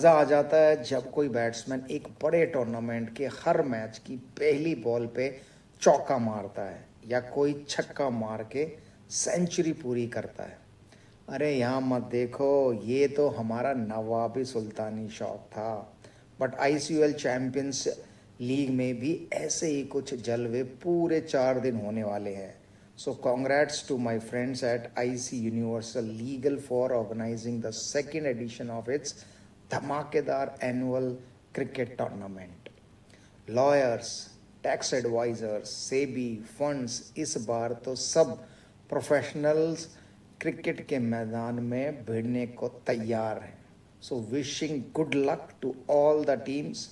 मज़ा आ जाता है जब कोई बैट्समैन एक बड़े टूर्नामेंट के हर मैच की पहली बॉल पे चौका मारता है या कोई छक्का मार के सेंचुरी पूरी करता है। अरे यहाँ मत देखो, ये तो हमारा नवाबी सुल्तानी शौक था। बट आईसीयूएल चैंपियंस लीग में भी ऐसे ही कुछ जलवे पूरे 4 दिन होने वाले हैं। So congrats to my friends at IC Universal Legal for organizing the second edition of its धमाकेदार annual cricket tournament. Lawyers, tax advisers, SEBI, funds इस बार तो सब प्रोफेशनल्स क्रिकेट के मैदान में भिड़ने को तैयार हैं। So wishing good luck to all the teams.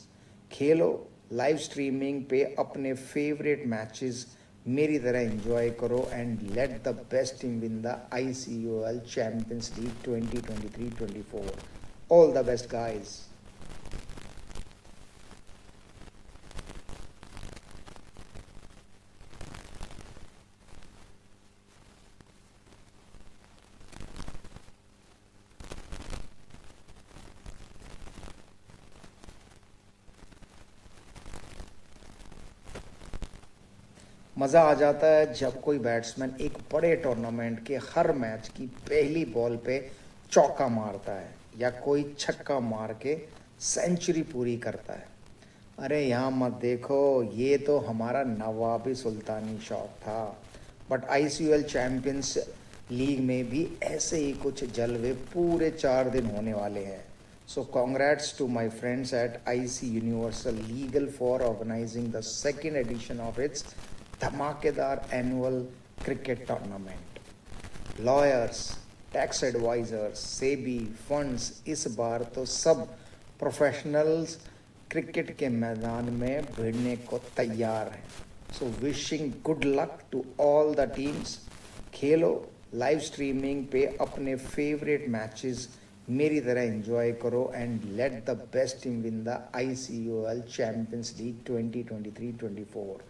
खेलो, लाइव स्ट्रीमिंग पे अपने फेवरेट मैचेस मेरी तरह एंजॉय करो and let the best team win the ICUL champions league 2023-24। All the best, guys. मज़ा आ जाता है जब कोई बैट्समैन एक बड़े टूर्नामेंट के हर मैच की पहली बॉल पे चौका मारता है या कोई छक्का मार के सेंचुरी पूरी करता है। अरे यहाँ मत देखो, ये तो हमारा नवाबी सुल्तानी शौक था। बट आईसीयूएल चैंपियंस लीग में भी ऐसे ही कुछ जलवे पूरे 4 दिन होने वाले हैं। So congrats to my friends at IC universal legal for organising the second edition of its धमाकेदार annual cricket tournament. Lawyers, tax advisers, SEBI, funds इस बार तो सब प्रोफेशनल्स क्रिकेट के मैदान में भिड़ने को तैयार हैं। So wishing good luck to all the teams. खेलो, लाइव स्ट्रीमिंग पे अपने फेवरेट मैचेस मेरी तरह एंजॉय करो and let the best team win the ICUL champions league 2023-24।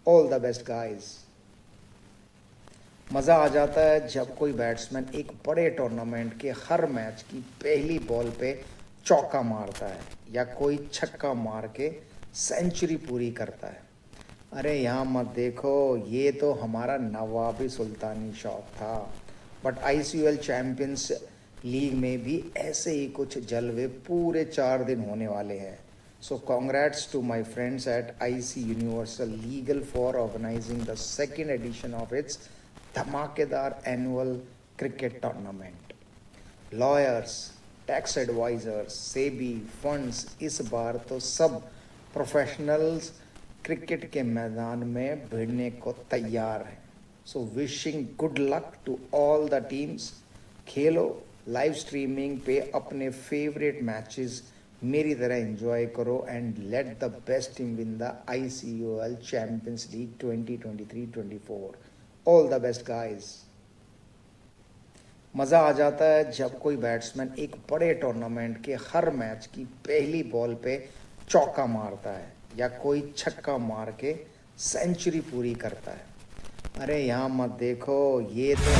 All the best, guys. मज़ा आ जाता है जब कोई बैट्समैन एक बड़े टूर्नामेंट के हर मैच की पहली बॉल पे चौका मारता है या कोई छक्का मार के सेंचुरी पूरी करता है। अरे यहाँ मत देखो, ये तो हमारा नवाबी सुल्तानी शौक था। बट ICUL चैंपियंस लीग में भी ऐसे ही कुछ जलवे पूरे 4 दिन होने वाले हैं। So congrats to my friends at IC Universal Legal for organizing the second edition of its धमाकेदार annual cricket tournament. Lawyers, tax advisers, SEBI, funds इस बार तो सब प्रोफेशनल्स क्रिकेट के मैदान में भिड़ने को तैयार हैं। So wishing good luck to all the teams. खेलो, लाइव स्ट्रीमिंग पे अपने फेवरेट मैचेस मेरी तरह एंजॉय करो and let the best team win the ICUL champions league 2023-24। All the best, guys. मज़ा आ जाता है जब कोई बैट्समैन एक बड़े टूर्नामेंट के हर मैच की पहली बॉल पे चौका मारता है या कोई छक्का मार के सेंचुरी पूरी करता है। अरे यहाँ मत देखो, ये तो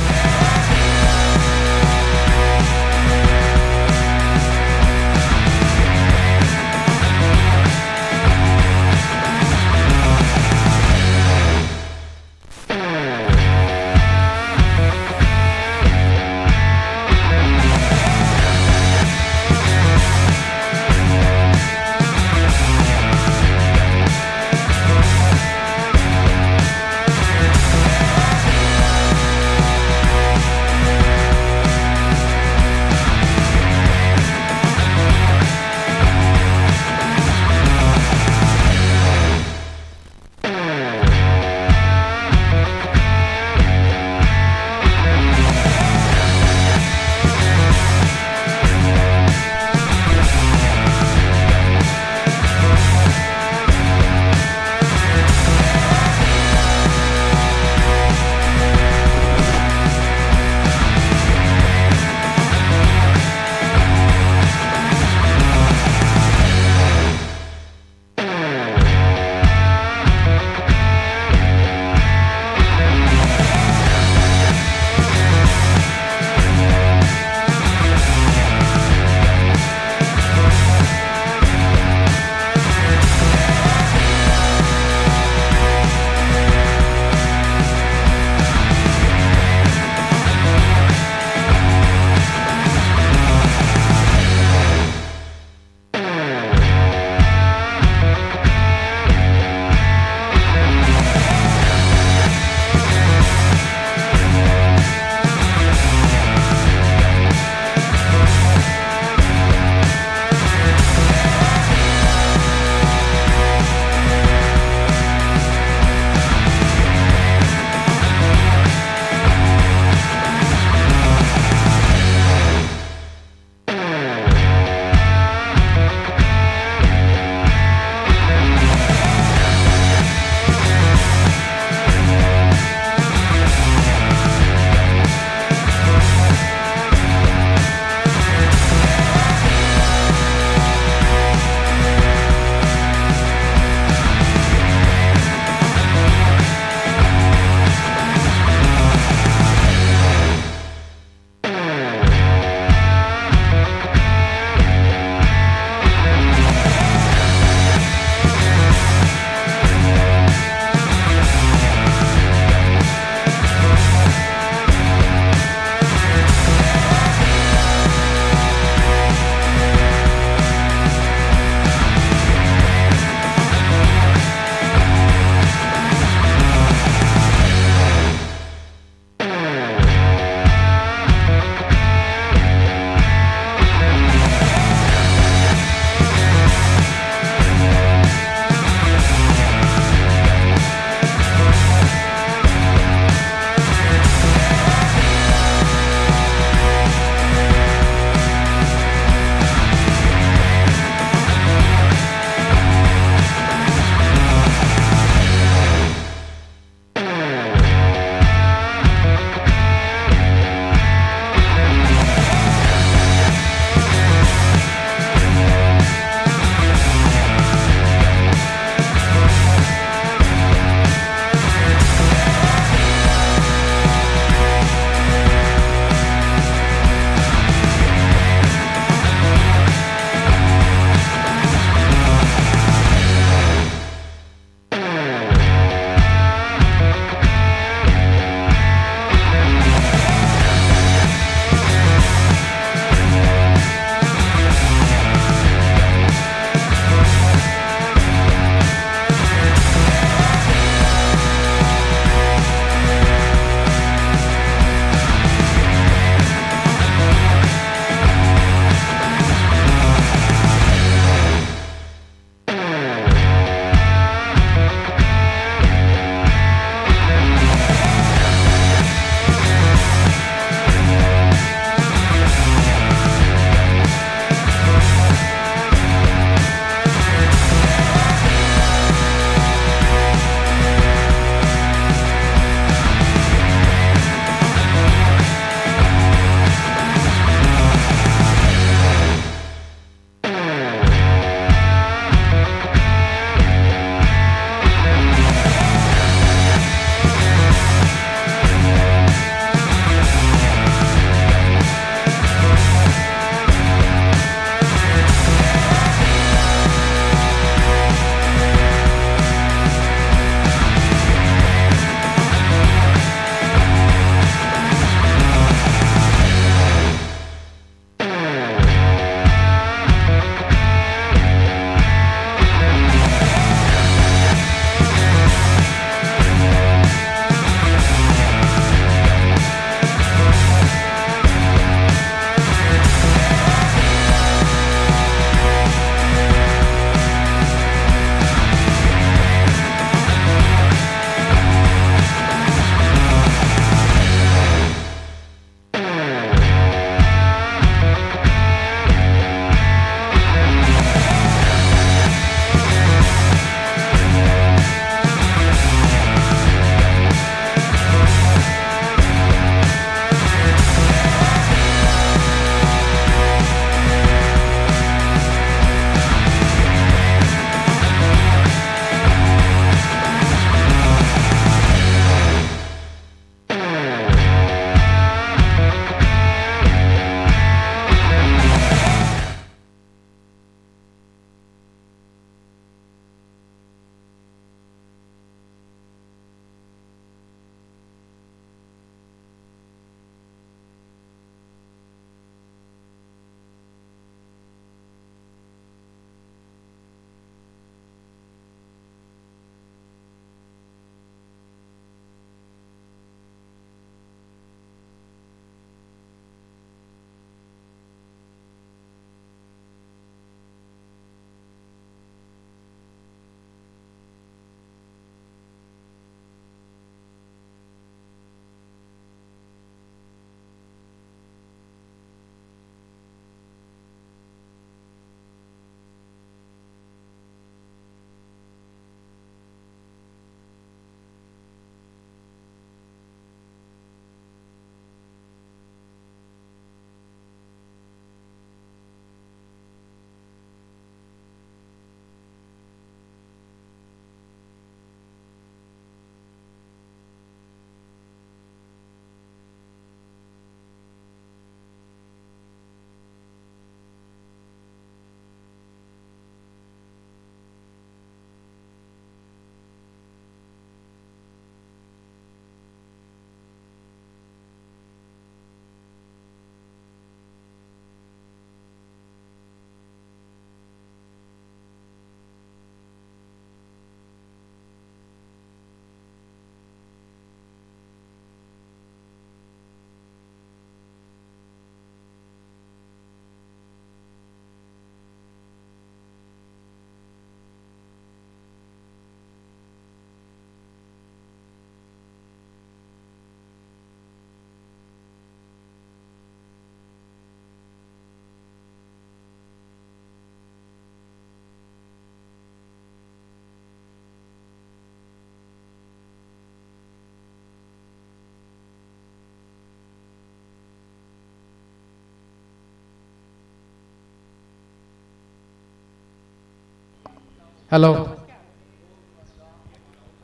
Hello.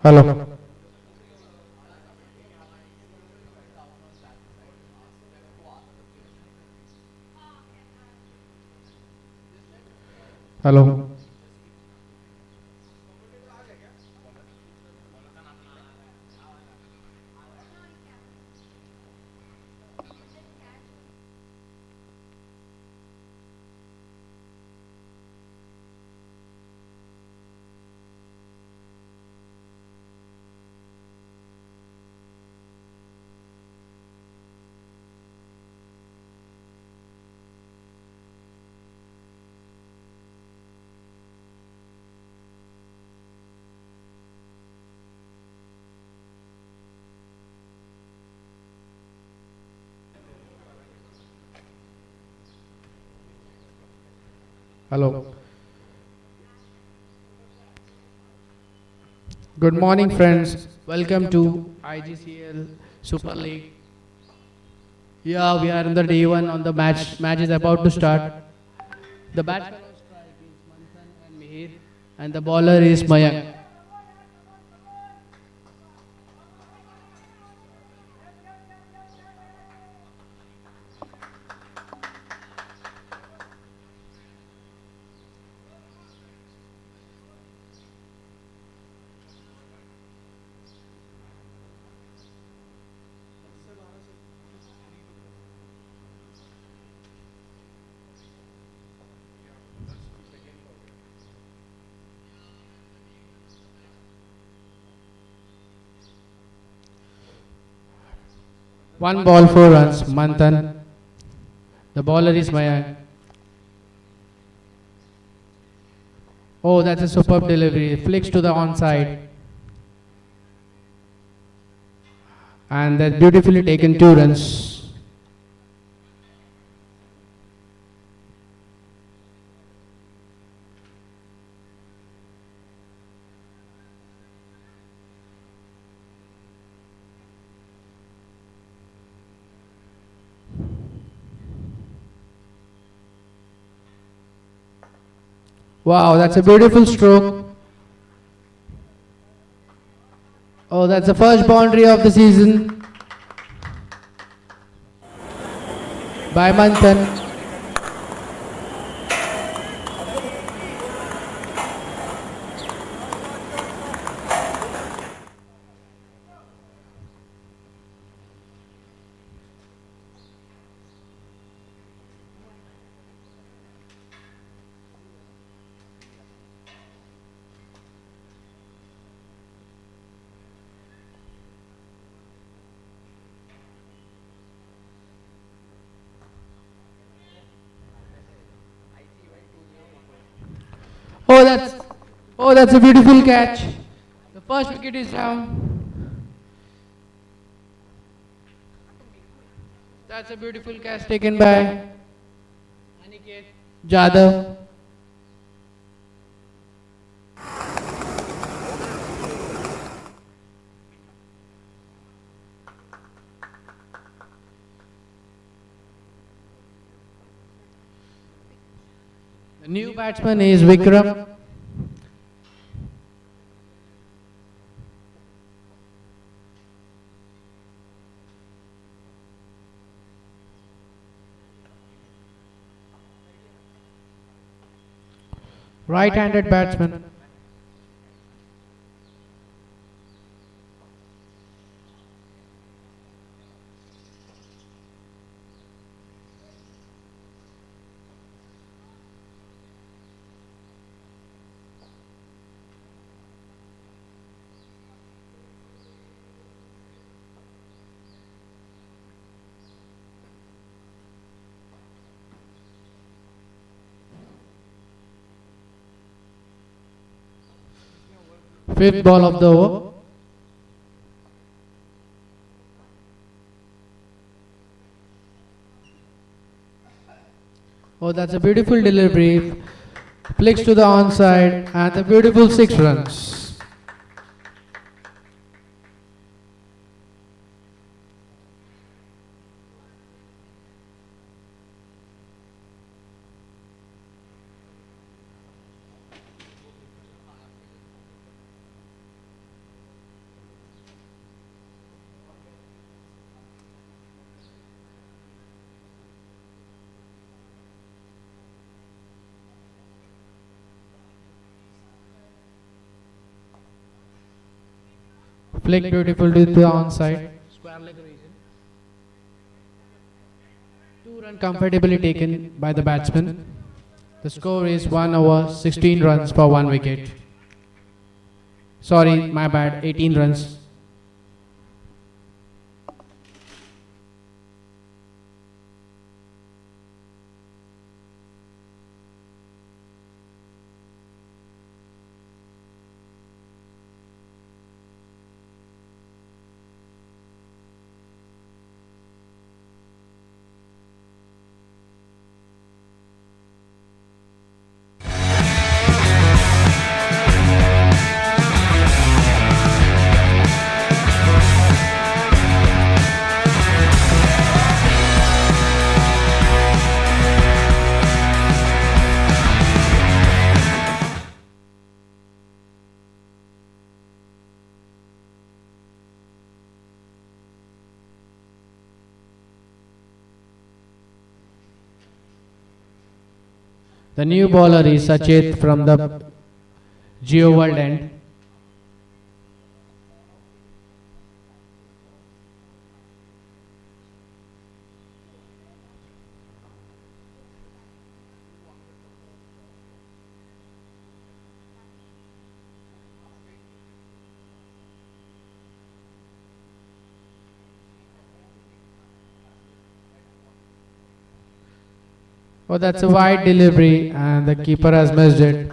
Hello. Hello. Hello. Good morning, friends. Welcome to IGCL Super League. Yeah, we are in the day one on the match. Match is about to start. The batsman on strike is Manthan and Mihir, and the bowler is Mayank. One ball, 4 runs. Manthan. The bowler is Mayank. Oh, that's a superb delivery. Flicks to the onside. And that beautifully taken 2 runs. Wow, that's a beautiful stroke. Oh, that's the first boundary of the season by Manthan. Oh, that's a beautiful catch. The first wicket is down. That's a beautiful catch taken by Jadhav. The new batsman is Vikram. Right-handed batsman. Fifth ball of the over. Oh, that's a beautiful delivery. Flicks to the onside and a beautiful 6 runs. Flick beautiful to the onside. Square leg region. 2 run comfortably taken by the batsman. The score is 1 over 16 runs for 1 wicket. Sorry, my bad, 18 runs. The new bowler is Sachet from the Geo World end. Oh, that's a wide delivery and the keeper has missed it.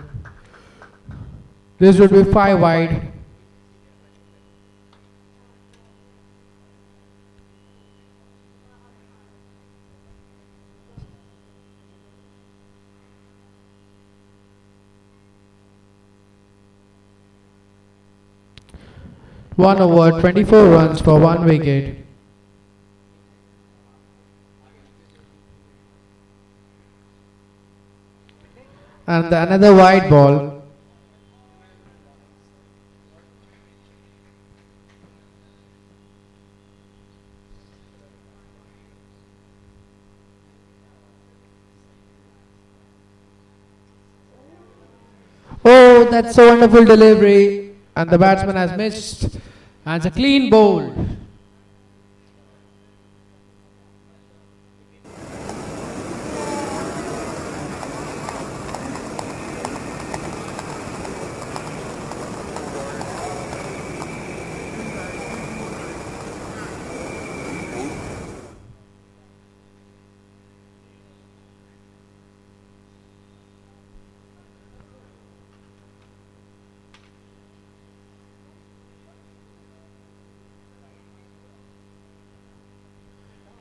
This would be 5 wide. One over 24 runs for 1 wicket. And another wide ball. Oh, that's a wonderful delivery. And the batsman has missed. And it's a clean bowl.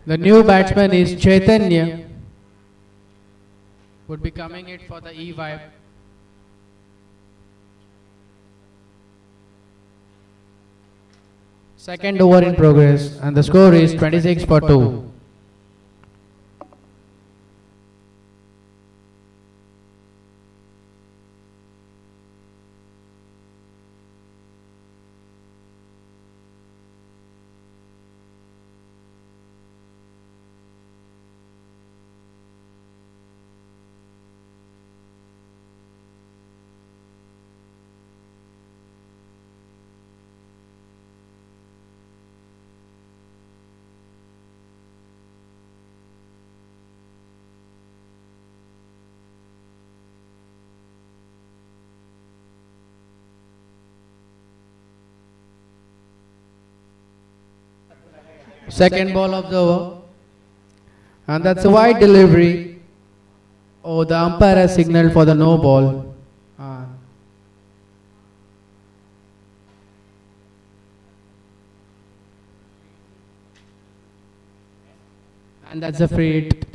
The new batsman is Chaitanya. Would be coming it for the E vibe. Second over in progress and the score is 26 for 2. Second ball of the over. And that's a wide delivery. Oh, the umpire has signaled for the no ball. And that's a free hit.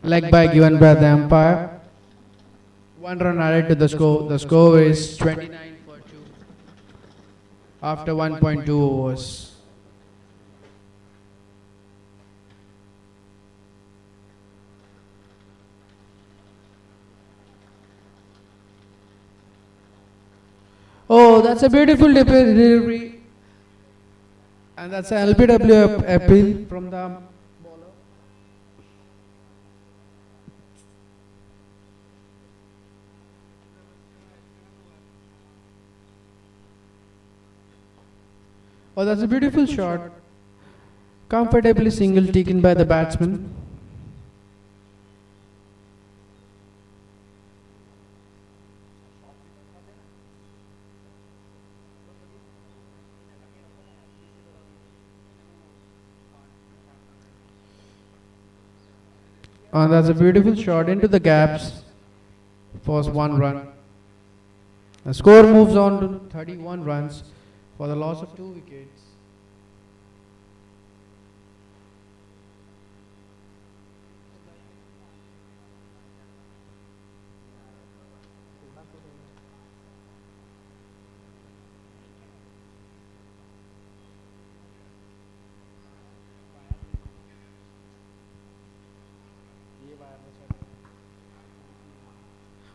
Leg by given by the umpire. 1 run added to the score. The score is 29 for 2 after 1.2 overs. Oh, that's a beautiful delivery. And that's an LPW appeal from the bowler. Oh, that's a beautiful shot. Comfortably single taken by the batsman. And that's a beautiful shot into the gaps for 1 run. The score moves on to 31 runs for the loss of 2 wickets.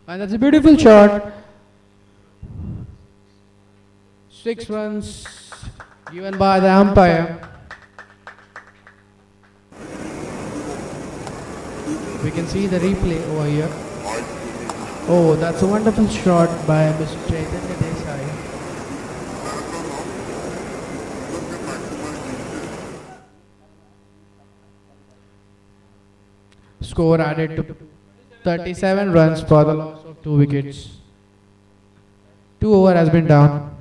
And that's a beautiful shot. 6 runs given by the umpire. We can see the replay over here. Oh, that's a wonderful shot by Mr. Chaitanya Desai. Score added to 37 runs for the loss of 2 wickets. 2 over has been down.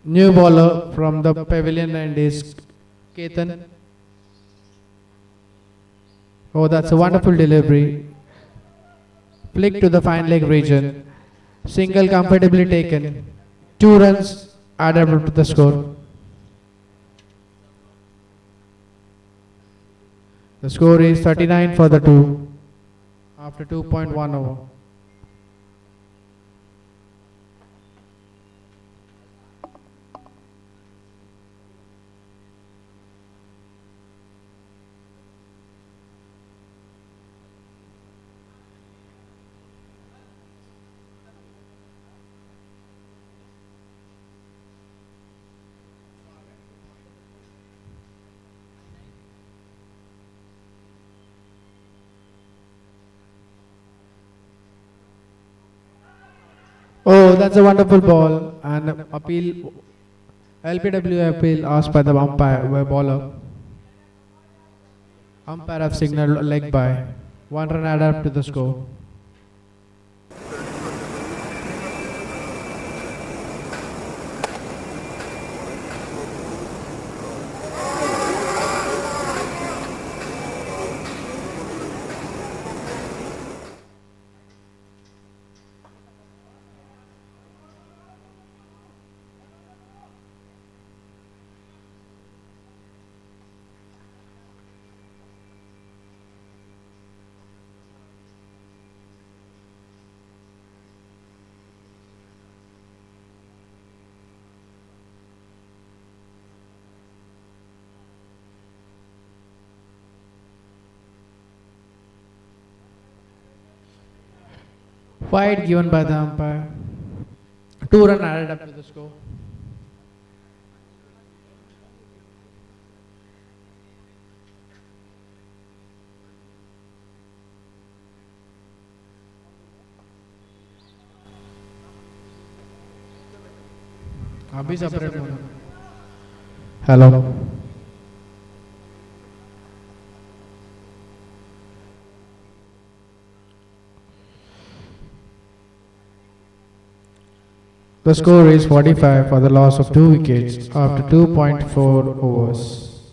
New bowler from the pavilion end is Ketan. Oh, that's a wonderful delivery. Flick to the fine leg region. Single comfortably taken. 2 runs added up to the score. The score is 39 for the 2 after 2.1 over. Oh, that's a wonderful ball and appeal. LPW appeal asked by the umpire, by bowler. Umpire have signaled leg by. 1 run added up to the score. Wide given by the umpire. 2 run added up to the score. अभी separate होना. Hello. The score is 45 for the loss of 2 wickets after 2.4 overs.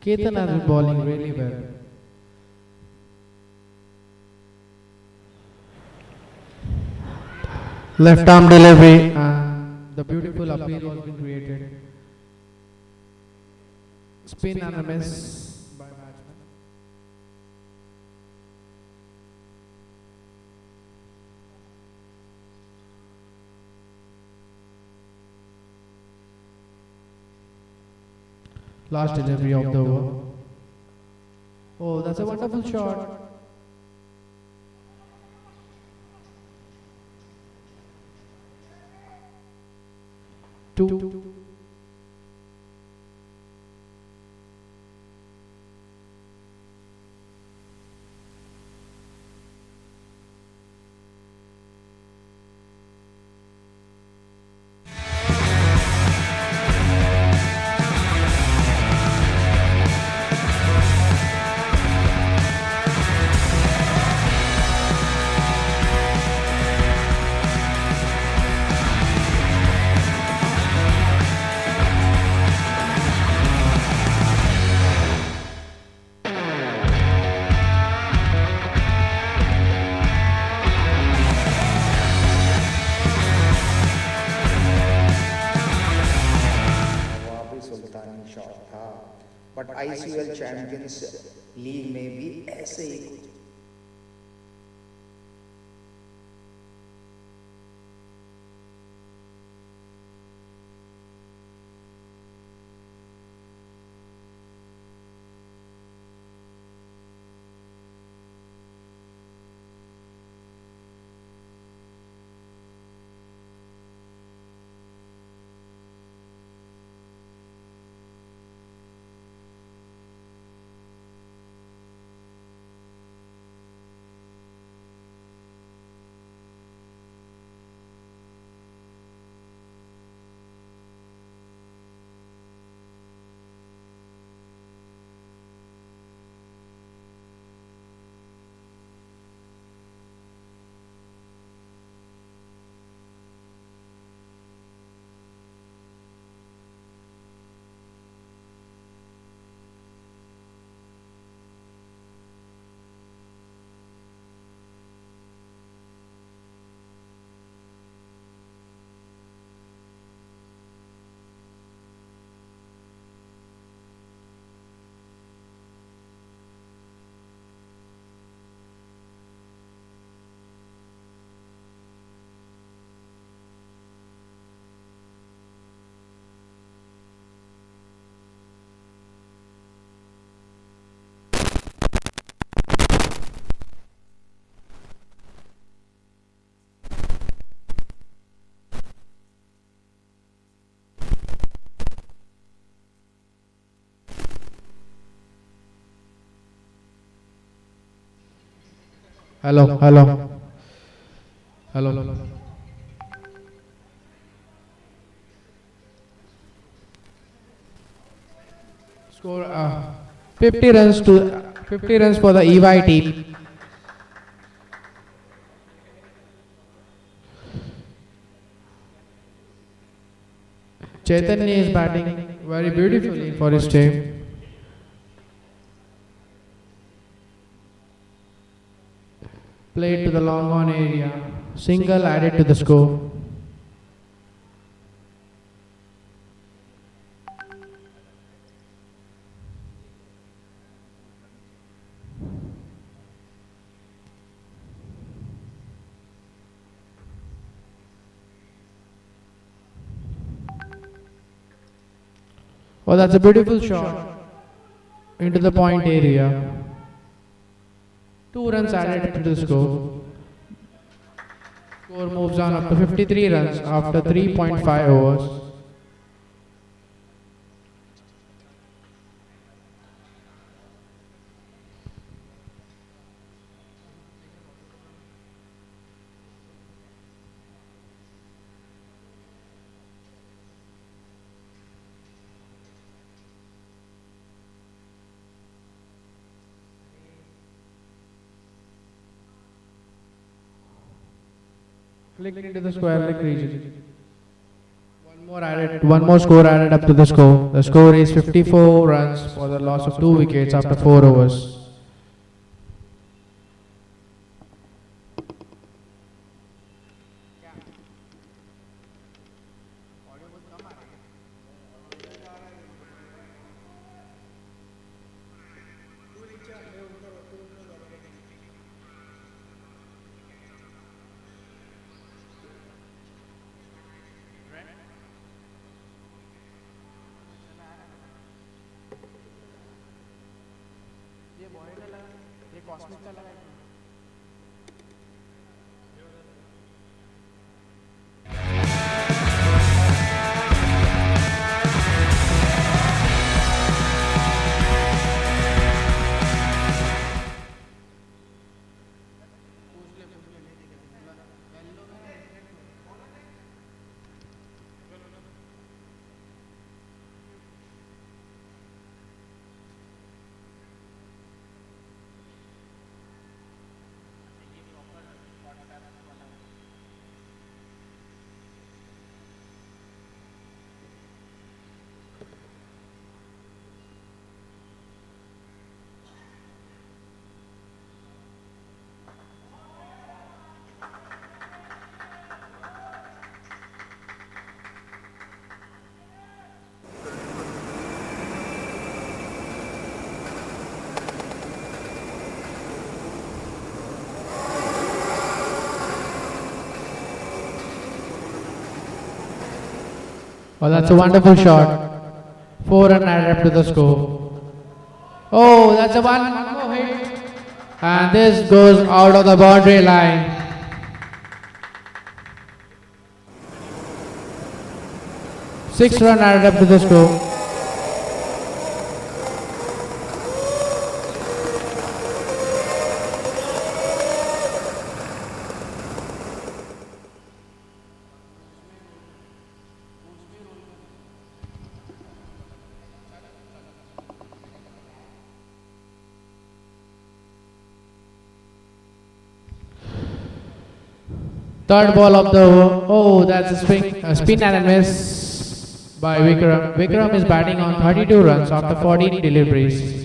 Ketan has been bowling really well. Left arm delivery and the beautiful appeal has been created. Spin and a miss by batsman. Last delivery of the over. Oh, that's a wonderful shot. Two. वहाँ भी सुल्तानी shot था, but आईसीयूएल champions league में भी ऐसे ही कुछ Hello. Score 50 runs for the EY team. Chaitanya is batting very beautifully for his team. Played to the long on area. Single added to the score. Oh, that's a beautiful shot into the point area. 2 runs added to the score. Score moves on up to 53 runs after 3.5 overs. Click into the square leg region. One more score added up to the score. The score is 54 runs for the loss of 2 wickets after 4 overs. Oh, that's a wonderful shot. 4 run added up to the score. Oh, that's a one more hit. And this goes out of the boundary line. 6 run added up to the score. Third ball of the over. Oh, that's a spin and a miss by Vikram. Vikram is batting on 32 runs after 14 deliveries.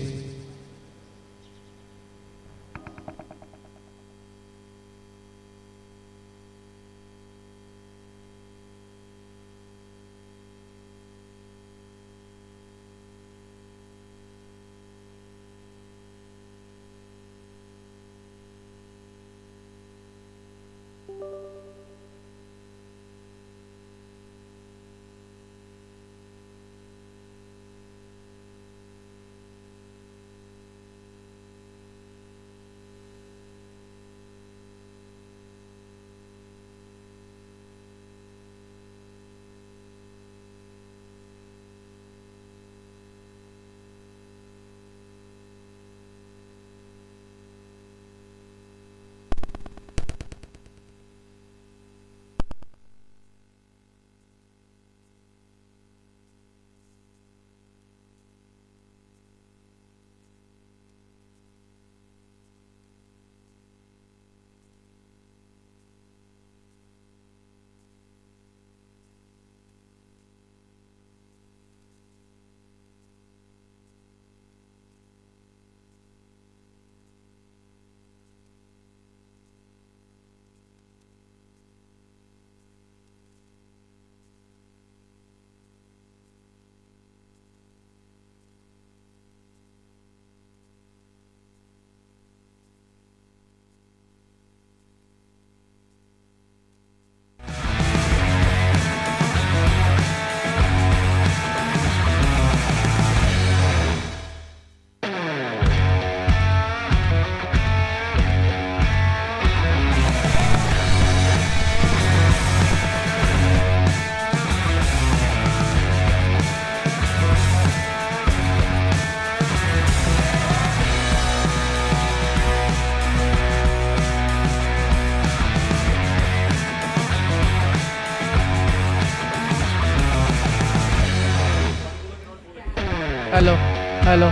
Hello, hello.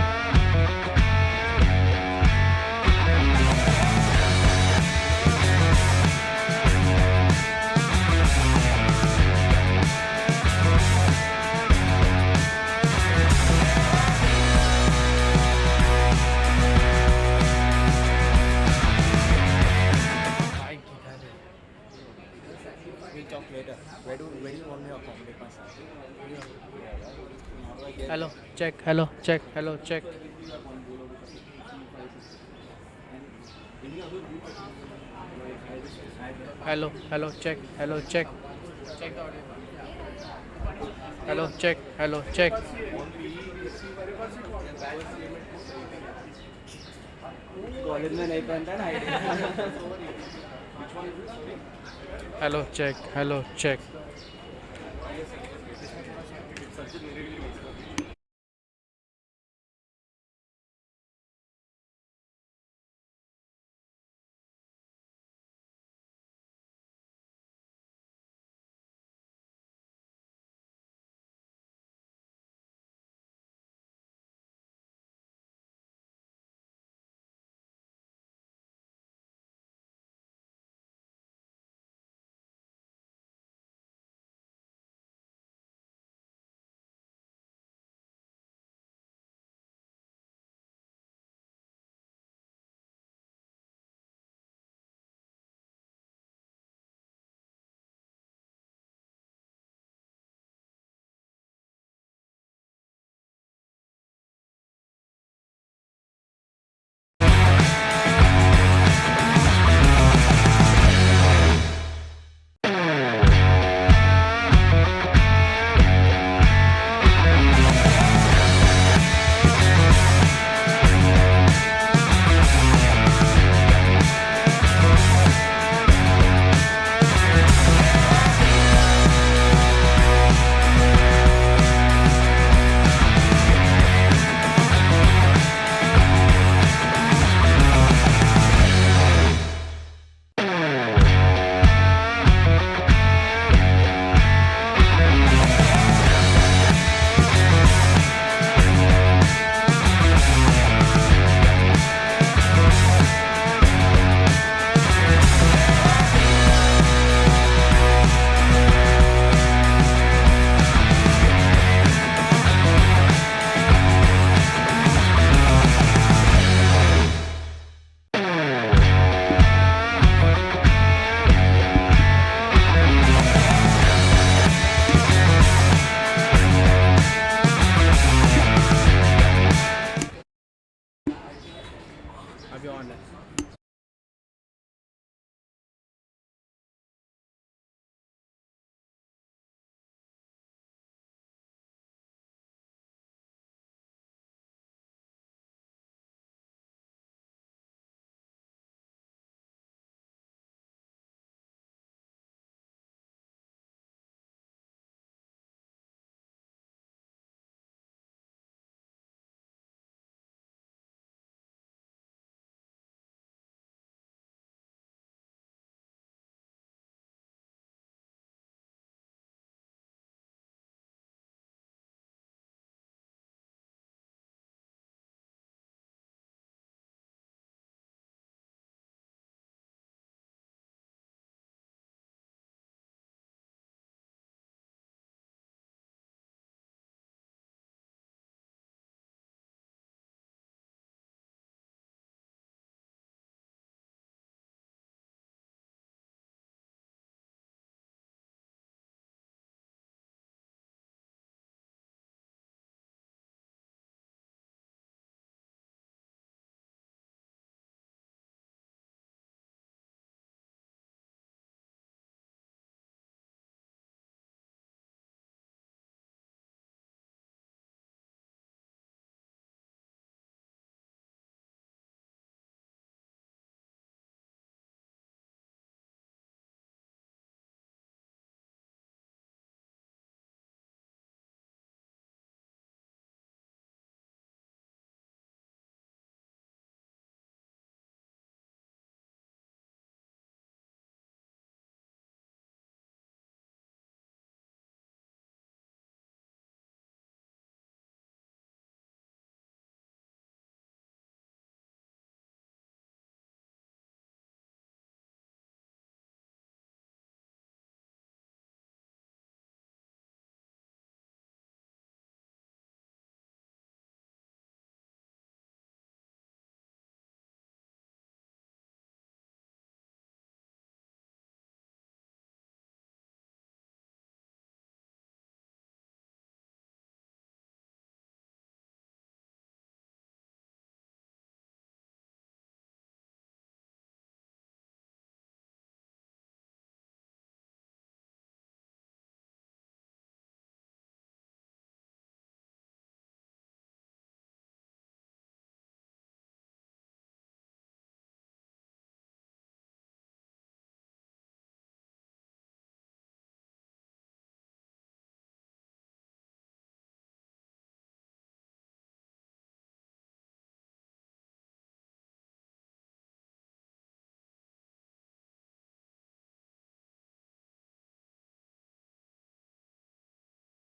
Hello, check. Hello, check. Hello, check. Hello, hello, check. Hello, check. Check the audio. Hello, check. Hello, check. College में नहीं पहनता ना Hello, check. Hello, check.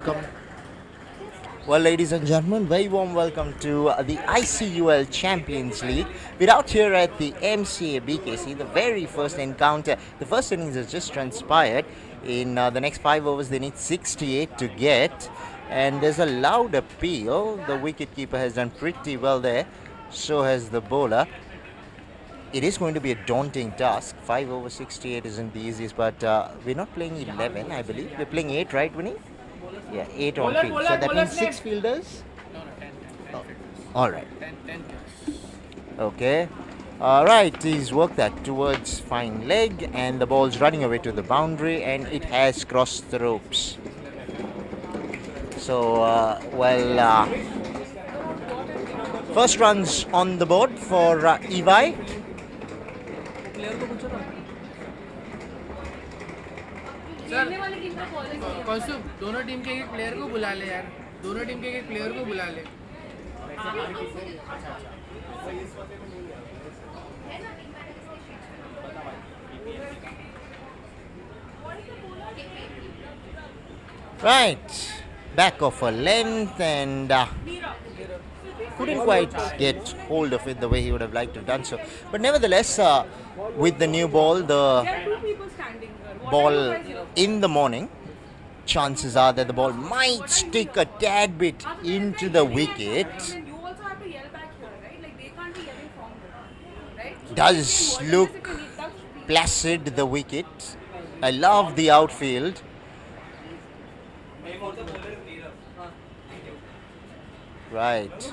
Well, ladies and gentlemen, very warm welcome to the ICUL Champions League. We're out here at the MCA BKC, the very first encounter. The first innings has just transpired. In the next 5 overs, they need 68 to get. And there's a loud appeal. The wicketkeeper has done pretty well there. So has the bowler. It is going to be a daunting task. 5 over 68 isn't the easiest, but we're not playing 11, I believe. We're playing 8, right, Winnie? Yeah, 8 on field. So that means 6 fielders? No, no, 10, 10, 10 All right. 10, 10 plus. Okay. All right. He's worked that towards fine leg, and the ball's running away to the boundary, and it has crossed the ropes. So, first runs on the board for Evi. Sir कौसुम दोनों team के एक player को बुला ले यार दोनों team के एक प्लेयर को बुला ले Right. Back of a length, and couldn't quite get hold of it the way he would have liked to have done so. But nevertheless, with the new ball, the ball in the morning, chances are that the ball might stick a tad bit into the wicket. You also have to yell back here, right? Like they can't be yelling from there, right? Does look placid, the wicket. I love the outfield. Right.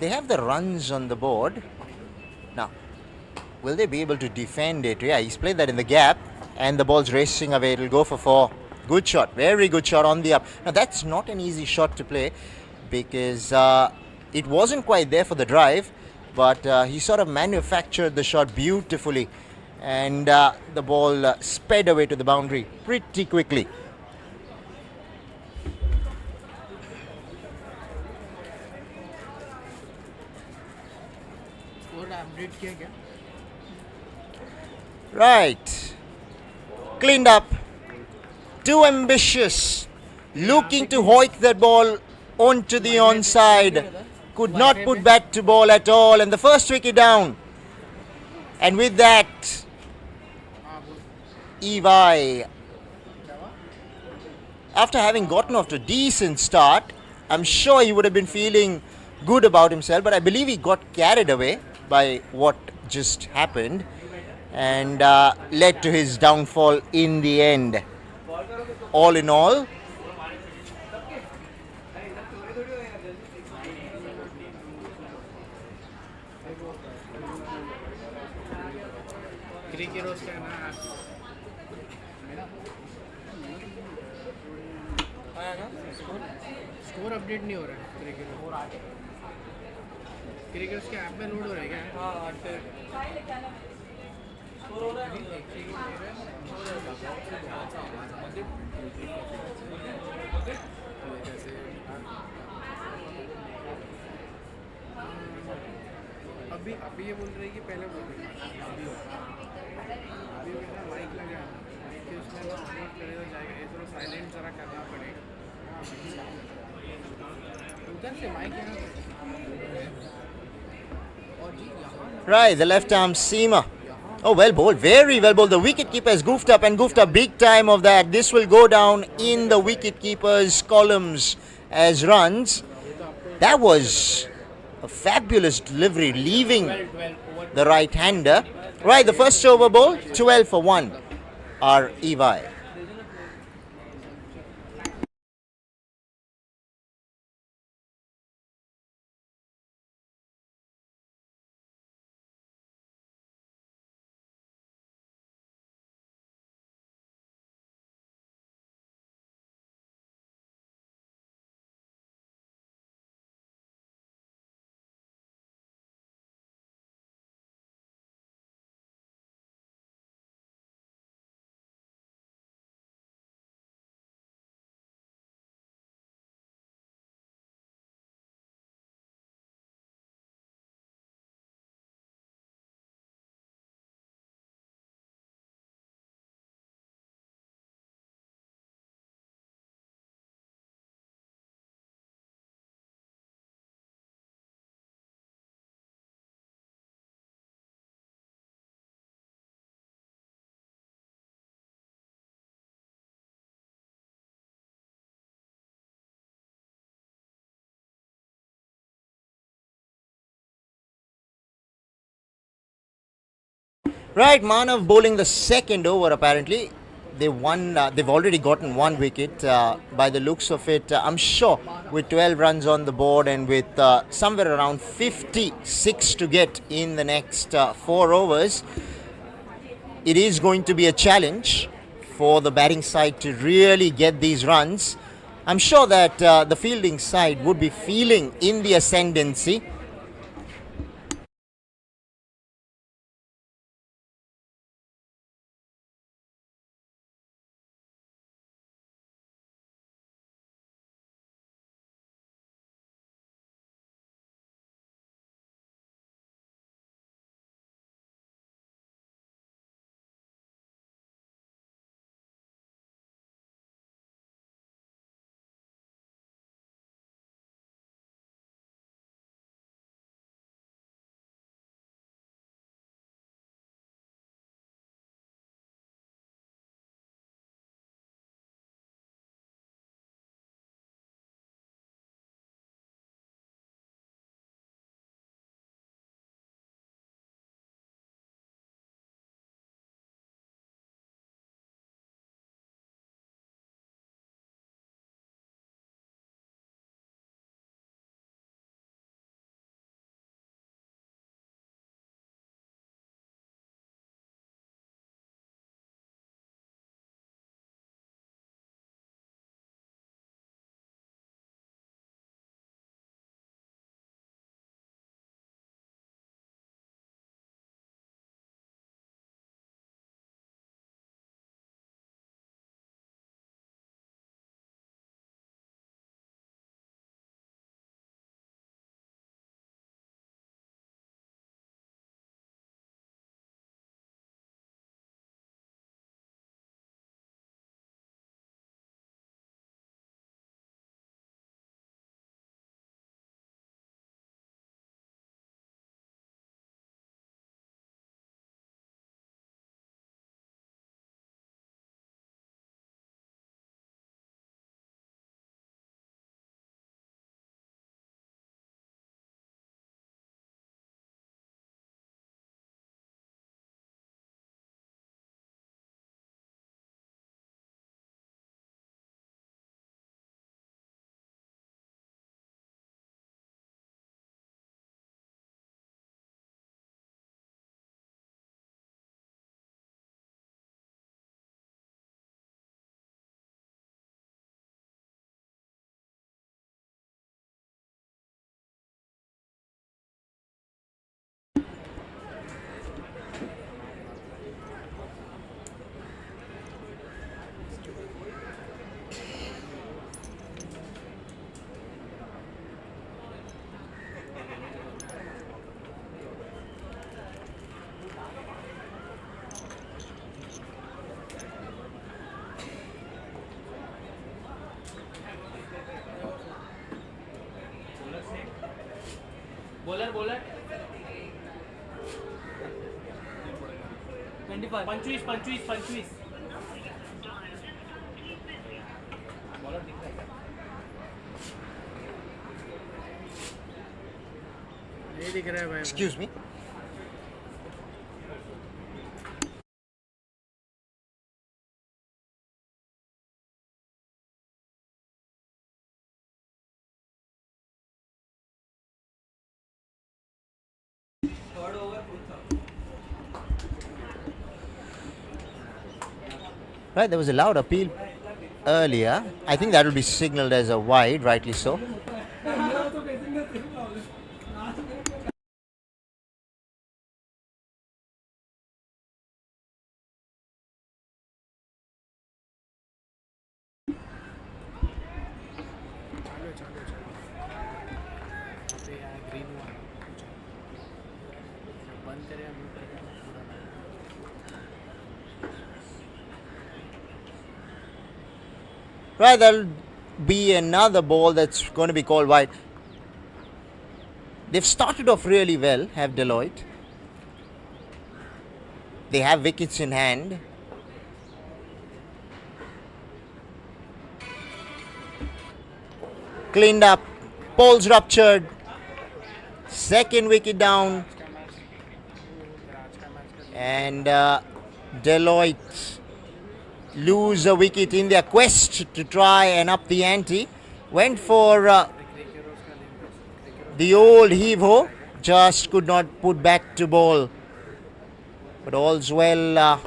They have the runs on the board. Now, will they be able to defend it? Yeah, he's played that in the gap, and the ball's racing away. It'll go for 4. Good shot. Very good shot on the up. Now, that's not an easy shot to play because it wasn't quite there for the drive, but he sort of manufactured the shot beautifully, and the ball sped away to the boundary pretty quickly. Right. Cleaned up. Too ambitious. Looking to hoik that ball onto the onside. Could not put bat to ball at all. And the first wicket down. And with that, Evi, after having gotten off to a decent start, I'm sure he would have been feeling good about himself. But I believe he got carried away by what just happened, and led to his downfall in the end. All in all, score update नहीं हो रहा है cricket के app में load हो रहा है क्या अभी अभी ये बोल रही है कि पहले बोल रही है अभी बेटा माइक लगा कि उसमें वो अपलोड करेगा जाएगा ये थोड़ा साइलेंट जरा करना पड़ेगा उधर से माइक यहाँ right, the left arm seamer. Oh, well bowled, very well bowled. The wicketkeeper has goofed up and goofed up big time of that. This will go down in the wicketkeeper's columns as runs. That was a fabulous delivery, leaving the right-hander. Right, the first over ball, 12 for 1 are Evi. Right, Manav bowling the second over apparently. They won. They've already gotten one wicket by the looks of it. I'm sure with 12 runs on the board and with somewhere around 56 to get in the next 4 overs, it is going to be a challenge for the batting side to really get these runs. I'm sure that the fielding side would be feeling in the ascendancy. Bowler 25 bowler दिख रहा है नहीं दिख रहा है भाई. Excuse me. Right, there was a loud appeal earlier. I think that will be signaled as a wide, rightly so. Right, there'll be another ball that's going to be called wide. They've started off really well, have Deloitte. They have wickets in hand. Cleaned up, poles ruptured. Second wicket down. And Deloitte lose a wicket in their quest to try and up the ante. Went for the old heave-ho, just could not put back to ball. But all's well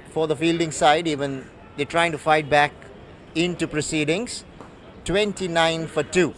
for the fielding side, even they're trying to fight back into proceedings. 29 for 2.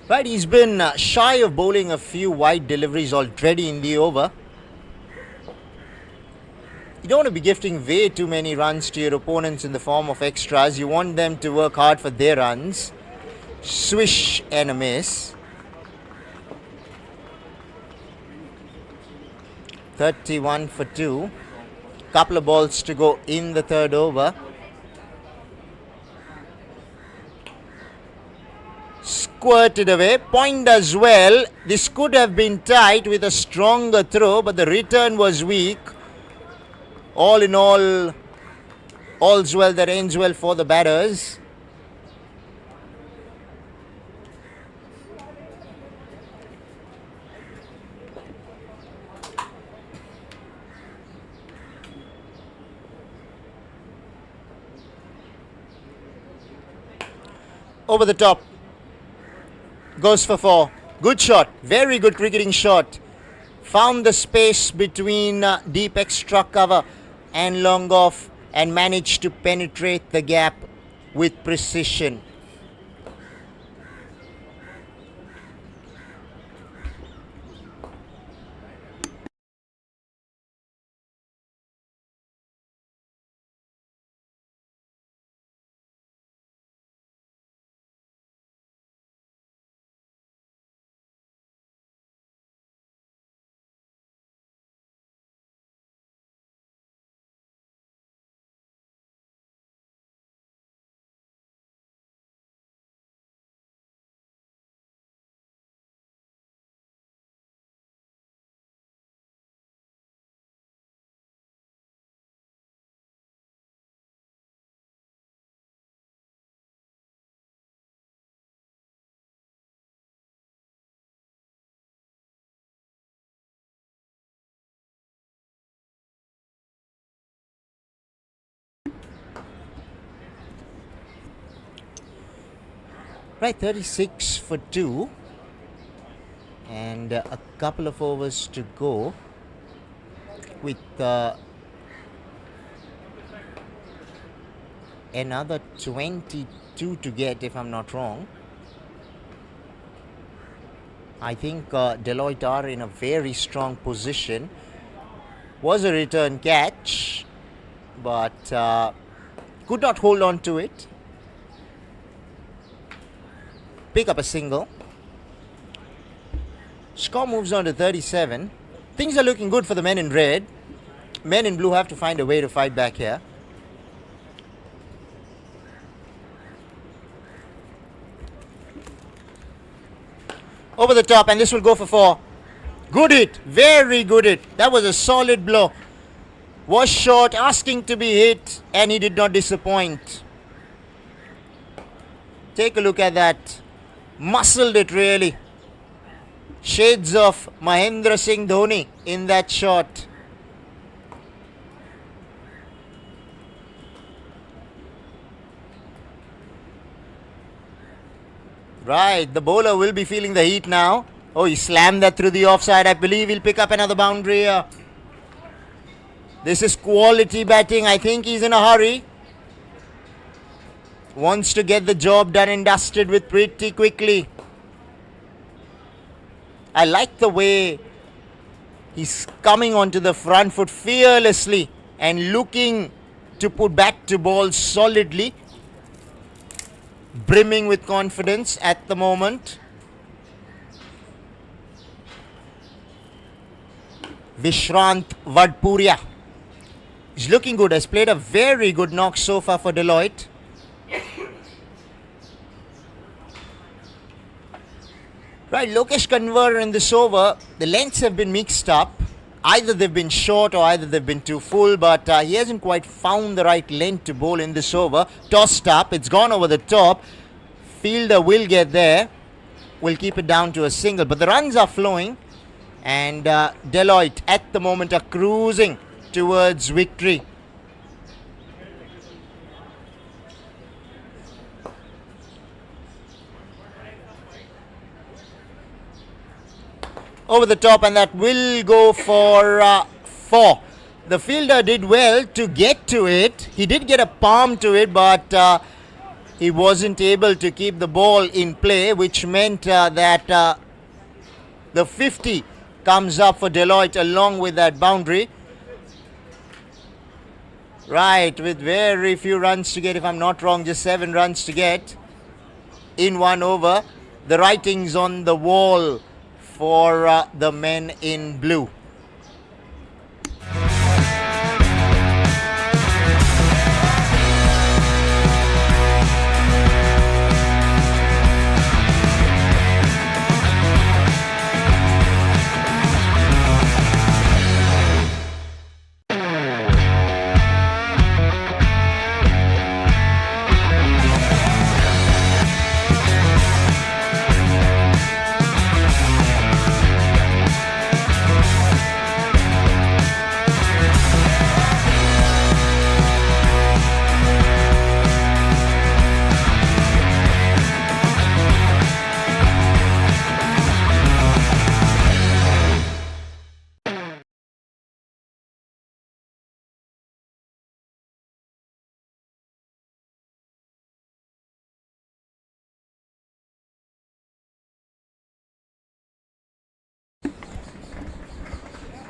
Right, he's been shy of bowling a few wide deliveries already in the over. You don't want to be gifting way too many runs to your opponents in the form of extras. You want them to work hard for their runs. Swish and a miss. 31 for 2. Couple of balls to go in the third over. Squirted away. Point as well. This could have been tight with a stronger throw, but the return was weak. All in all, all's well that ends well for the batters. Over the top. Goes for 4. Good shot. Very good cricketing shot. Found the space between deep extra cover and long off and managed to penetrate the gap with precision. Right, 36 for 2. And a couple of overs to go with another 22 to get, if I'm not wrong. I think Deloitte are in a very strong position. Was a return catch, but could not hold on to it. Pick up a single. Score moves on to 37. Things are looking good for the men in red. Men in blue have to find a way to fight back here. Over the top, and this will go for 4. Good hit. Very good hit. That was a solid blow. Was short, asking to be hit, and he did not disappoint. Take a look at that. Muscled it really. Shades of Mahendra Singh Dhoni in that shot. Right, the bowler will be feeling the heat now. Oh, he slammed that through the offside. I believe he'll pick up another boundary here. This is quality batting. I think he's in a hurry. Wants to get the job done and dusted with pretty quickly. I like the way he's coming onto the front foot fearlessly and looking to put back to ball solidly. Brimming with confidence at the moment. Vishrant Vadpuria is looking good. Has played a very good knock so far for Deloitte. Right, Lokesh Kanwar in this over. The lengths have been mixed up. Either they've been short or either they've been too full, but he hasn't quite found the right length to bowl in this over. Tossed up, it's gone over the top. Fielder will get there. Will keep it down to a single, but the runs are flowing. And Deloitte at the moment are cruising towards victory. Over the top, and that will go for 4. The fielder did well to get to it. He did get a palm to it, but he wasn't able to keep the ball in play, which meant that the 50 comes up for Deloitte along with that boundary. Right, with very few runs to get, if I'm not wrong, just 7 runs to get in one over. The writing's on the wall for the men in blue.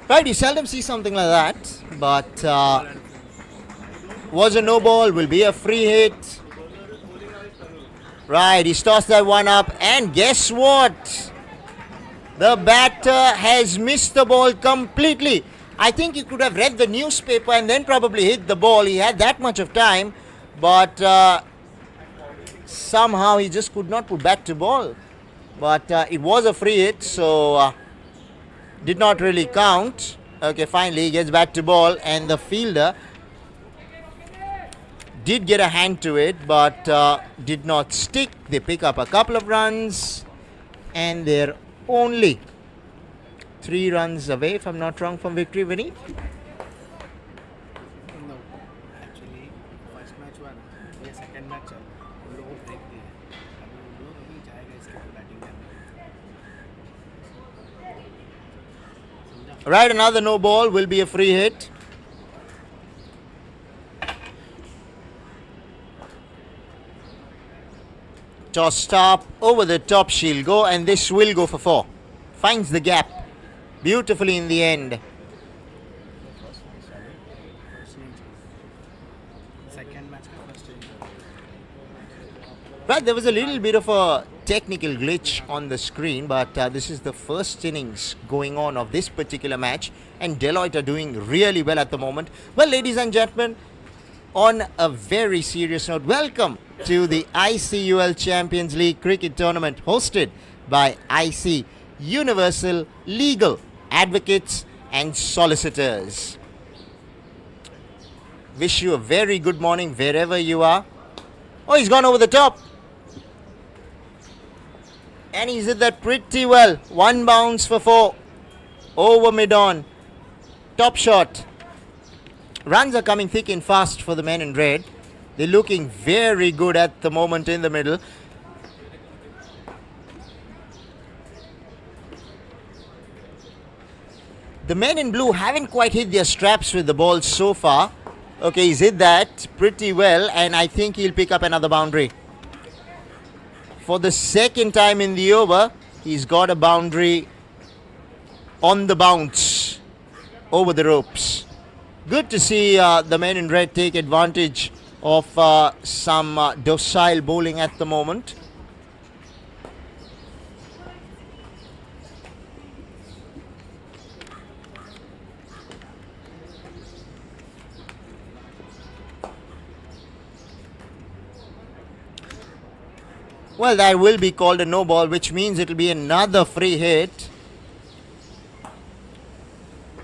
Right, you seldom see something like that, but was a no ball, will be a free hit. Right, he's tossed that one up, and guess what? The batter has missed the ball completely. I think he could have read the newspaper and then probably hit the ball. He had that much of time, but somehow he just could not put back to ball. But it was a free hit, so did not really count. Okay, finally he gets back to ball, and the fielder did get a hand to it, but did not stick. They pick up a couple of runs, and they're only 3 runs away, if I'm not wrong, from victory. Vinny? No, actually, first match one, ये second match चल, वो लोग break दिए, अभी वो लोग अभी जाएगा इसके बाद batting करने. Right, another no ball will be a free hit. Tossed up, over the top she'll go, and this will go for 4. Finds the gap beautifully in the end. Second match का first inning. Right, there was a little bit of a technical glitch on the screen, but this is the first innings going on of this particular match, and Deloitte are doing really well at the moment. Well, ladies and gentlemen, on a very serious note, welcome to the ICUL Champions League cricket tournament hosted by IC Universal Legal Advocates and Solicitors. Wish you a very good morning wherever you are. Oh, he's gone over the top. And he's hit that pretty well. 1 bounce for 4. Over mid-on. Top shot. Runs are coming thick and fast for the men in red. They're looking very good at the moment in the middle. The men in blue haven't quite hit their straps with the ball so far. Okay, he's hit that pretty well, and I think he'll pick up another boundary. For the second time in the over, he's got a boundary on the bounce over the ropes. Good to see the men in red take advantage of some docile bowling at the moment. Well, that will be called a no ball, which means it will be another free hit.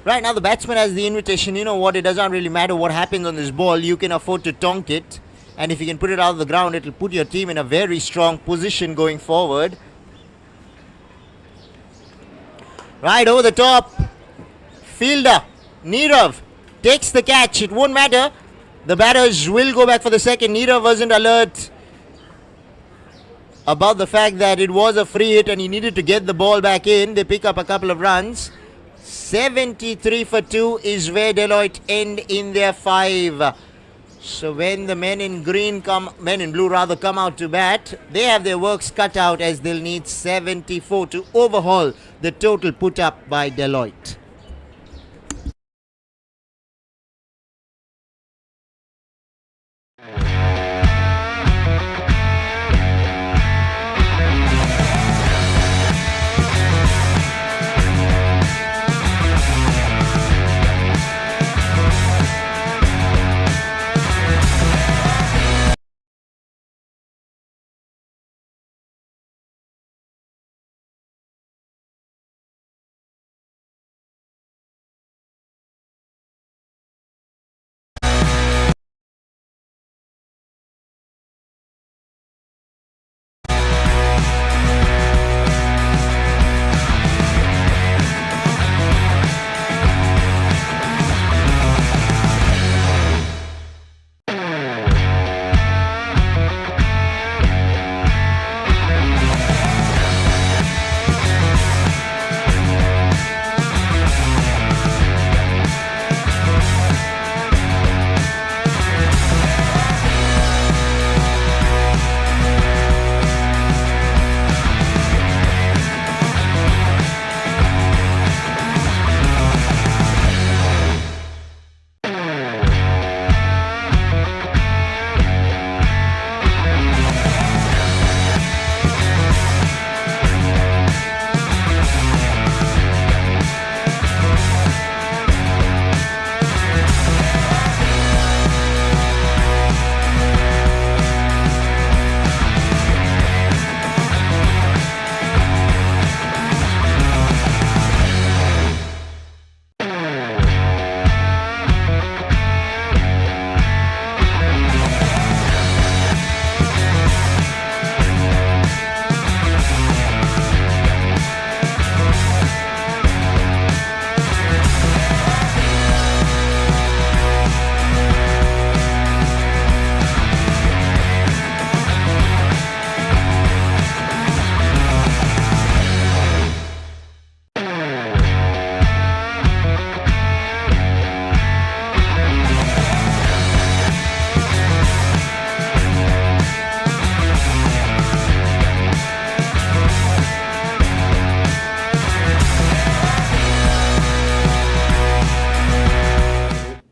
Right now, the batsman has the invitation. You know what? It does not really matter what happens on this ball. You can afford to tonk it. And if you can put it out of the ground, it will put your team in a very strong position going forward. Right over the top. Fielder, Nirav, takes the catch. It won't matter. The batters will go back for the second. Nirav wasn't alert about the fact that it was a free hit and he needed to get the ball back in. They pick up a couple of runs. 73 for 2 is where Deloitte end in their 5. So when the men in blue come out to bat, they have their works cut out, as they'll need 74 to overhaul the total put up by Deloitte.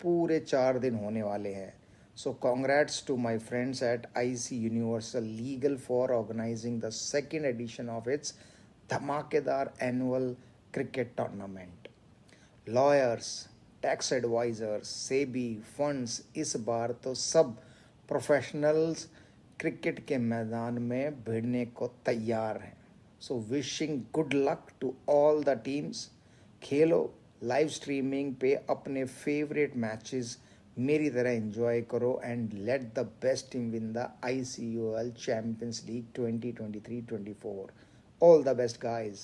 पूरे 4 दिन होने वाले हैं. So congrats to my friends at IC Universal Legal for organizing the second edition of its धमाकेदार annual cricket tournament. Lawyers, tax advisors, SEBI, funds, इस बार तो सब प्रोफेशनल्स क्रिकेट के मैदान में भिड़ने को तैयार हैं. So wishing good luck to all the teams. खेलो, लाइव स्ट्रीमिंग पे अपने फेवरेट मैचेस मेरी तरह एंजॉय करो and let the best team win the ICUL champions league 2023-24. All the best guys.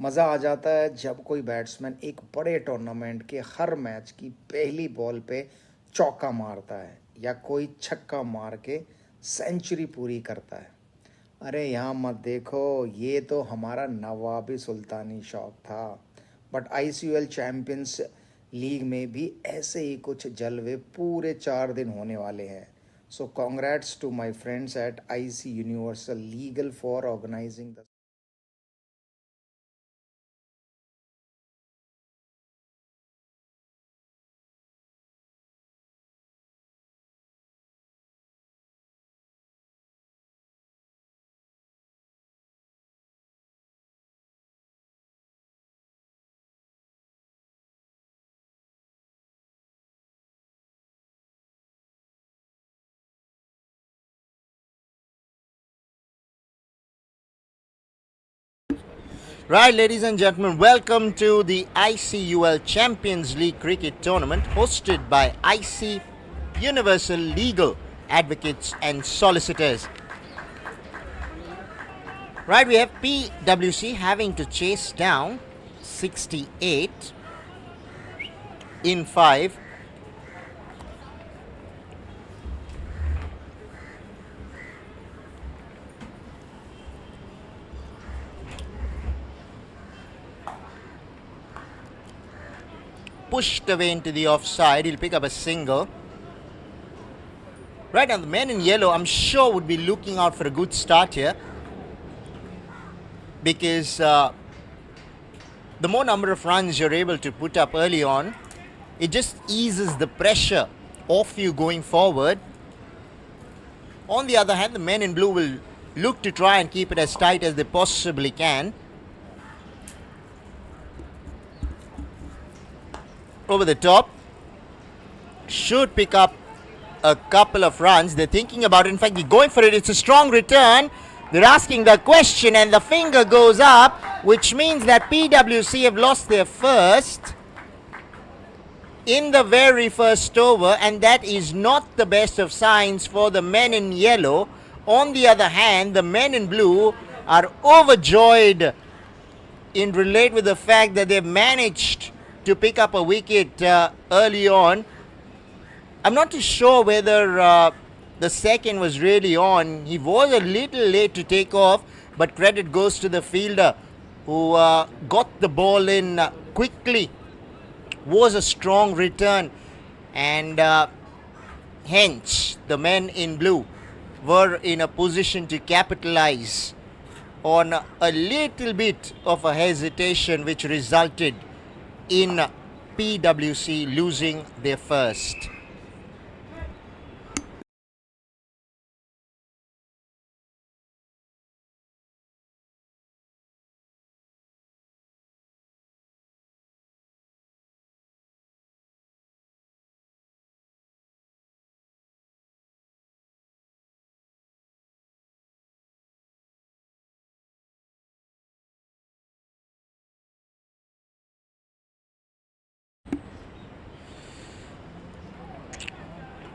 मज़ा आ जाता है जब कोई बैट्समैन एक बड़े टूर्नामेंट के हर मैच की पहली बॉल पे चौका मारता है या कोई छक्का मार के सेंचुरी पूरी करता है. अरे यहाँ मत देखो, ये तो हमारा नवाबी सुल्तानी शौक था. बट ICUL चैंपियंस लीग में भी ऐसे ही कुछ जलवे पूरे 4 दिन होने वाले हैं. So congrats to my friends at IC Universal Legal for organizing the. Right, ladies and gentlemen, welcome to the ICUL Champions League Cricket Tournament hosted by IC Universal Legal Advocates and Solicitors. Right, we have PWC having to chase down 68 in 5. Pushed away into the offside. He'll pick up a single. Right now, the men in yellow, I'm sure, would be looking out for a good start here, because the more number of runs you're able to put up early on, it just eases the pressure off you going forward. On the other hand, the men in blue will look to try and keep it as tight as they possibly can. Over the top, should pick up a couple of runs. They're thinking about it. In fact, they're going for it. It's a strong return. They're asking the question and the finger goes up, which means that PWC have lost their first in the very first over, and that is not the best of signs for the men in yellow. On the other hand, the men in blue are overjoyed in relate with the fact that they've managed to pick up a wicket early on. I'm not too sure whether the second was really on. He was a little late to take off, but credit goes to the fielder who got the ball in quickly. Was a strong return, and hence the men in blue were in a position to capitalize on a little bit of a hesitation, which resulted in PWC losing their first.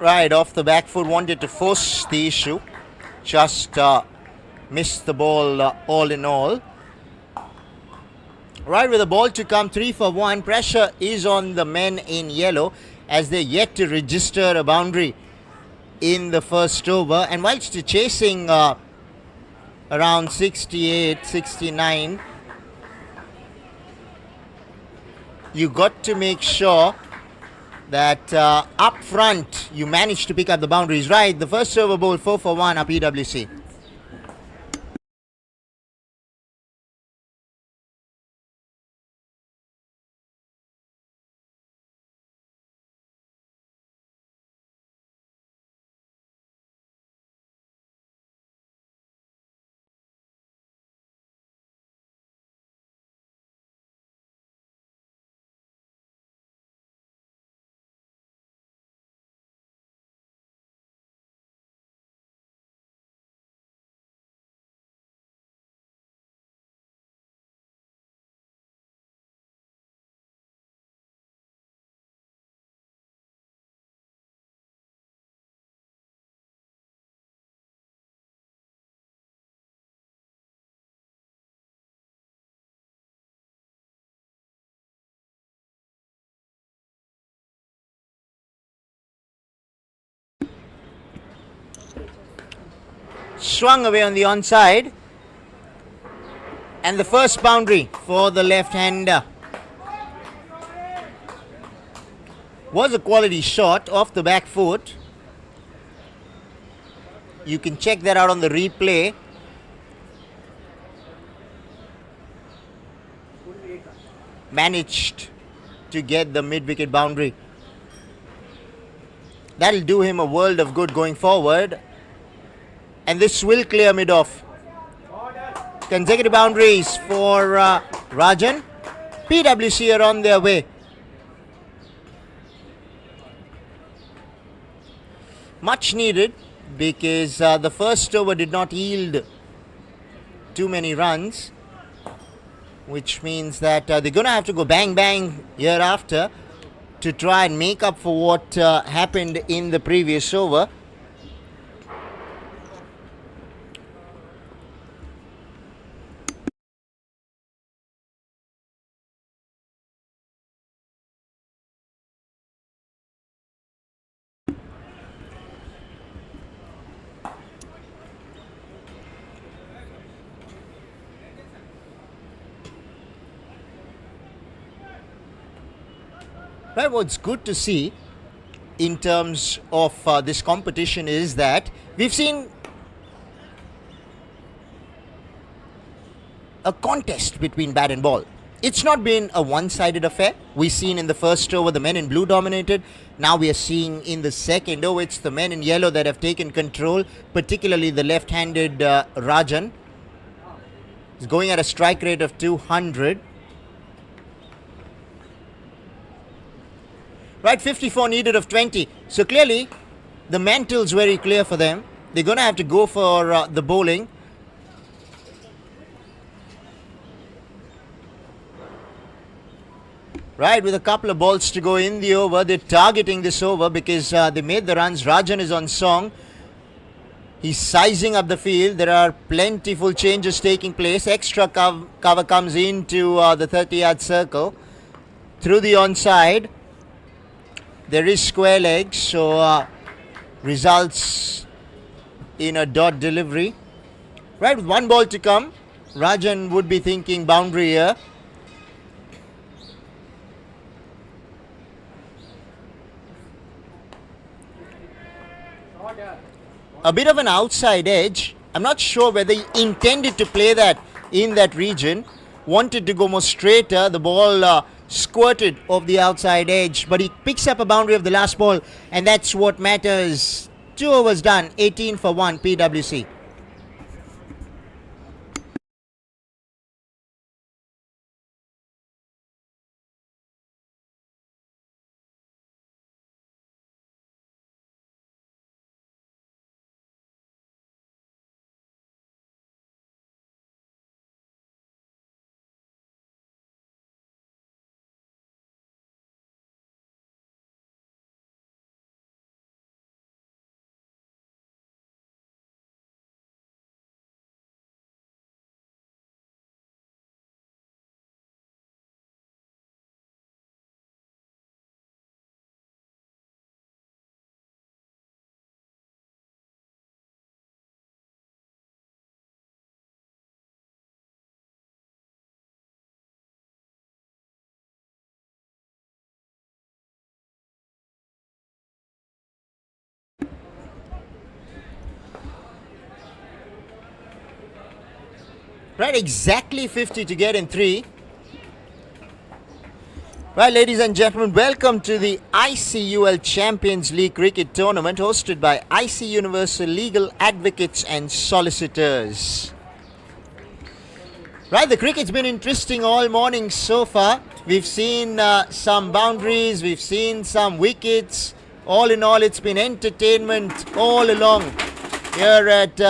Right, off the back foot, wanted to force the issue, just missed the ball all in all. Right, with the ball to come 3 for 1, pressure is on the men in yellow as they're yet to register a boundary in the first over, and whilst chasing around 68, 69, you got to make sure that up front you managed to pick up the boundaries. Right, the first over ball 4 for 1 up PWC. Swung away on the onside, and the first boundary for the left-hander. Was a quality shot off the back foot. You can check that out on the replay. Managed to get the mid-wicket boundary. That'll do him a world of good going forward. And this will clear mid-off. Consecutive boundaries for Rajan. PWC are on their way. Much needed, because the first over did not yield too many runs, which means that they're going to have to go bang bang hereafter to try and make up for what happened in the previous over. Right, what's good to see in terms of this competition is that we've seen a contest between bat and ball. It's not been a one-sided affair. We've seen in the first over the men in blue dominated. Now we are seeing in the second over it's the men in yellow that have taken control, particularly the left-handed Rajan. He's going at a strike rate of 200. Right, 54 needed of 20. So clearly, the mantle's very clear for them. They're going to have to go for the bowling. Right, with a couple of balls to go in the over, they're targeting this over because they made the runs. Rajan is on song. He's sizing up the field. There are plentiful changes taking place. Extra cover comes into the 30-yard circle. Through the onside. There is square leg, so results in a dot delivery. Right, with one ball to come, Rajan would be thinking boundary here. A bit of an outside edge. I'm not sure whether he intended to play that in that region. Wanted to go more straighter. The ball squirted off the outside edge, but he picks up a boundary of the last ball, and that's what matters. 2 overs done, 18 for 1 PWC. Right, exactly 50 to get in 3. Right, ladies and gentlemen, welcome to the ICUL Champions League Cricket Tournament hosted by IC Universal Legal Advocates and Solicitors. Right, the cricket's been interesting all morning so far. We've seen some boundaries, we've seen some wickets. All in all, it's been entertainment all along here at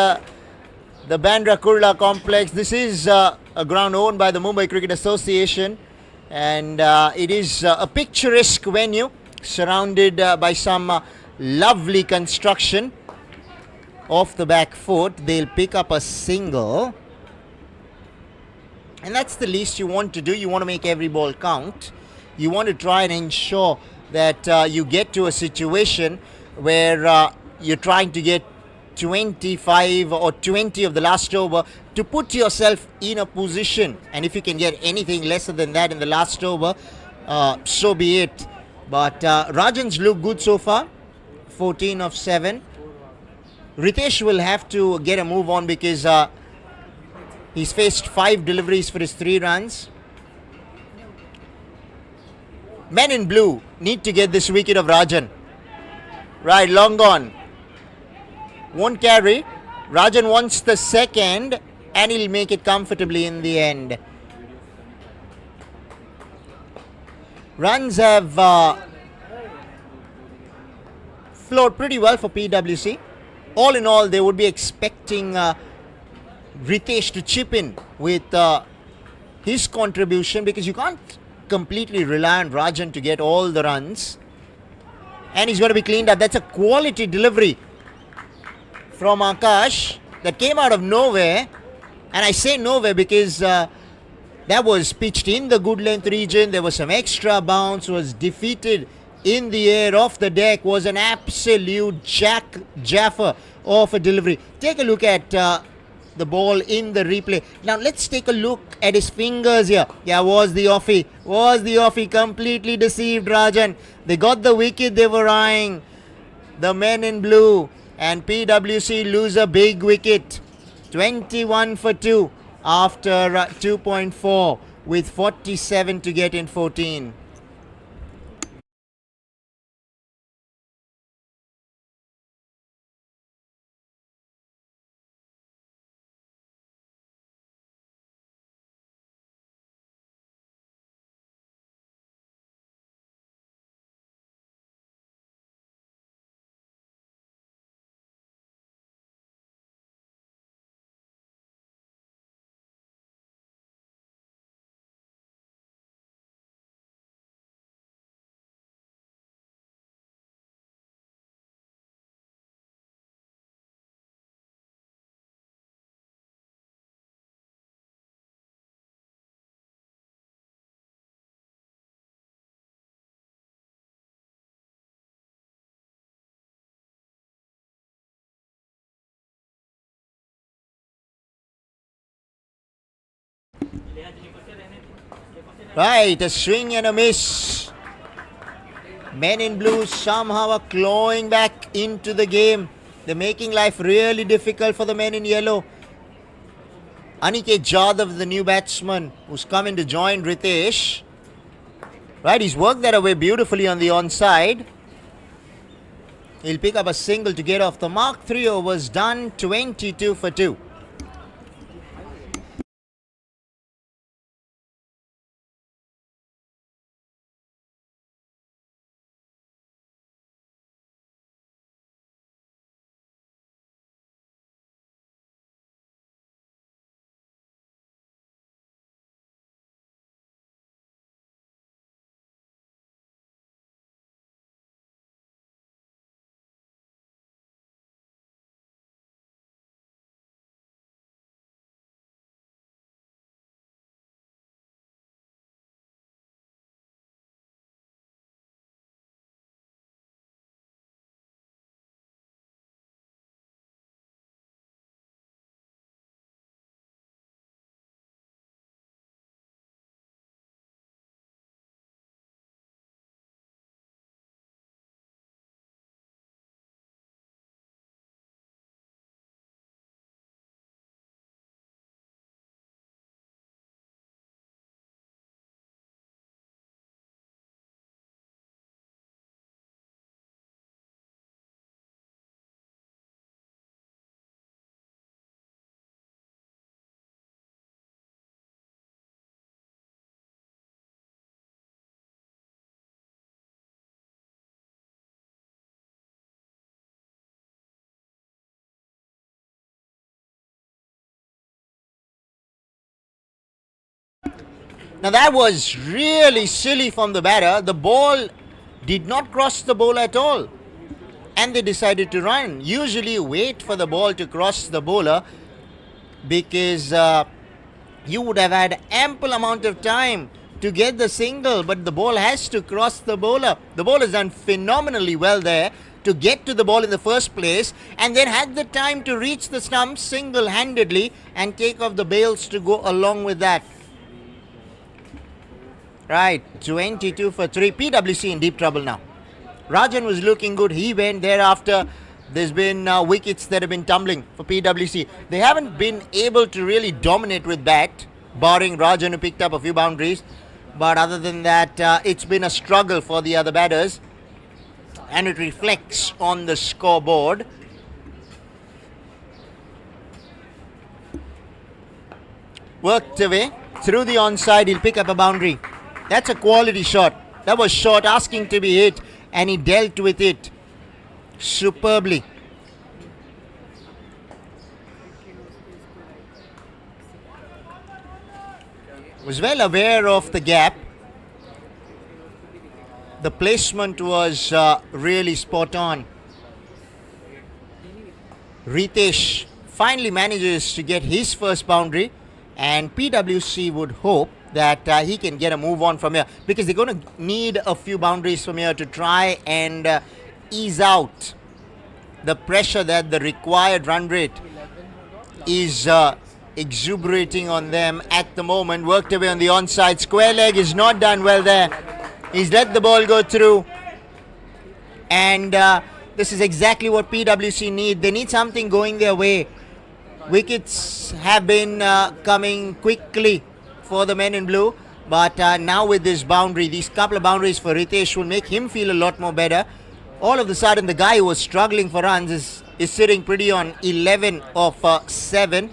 the Bandra Kurla complex. This is a ground owned by the Mumbai Cricket Association, and it is a picturesque venue surrounded by some lovely construction. Off the back foot, they'll pick up a single, and that's the least you want to do. You want to make every ball count. You want to try and ensure that you get to a situation where you're trying to get 25 or 20 of the last over to put yourself in a position, and if you can get anything lesser than that in the last over, so be it. But Rajan's look good so far. 14 of 7. Ritesh will have to get a move on because he's faced 5 deliveries for his 3 runs. Men in blue need to get this wicket of Rajan. Right, long gone. Won't carry. Rajan wants the second and he'll make it comfortably in the end. Runs have flowed pretty well for PWC. All in all, they would be expecting Ritesh to chip in with his contribution because you can't completely rely on Rajan to get all the runs. And he's going to be cleaned up. That's a quality delivery from Akash that came out of nowhere. And I say nowhere because that was pitched in the good length region. There was some extra bounce, was defeated in the air off the deck, was an absolute jaffer of a delivery. Take a look at the ball in the replay. Now let's take a look at his fingers here. Yeah, was the offie completely deceived Rajan. They got the wicket they were eyeing, the men in blue, and PWC lose a big wicket. 21 for 2 after 2.4 with 47 to get in 14. Right, a swing and a miss. Men in blue somehow are clawing back into the game. They're making life really difficult for the men in yellow. Aniket Jadhav, the new batsman who's come in to join Ritesh. Right, he's worked that away beautifully on the onside. He'll pick up a single to get off the mark. 3 overs done, 22 for 2. Now that was really silly from the batter. The ball did not cross the bowler at all. And they decided to run. Usually wait for the ball to cross the bowler because you would have had ample amount of time to get the single, but the ball has to cross the bowler. The bowler's done phenomenally well there to get to the ball in the first place and then had the time to reach the stump single-handedly and take off the bails to go along with that. Right, 22 for 3. PWC in deep trouble now. Rajan was looking good. He went thereafter. There's been wickets that have been tumbling for PWC. They haven't been able to really dominate with bat, barring Rajan who picked up a few boundaries. But other than that, it's been a struggle for the other batters. And it reflects on the scoreboard. Worked away through the onside. He'll pick up a boundary. That's a quality shot. That was short, asking to be hit, and he dealt with it superbly. Was well aware of the gap. The placement was really spot on. Ritesh finally manages to get his first boundary, and PWC would hope that he can get a move on from here, because they're going to need a few boundaries from here to try and ease out the pressure that the required run rate is exuberating on them at the moment. Worked away on the onside. Square leg is not done well there. He's let the ball go through, and this is exactly what PWC need. They need something going their way. Wickets have been coming quickly for the men in blue, but now with this boundary, these couple of boundaries for Ritesh will make him feel a lot more better. All of a sudden, the guy who was struggling for runs is sitting pretty on 11 of 7.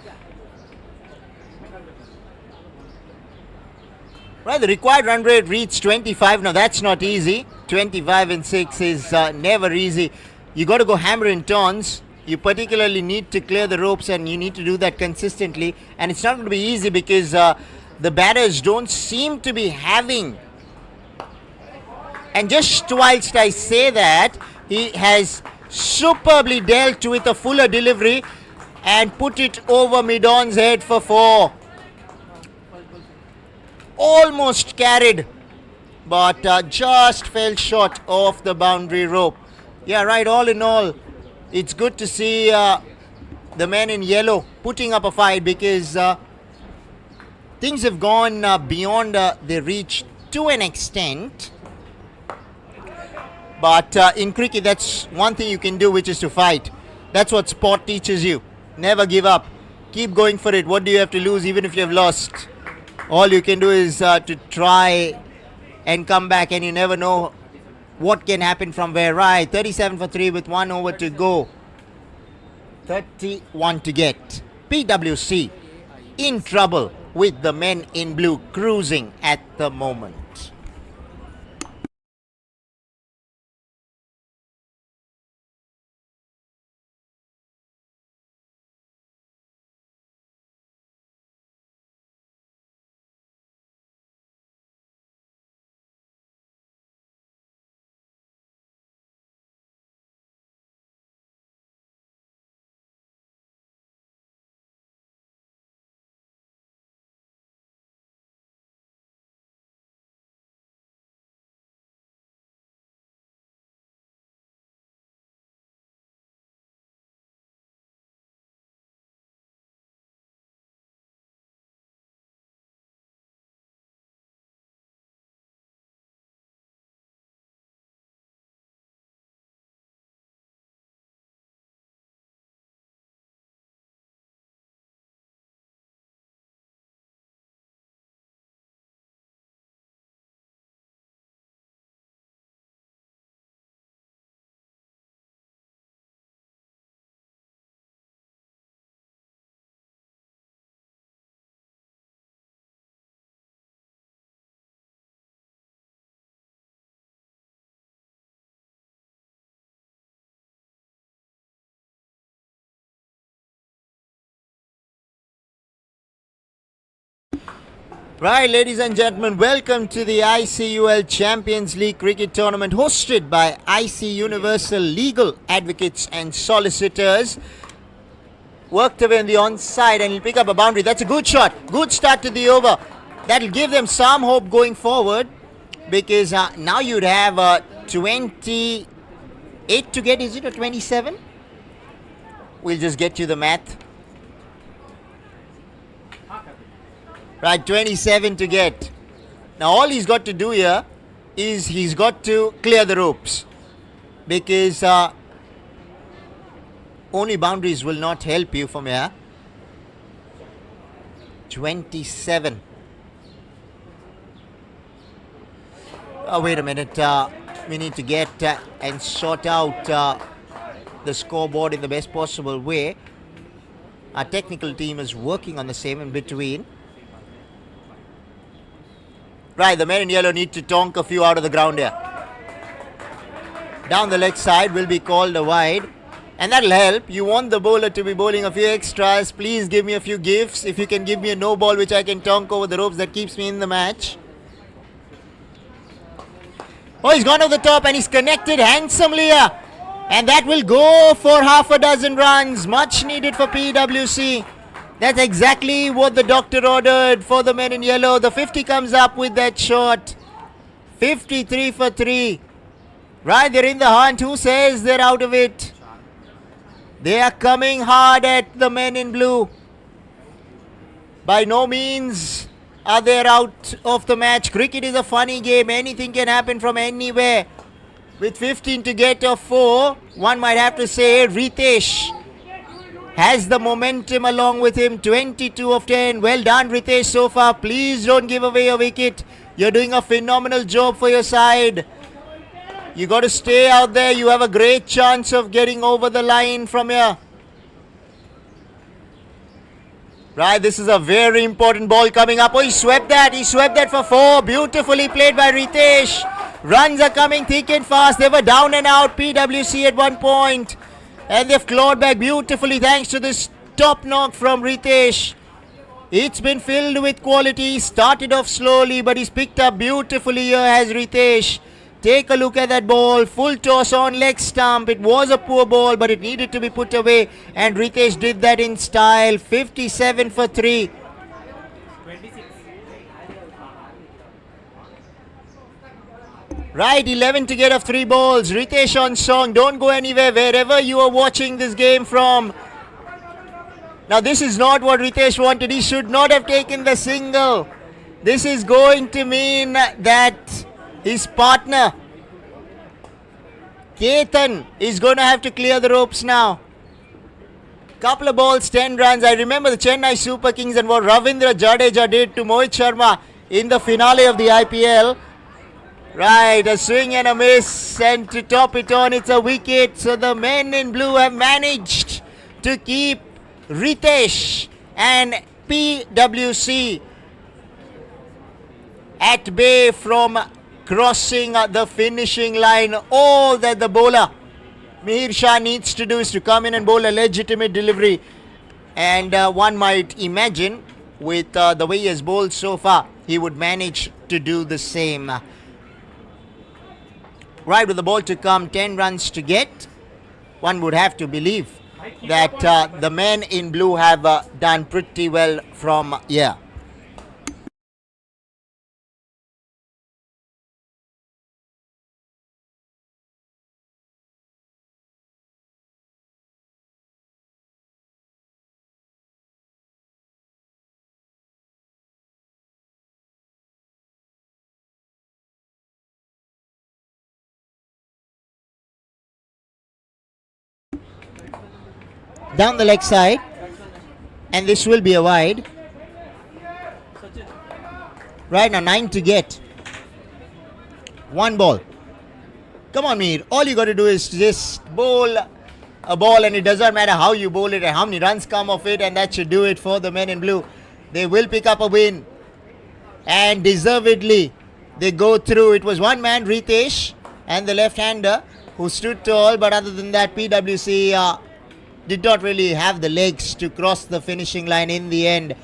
Right, the required run rate reached 25. Now that's not easy. 25 and 6 is never easy. You got to go hammer and tons. You particularly need to clear the ropes, and you need to do that consistently. And it's not going to be easy because the batters don't seem to be having. And just whilst I say that, he has superbly dealt with a fuller delivery and put it over mid-on's head for 4. Almost carried, but just fell short of the boundary rope. Yeah, right, all in all, it's good to see the men in yellow putting up a fight, because things have gone beyond their reach to an extent. But in cricket, that's one thing you can do, which is to fight. That's what sport teaches you. Never give up. Keep going for it. What do you have to lose, even if you have lost? All you can do is to try and come back, and you never know what can happen from where. Right, 37 for 3 with 1 over to go. 31 to get. PWC in trouble with the men in blue cruising at the moment. Right, ladies and gentlemen, welcome to the ICUL Champions League Cricket Tournament hosted by IC Universal Legal Advocates and Solicitors. Worked away on the onside, and he'll pick up a boundary. That's a good shot. Good start to the over. That'll give them some hope going forward, because now you'd have 28 to get, is it, or 27? We'll just get you the math. Right, 27 to get. Now all he's got to do here is he's got to clear the ropes, because only boundaries will not help you from here. 27. Oh, wait a minute. We need to get and sort out the scoreboard in the best possible way. Our technical team is working on the same in between. Right, the men in yellow need to tonk a few out of the ground here. Down the leg side will be called a wide. And that'll help. You want the bowler to be bowling a few extras. Please give me a few gifts. If you can give me a no ball which I can tonk over the ropes, that keeps me in the match. Oh, he's gone over the top and he's connected handsomely here. And that will go for half a dozen runs. Much needed for PWC. That's exactly what the doctor ordered for the men in yellow. The 50 comes up with that shot. 53 for 3. Right, they're in the hunt. Who says they're out of it? They are coming hard at the men in blue. By no means are they out of the match. Cricket is a funny game. Anything can happen from anywhere. With 15 to get of 4, one might have to say Ritesh has the momentum along with him. 22 of 10. Well done, Ritesh, so far. Please don't give away a wicket. You're doing a phenomenal job for your side. You got to stay out there. You have a great chance of getting over the line from here. Right, this is a very important ball coming up. Oh, he swept that. He swept that for 4. Beautifully played by Ritesh. Runs are coming thick and fast. They were down and out, PWC, at one point. And they've clawed back beautifully thanks to this top knock from Ritesh. It's been filled with quality. Started off slowly, but he's picked up beautifully here as Ritesh. Take a look at that ball. Full toss on leg stump. It was a poor ball, but it needed to be put away. And Ritesh did that in style. 57 for 3. 26. Right, 11 to get of 3 balls. Ritesh on song. Don't go anywhere wherever you are watching this game from. Now this is not what Ritesh wanted. He should not have taken the single. This is going to mean that his partner Ketan is going to have to clear the ropes now. Couple of balls, 10 runs. I remember the Chennai Super Kings and what Ravindra Jadeja did to Mohit Sharma in the finale of the IPL. Right, a swing and a miss, and to top it on, it's a wicket. So the men in blue have managed to keep Ritesh and PWC at bay from crossing the finishing line. All that the bowler Mihir Shah needs to do is to come in and bowl a legitimate delivery. And one might imagine with the way he has bowled so far, he would manage to do the same. Right, with the ball to come, 10 runs to get. One would have to believe that the men in blue have done pretty well from here. Down the leg side, and this will be a wide. Right now, 9 to get. 1 ball. Come on, Mir. All you got to do is just bowl a ball, and it doesn't matter how you bowl it and how many runs come off it, and that should do it for the men in blue. They will pick up a win, and deservedly they go through. It was one man, Ritesh, and the left-hander who stood tall, but other than that, PWC did not really have the legs to cross the finishing line in the end.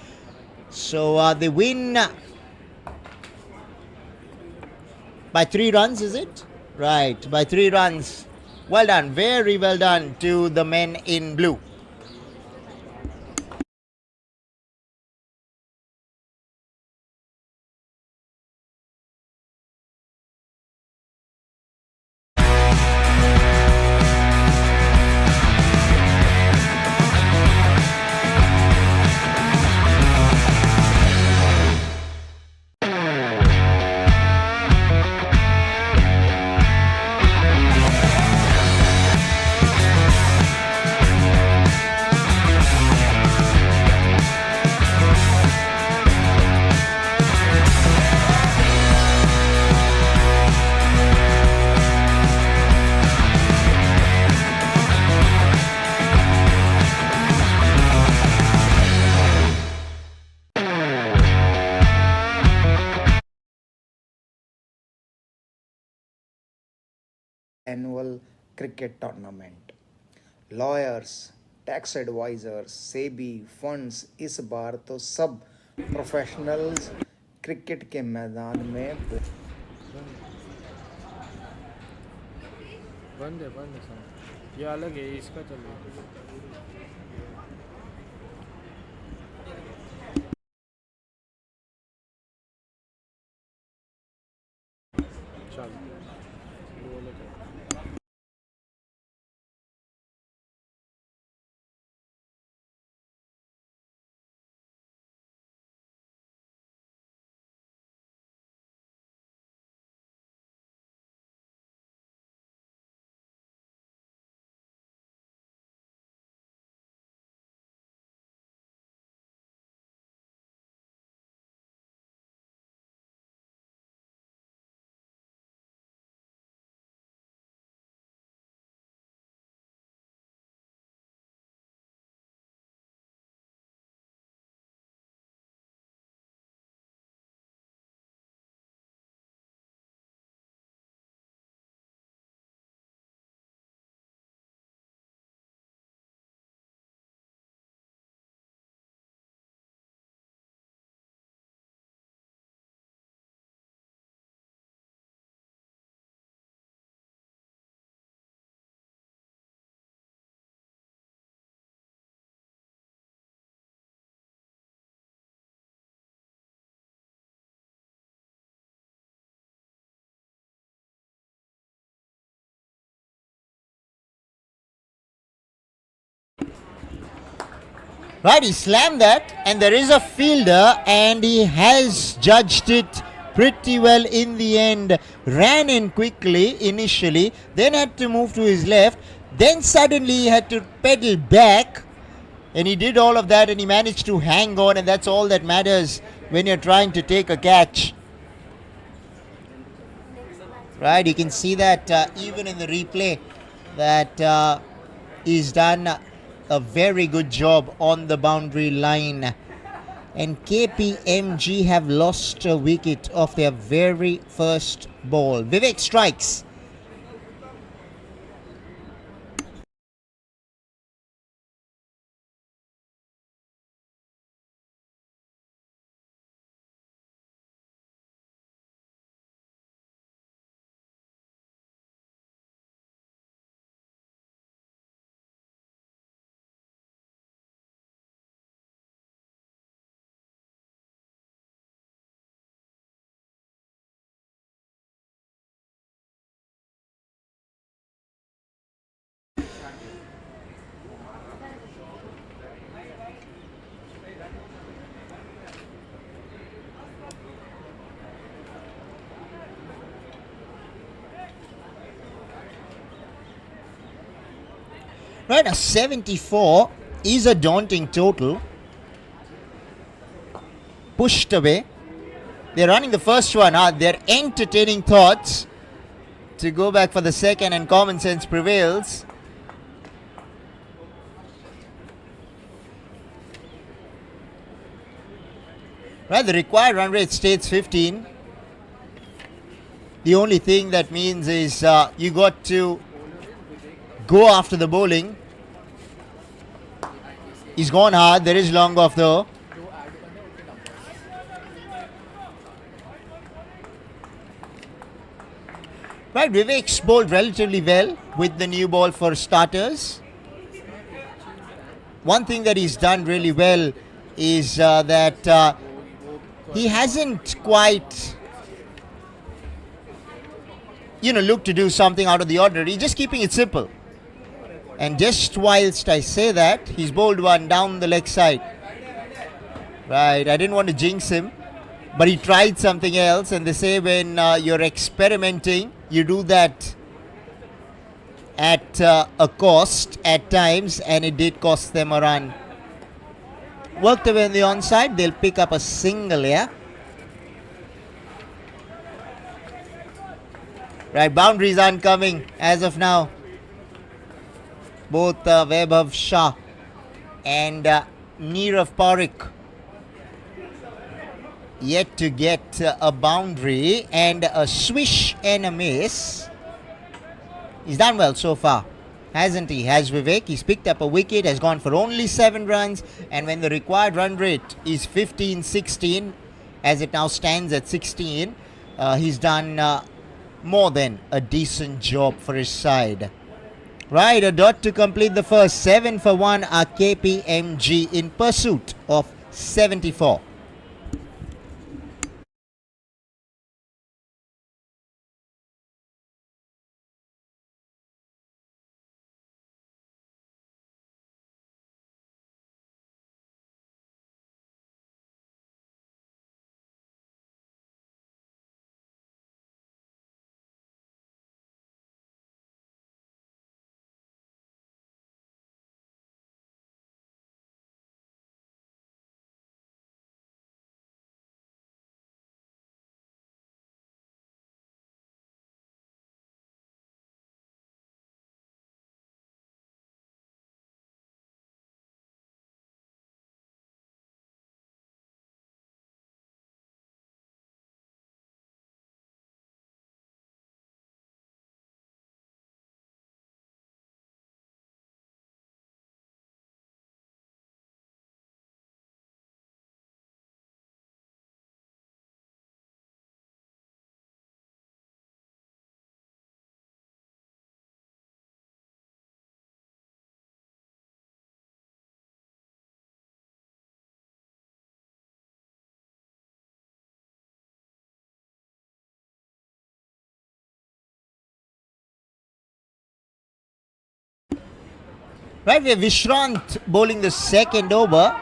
So they win by 3 runs, is it? Right, by 3 runs. Well done, very well done to the men in blue. annual cricket tournament. Lawyers, tax advisers, SEBI, funds इस बार तो सब professionals cricket के मैदान में बंद है sir, ये अलग है, इसका चल रहा है। चल वो अलग है। Right, he slammed that, and there is a fielder, and he has judged it pretty well in the end. Ran in quickly initially, then had to move to his left, then suddenly he had to pedal back, and he did all of that, and he managed to hang on, and that's all that matters when you're trying to take a catch. Right, you can see that even in the replay that he's done a very good job on the boundary line. And KPMG have lost a wicket of their very first ball. Vivek strikes. Right, a 74 is a daunting total. Pushed away. They're running the first one. They're entertaining thoughts to go back for the second, and common sense prevails. Right, the required run rate states 15. The only thing that means is you got to go after the bowling. He's gone hard. There is long off though. Right, Vivek's bowled relatively well with the new ball for starters. One thing that he's done really well is that he hasn't quite, looked to do something out of the ordinary. He's just keeping it simple. And just whilst I say that, he's bowled one down the leg side. Right, I didn't want to jinx him, but he tried something else. And they say when you're experimenting, you do that at a cost at times, and it did cost them a run. Worked away on the onside, they'll pick up a single here. Right, boundaries aren't coming as of now. Both Vaibhav Shah and Neerav Parekh yet to get a boundary, and a swish and a miss. He's done well so far, hasn't he? Has Vivek. He's picked up a wicket, has gone for only 7 runs, and when the required run rate is 15-16, as it now stands at 16, he's done more than a decent job for his side. Right, a dot to complete the first. 7 for 1 are KPMG in pursuit of 74. Right, we have Vishrant bowling the second over.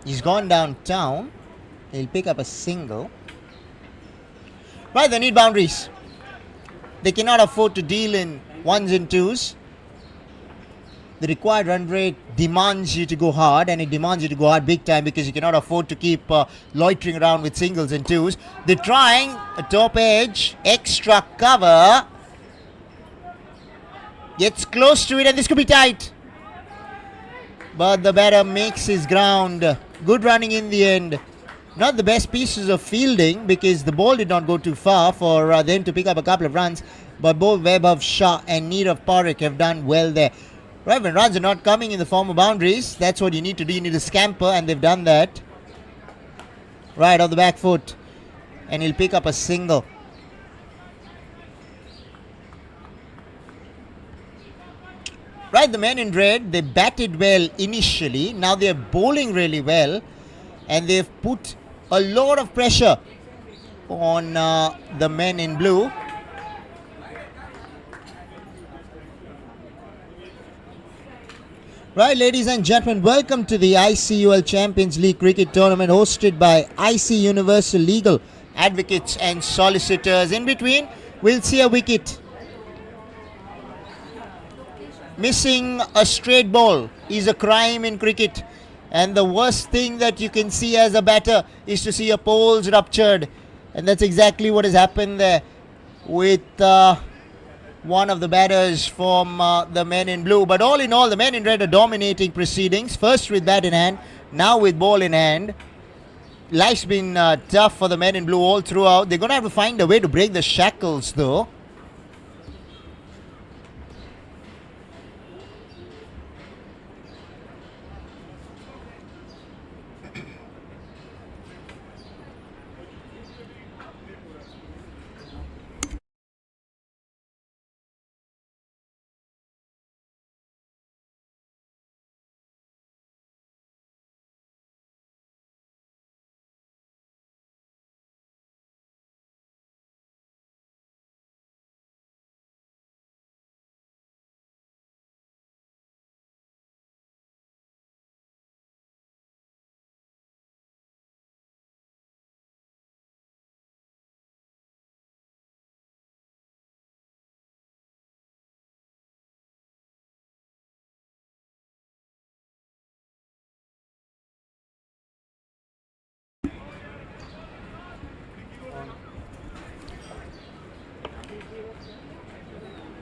He's gone downtown. He'll pick up a single. Right, they need boundaries. They cannot afford to deal in ones and twos. The required run rate demands you to go hard, and it demands you to go hard big time because you cannot afford to keep loitering around with singles and twos. They're trying a top edge, extra cover. Gets close to it, and this could be tight. But the batter makes his ground. Good running in the end. Not the best pieces of fielding because the ball did not go too far for them to pick up a couple of runs. But both Vaibhav Shah and Neerav Parekh have done well there. Right, when runs are not coming in the form of boundaries, that's what you need to do. You need to scamper, and they've done that. Right, off the back foot. And he'll pick up a single. Right, the men in red, they batted well initially. Now they're bowling really well. And they've put a lot of pressure on the men in blue. Right, ladies and gentlemen, welcome to the ICUL Champions League Cricket Tournament hosted by IC Universal Legal Advocates and Solicitors. In between, we'll see a wicket. Missing a straight ball is a crime in cricket, and the worst thing that you can see as a batter is to see your poles ruptured, and that's exactly what has happened there with one of the batters from the men in blue. But all in all, the men in red are dominating proceedings, first with bat in hand, now with ball in hand. Life's been tough for the men in blue all throughout. They're going to have to find a way to break the shackles though.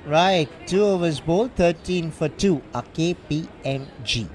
Right, 2 overs bowled, 13 for 2 are KPMG.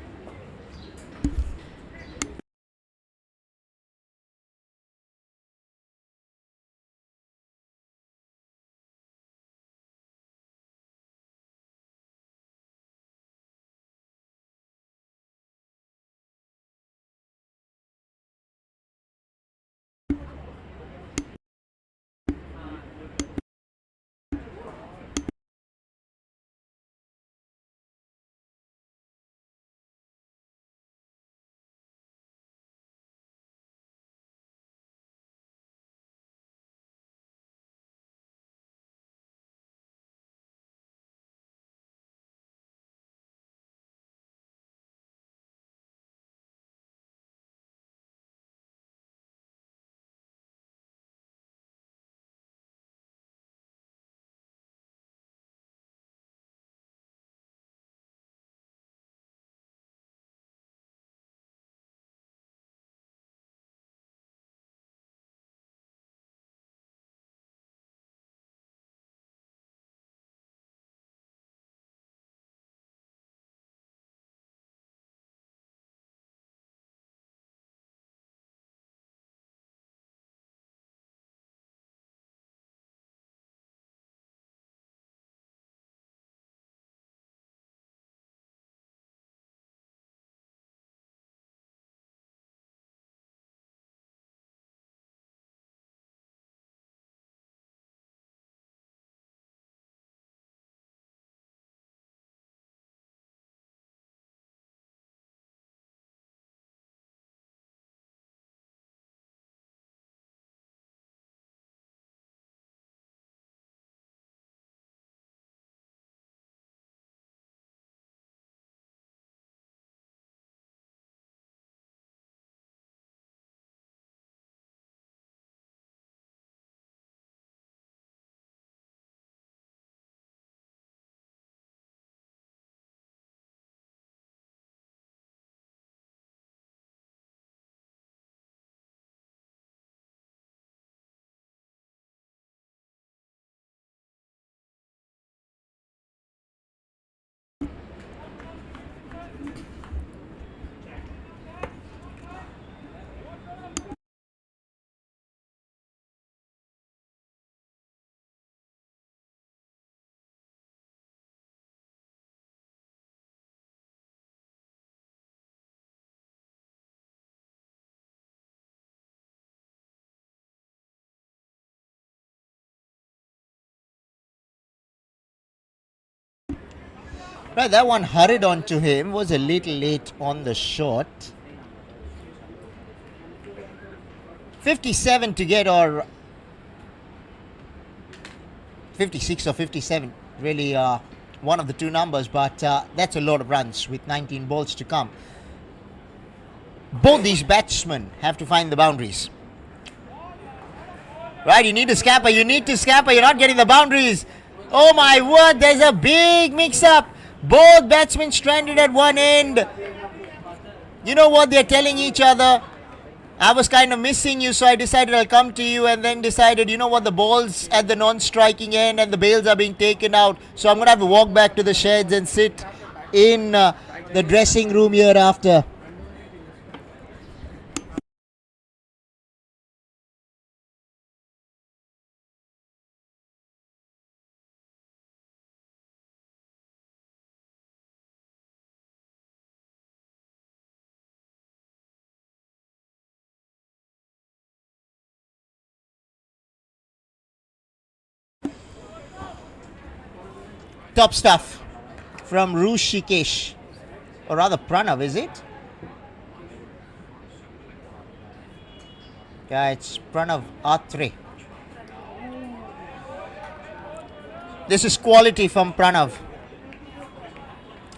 Right, that one hurried onto him, was a little late on the shot. 57 to get, or 56 or 57, really one of the two numbers, but that's a lot of runs with 19 balls to come. Both these batsmen have to find the boundaries. Right, you need to scamper, you're not getting the boundaries. Oh my word, there's a big mix-up. Both batsmen stranded at one end. You know what they're telling each other? I was kind of missing you, so I decided I'll come to you, and then decided, you know what, the ball's at the non-striking end and the bails are being taken out, so I'm going to have to walk back to the sheds and sit in the dressing room hereafter. Top stuff from Rushikesh, or rather Pranav, is it? Yeah, it's Pranav Atre. This is quality from Pranav.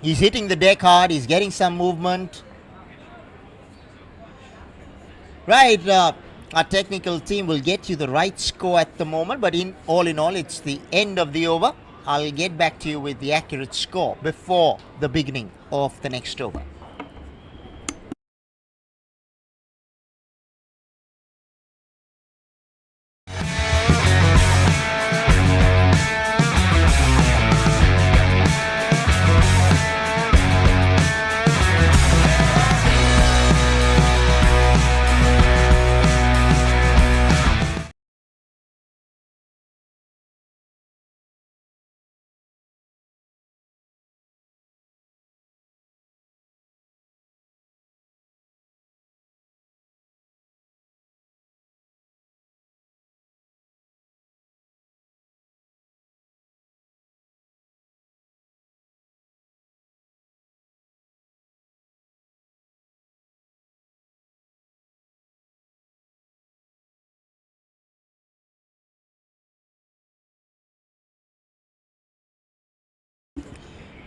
He's hitting the deck hard, he's getting some movement. Right, our technical team will get you the right score at the moment, but in all, it's the end of the over. I'll get back to you with the accurate score before the beginning of the next over.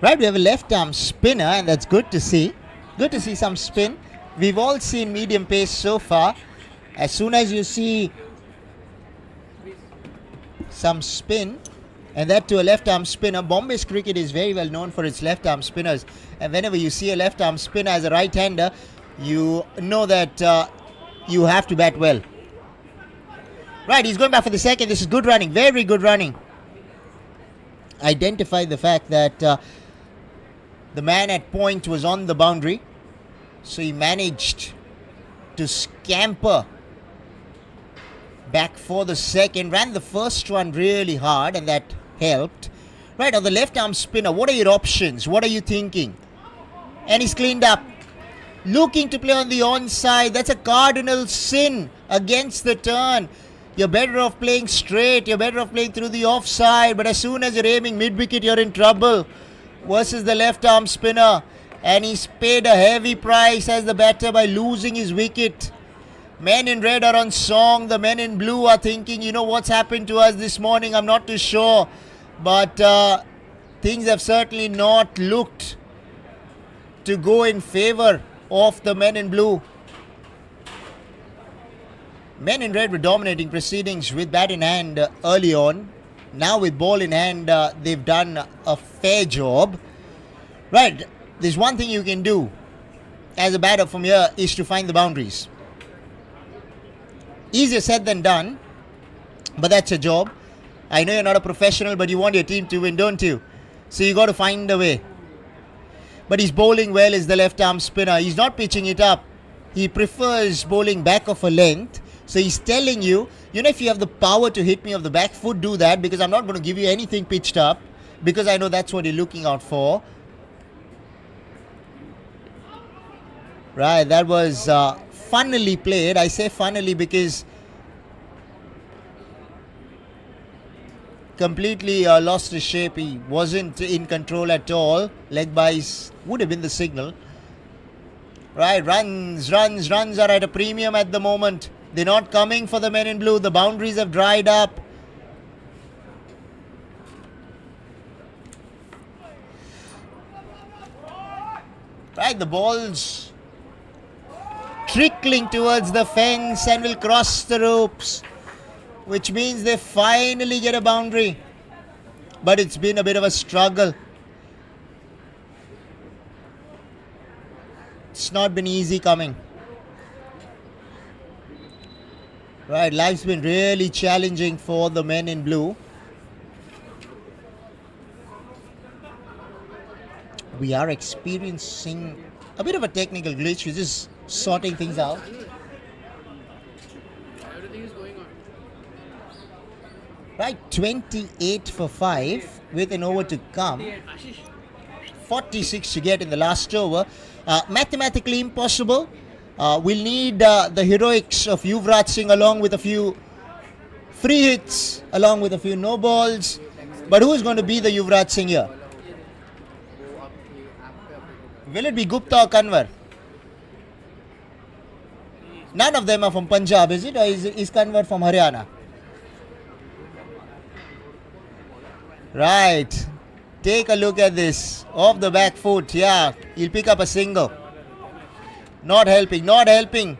Right, we have a left arm spinner, and that's good to see. Good to see some spin. We've all seen medium pace so far. As soon as you see some spin, and that to a left arm spinner, Bombay's cricket is very well known for its left arm spinners. And whenever you see a left arm spinner as a right hander, you know that you have to bat well. Right, he's going back for the second. This is good running, very good running. Identify the fact that the man at point was on the boundary, so he managed to scamper back for the second, ran the first one really hard, and that helped. Right, on the left arm spinner, what are your options? What are you thinking? And he's cleaned up, looking to play on the onside. That's a cardinal sin against the turn. You're better off playing straight, you're better off playing through the offside, but as soon as you're aiming mid-wicket, you're in trouble. Versus the left arm spinner, and he's paid a heavy price as the batter by losing his wicket. Men in red are on song, the men in blue are thinking, you know what's happened to us this morning, I'm not too sure, but things have certainly not looked to go in favour of the men in blue. Men in red were dominating proceedings with bat in hand early on. Now with ball in hand, they've done a fair job. Right, there's one thing you can do as a batter from here is to find the boundaries. Easier said than done, but that's a job. I know you're not a professional, but you want your team to win, don't you? So you got to find a way. But he's bowling well as the left arm spinner. He's not pitching it up. He prefers bowling back of a length. So he's telling you, you know, if you have the power to hit me off the back foot, do that, because I'm not going to give you anything pitched up, because I know that's what you're looking out for. Right, that was funnily played. I say funnily because completely lost his shape. He wasn't in control at all. Leg buys would have been the signal. Right, runs are at a premium at the moment. They're not coming for the men in blue. The boundaries have dried up. Right, the ball's trickling towards the fence and will cross the ropes, which means they finally get a boundary. But it's been a bit of a struggle. It's not been easy coming. Right, life's been really challenging for the men in blue. We are experiencing a bit of a technical glitch. We're just sorting things out. Everything is going on. Right, 28 for 5 with an over to come. 46 to get in the last over. Mathematically impossible. We'll need the heroics of Yuvraj Singh along with a few free hits, along with a few no balls. But who is going to be the Yuvraj Singh here? Will it be Gupta or Kanwar? None of them are from Punjab, is it? Or is Kanwar from Haryana? Right. Take a look at this. Off the back foot. Yeah, he'll pick up a single. Not helping, not helping.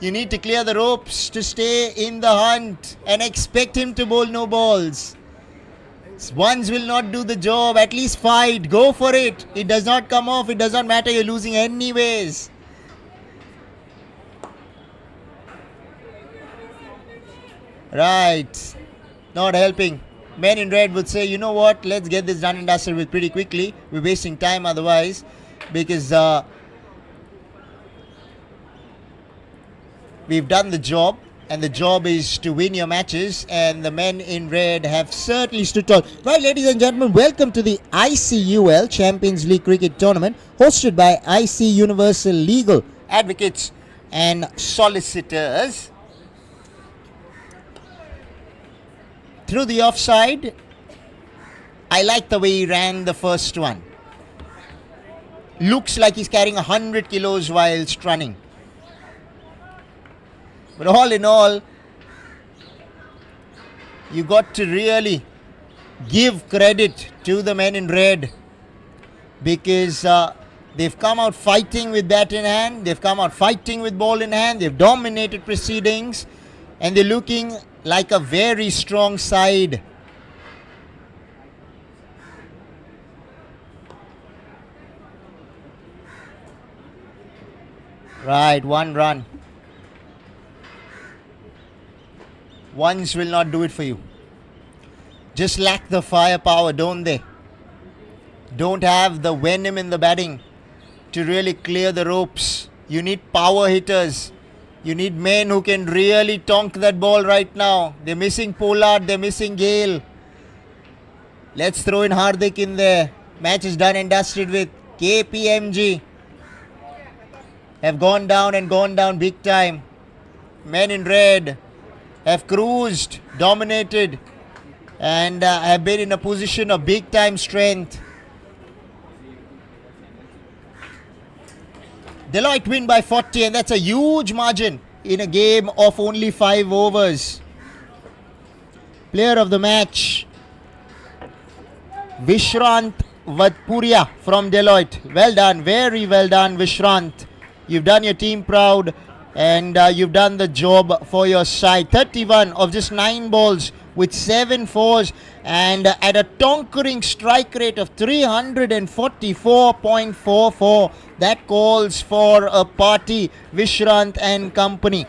You need to clear the ropes to stay in the hunt and expect him to bowl no balls. Ones will not do the job. At least fight. Go for it. It does not come off. It does not matter. You're losing anyways. Right. Not helping. Men in red would say, you know what? Let's get this done and dusted with pretty quickly. We're wasting time otherwise. Because we've done the job. And the job is to win your matches, and the men in red have certainly stood tall. Right, ladies and gentlemen, welcome to the ICUL Champions League Cricket Tournament, hosted by IC Universal Legal Advocates and Solicitors. Through the offside, I like the way he ran the first one. Looks like he's carrying 100 kilos whilst running. But all in all, you got to really give credit to the men in red, because they've come out fighting with bat in hand, they've come out fighting with ball in hand, they've dominated proceedings, and they're looking like a very strong side. Right, one run. Ones will not do it for you. Just lack the firepower, don't they? Don't have the venom in the batting to really clear the ropes. You need power hitters. You need men who can really tonk that ball right now. They're missing Pollard, they're missing Gale. Let's throw in Hardik in there. Match is done and dusted with KPMG. Have gone down big time. Men in red have cruised, dominated, and have been in a position of big time strength. Deloitte win by 40, and that's a huge margin in a game of only 5 overs. Player of the match, Vishrant Vadpuria from Deloitte. Well done, very well done, Vishrant. You've done your team proud, and you've done the job for your side. 31 of just 9 balls with 7 fours, and at a tonkering strike rate of 344.44. That calls for a party, Vishrant and company.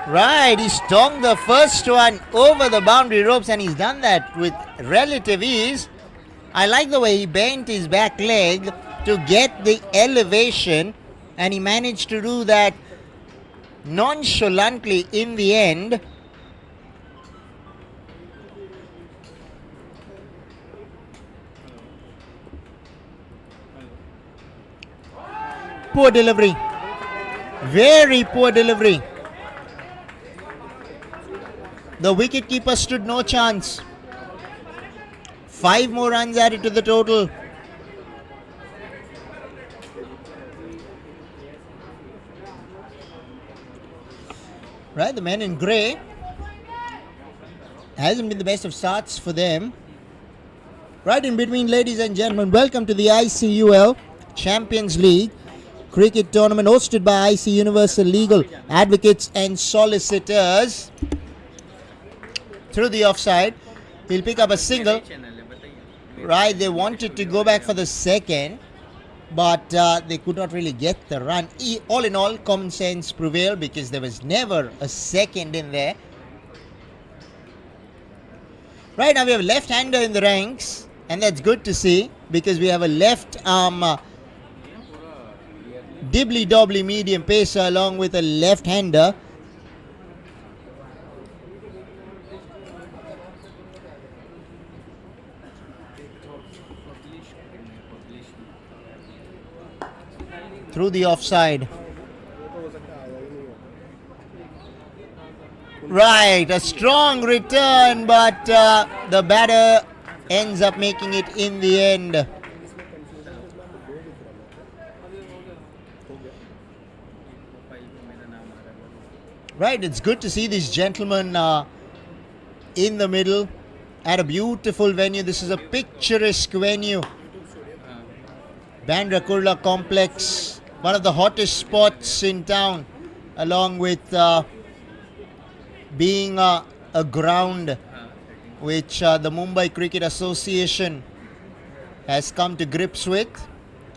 Right, he's stung the first one over the boundary ropes, and he's done that with relative ease. I like the way he bent his back leg to get the elevation, and he managed to do that nonchalantly in the end. Poor delivery. Very poor delivery. The wicketkeeper stood no chance. 5 more runs added to the total. Right, the men in grey. Hasn't been the best of starts for them. Right in between, ladies and gentlemen, welcome to the ICUL Champions League cricket tournament hosted by IC Universal Legal Advocates and Solicitors. Through the offside, he'll pick up a single. Right, they wanted to go back for the second, but they could not really get the run. All in all, common sense prevailed because there was never a second in there. Right now we have a left-hander in the ranks, and that's good to see because we have a left arm dibbly-dobbly medium pacer along with a left-hander. Through the offside. Right, a strong return, but the batter ends up making it in the end. Right, it's good to see these gentlemen in the middle at a beautiful venue. This is a picturesque venue. Bandra Kurla Complex, one of the hottest spots in town, along with being a ground which the Mumbai Cricket Association has come to grips with.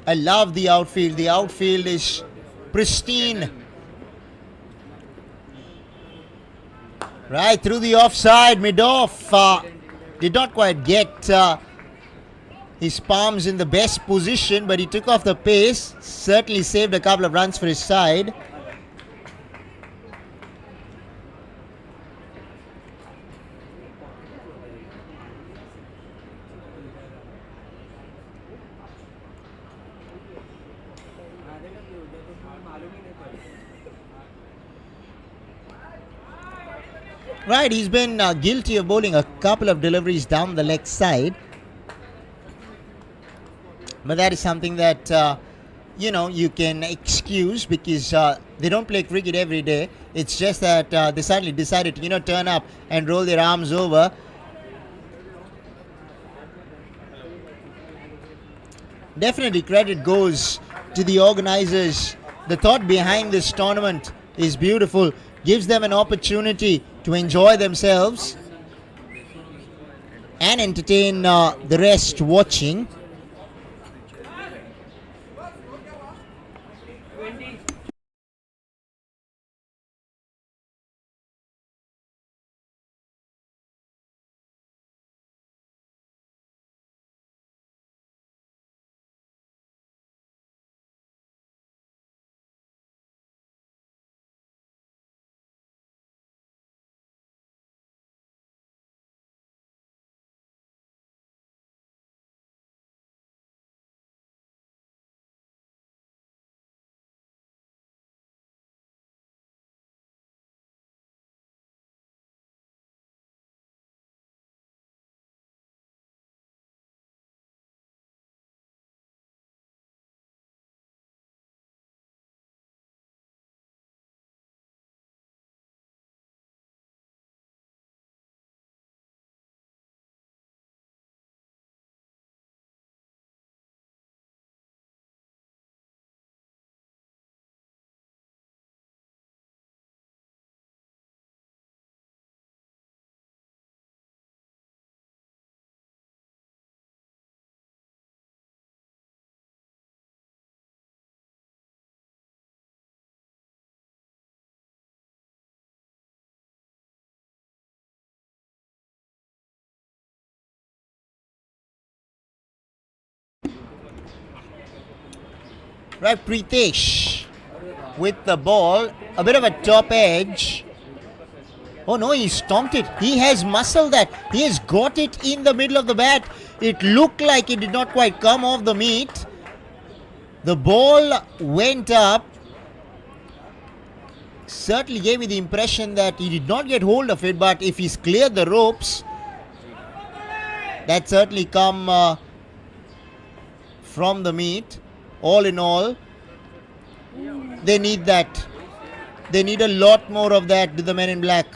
I love the outfield. The outfield is pristine. Right through the offside, mid-off. Did not quite get his palms in the best position, but he took off the pace. Certainly saved a couple of runs for his side. Right, he's been guilty of bowling a couple of deliveries down the leg side. But that is something that, you can excuse because they don't play cricket every day. It's just that they suddenly decided to, turn up and roll their arms over. Definitely credit goes to the organizers. The thought behind this tournament is beautiful. Gives them an opportunity to enjoy themselves and entertain the rest watching. Right, Pritesh with the ball. A bit of a top edge. Oh no, he stomped it. He has muscled that. He has got it in the middle of the bat. It looked like it did not quite come off the meat. The ball went up. Certainly gave me the impression that he did not get hold of it, but if he's cleared the ropes, that certainly come from the meat. All in all, they need that. They need a lot more of that to the men in black.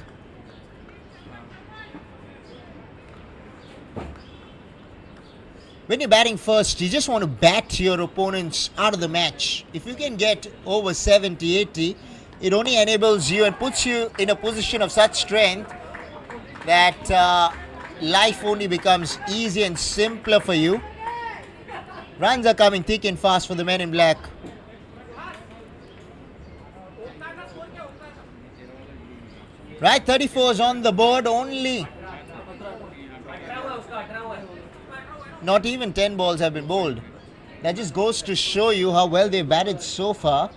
When you're batting first, you just want to bat your opponents out of the match. If you can get over 70, 80, it only enables you and puts you in a position of such strength that life only becomes easy and simpler for you. Runs are coming thick and fast for the men in black. Right, 34 is on the board only. Not even 10 balls have been bowled. That just goes to show you how well they've batted so far.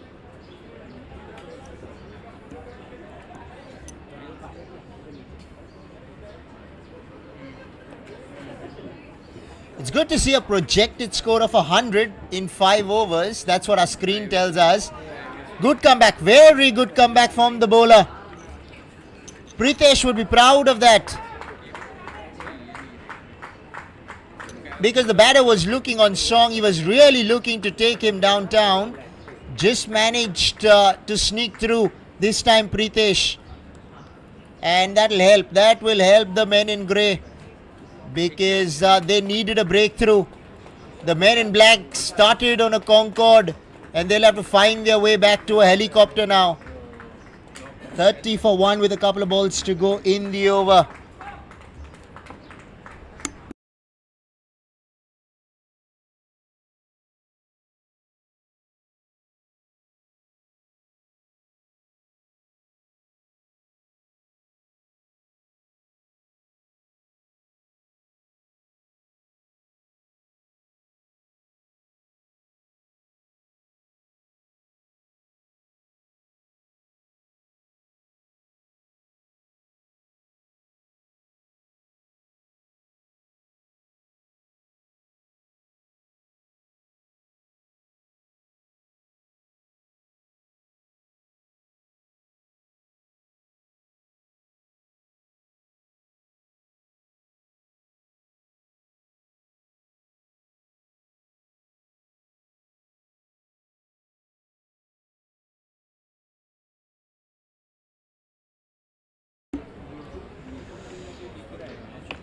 It's good to see a projected score of 100 in 5 overs. That's what our screen tells us. Good comeback, very good comeback from the bowler. Pritesh would be proud of that, because the batter was looking on song. He was really looking to take him downtown. Just managed to sneak through this time, Pritesh. And that'll help. That will help the men in grey, because they needed a breakthrough. The men in black started on a Concorde, and they'll have to find their way back to a helicopter now. 30 for 1 with a couple of balls to go in the over.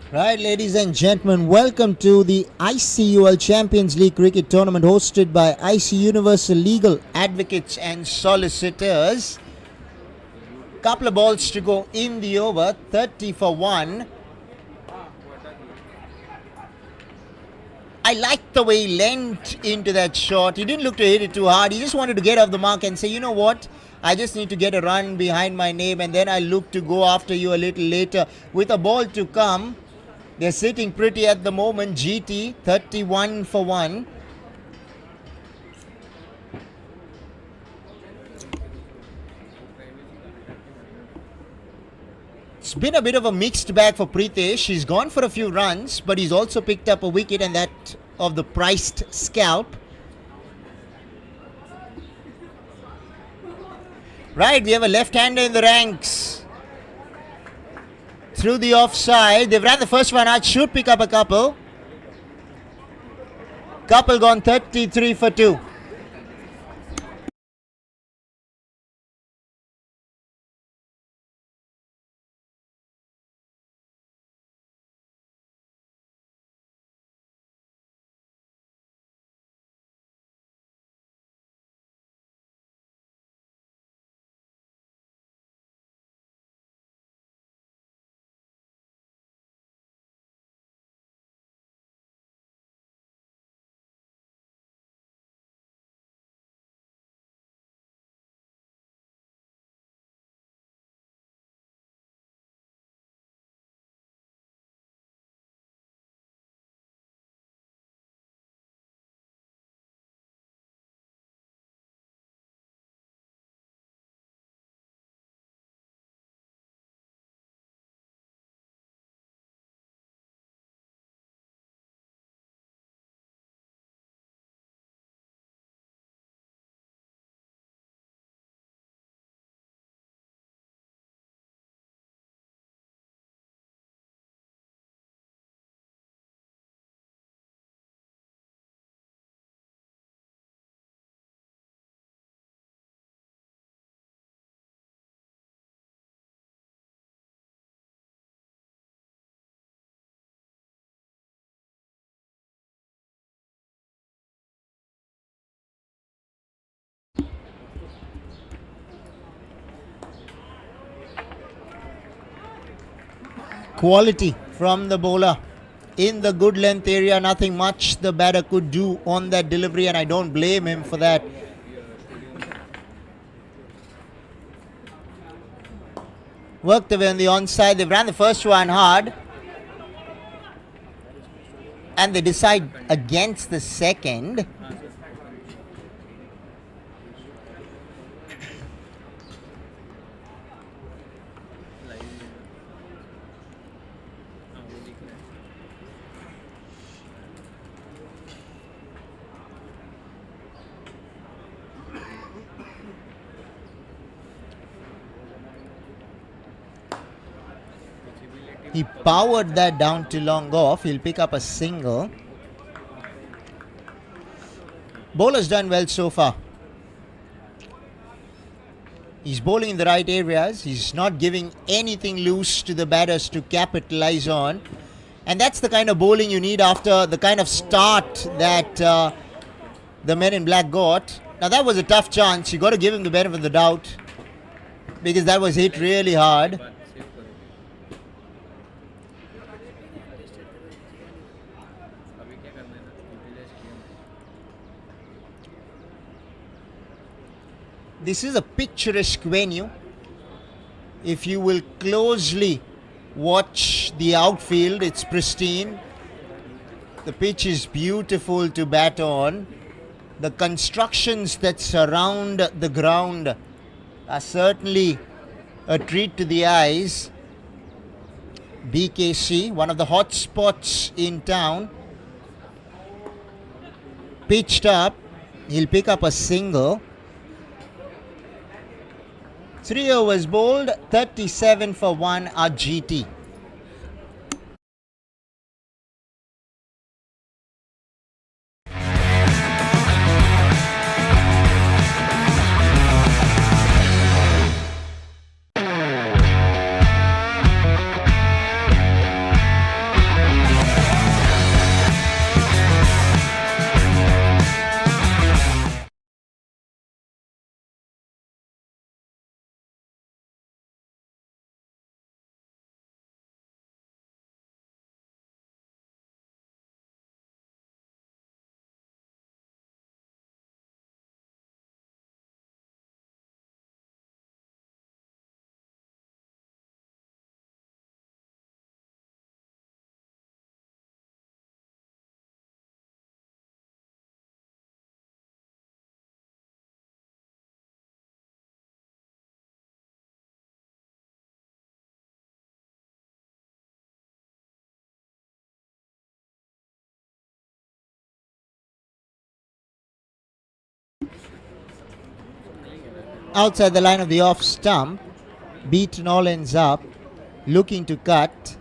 Right, ladies and gentlemen, welcome to the ICUL Champions League Cricket Tournament hosted by IC Universal Legal Advocates and Solicitors. Couple of balls to go in the over, 30 for 1. I liked the way he leant into that shot. He didn't look to hit it too hard. He just wanted to get off the mark and say, you know what? I just need to get a run behind my name, and then I look to go after you a little later. With a ball to come, they're sitting pretty at the moment. GT 31 for 1. It's been a bit of a mixed bag for Pritesh. He's gone for a few runs, but he's also picked up a wicket, and that of the priced scalp. Right, we have a left-hander in the ranks. Through the offside. They've ran the first one out. Should pick up a couple. Couple gone, 33 for 2. quality from the bowler in the good length area. Nothing much the batter could do on that delivery, and I don't blame him for that. Worked away on the onside. They ran the first one hard, and they decide against the second. He powered that down to long off. He'll pick up a single. Bowler's done well so far. He's bowling in the right areas. He's not giving anything loose to the batters to capitalize on. And that's the kind of bowling you need after the kind of start that the men in black got. Now that was a tough chance. You got to give him the benefit of the doubt, because that was hit really hard. This is a picturesque venue. If you will closely watch the outfield, it's pristine. The pitch is beautiful to bat on. The constructions that surround the ground are certainly a treat to the eyes. BKC, one of the hot spots in town. Pitched up. He'll pick up a single. 3 overs bowled, 37 for 1 are GT. Outside the line of the off stump, beaten all ends up, looking to cut.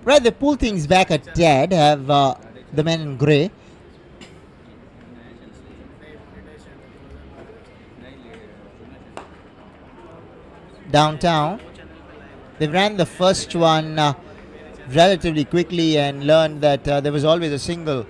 Right, they pull things back a tad, have the men in grey. Downtown. They ran the first one relatively quickly and learned that there was always a single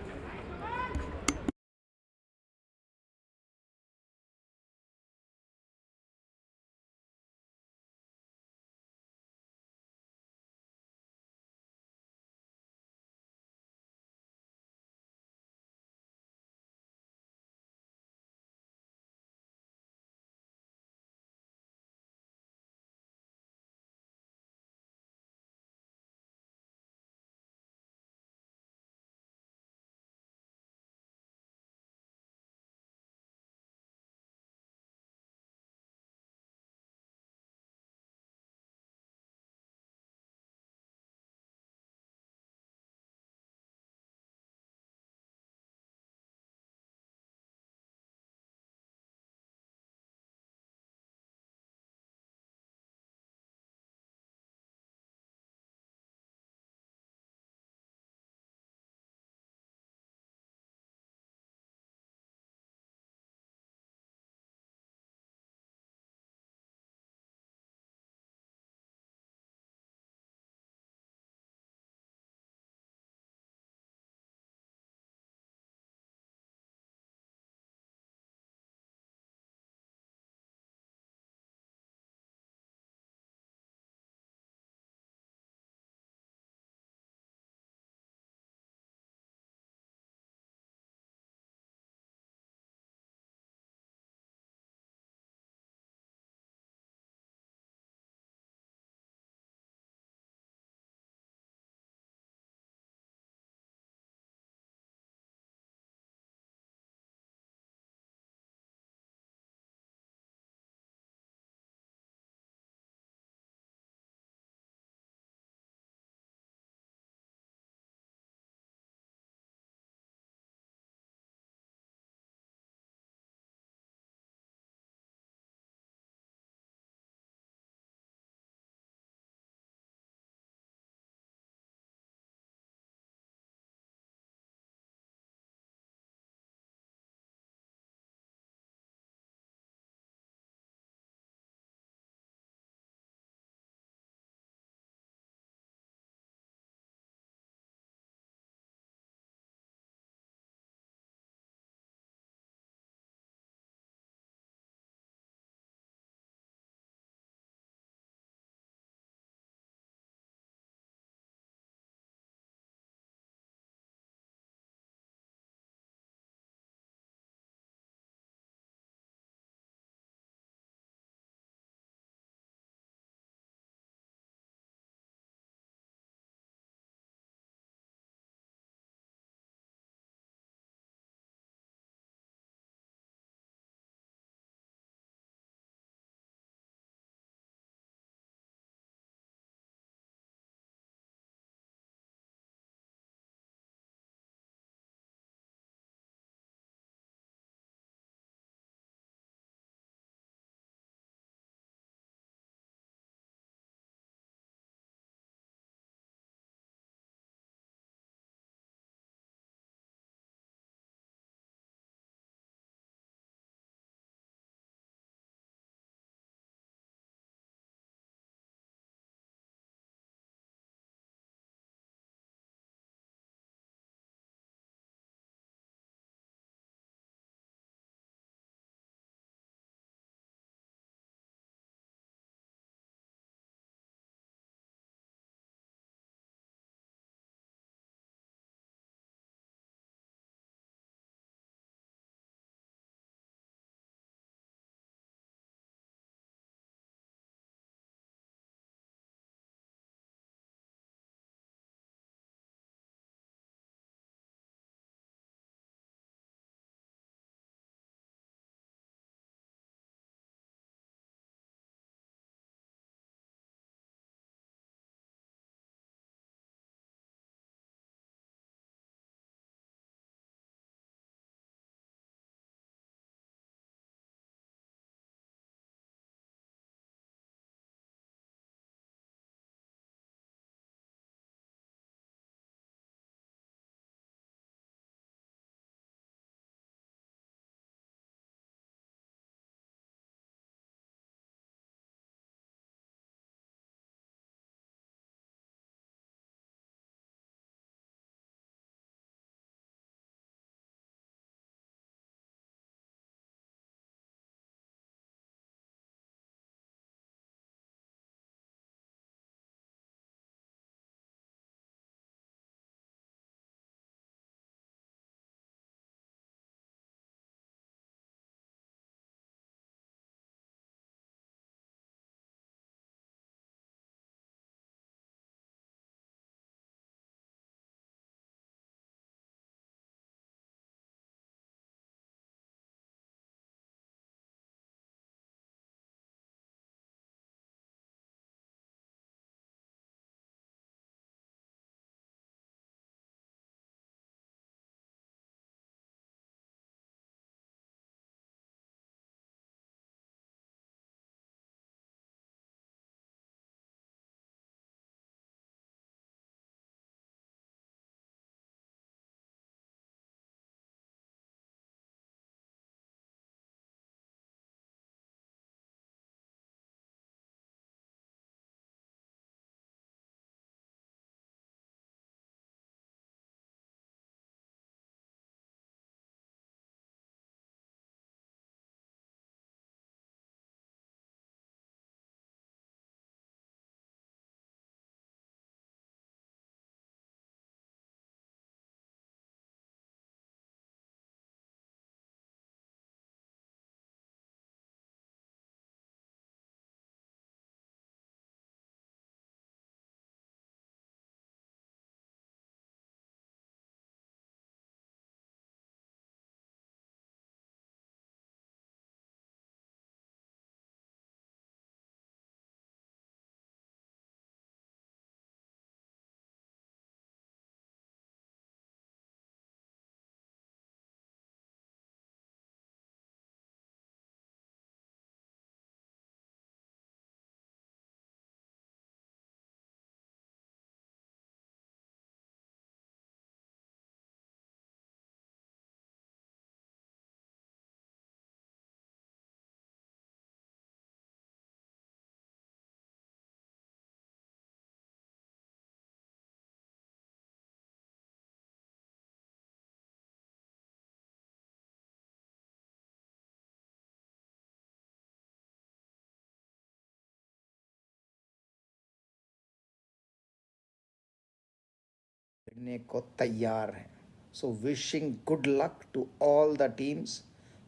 ने को तैयार हैं। So wishing good luck to all the teams.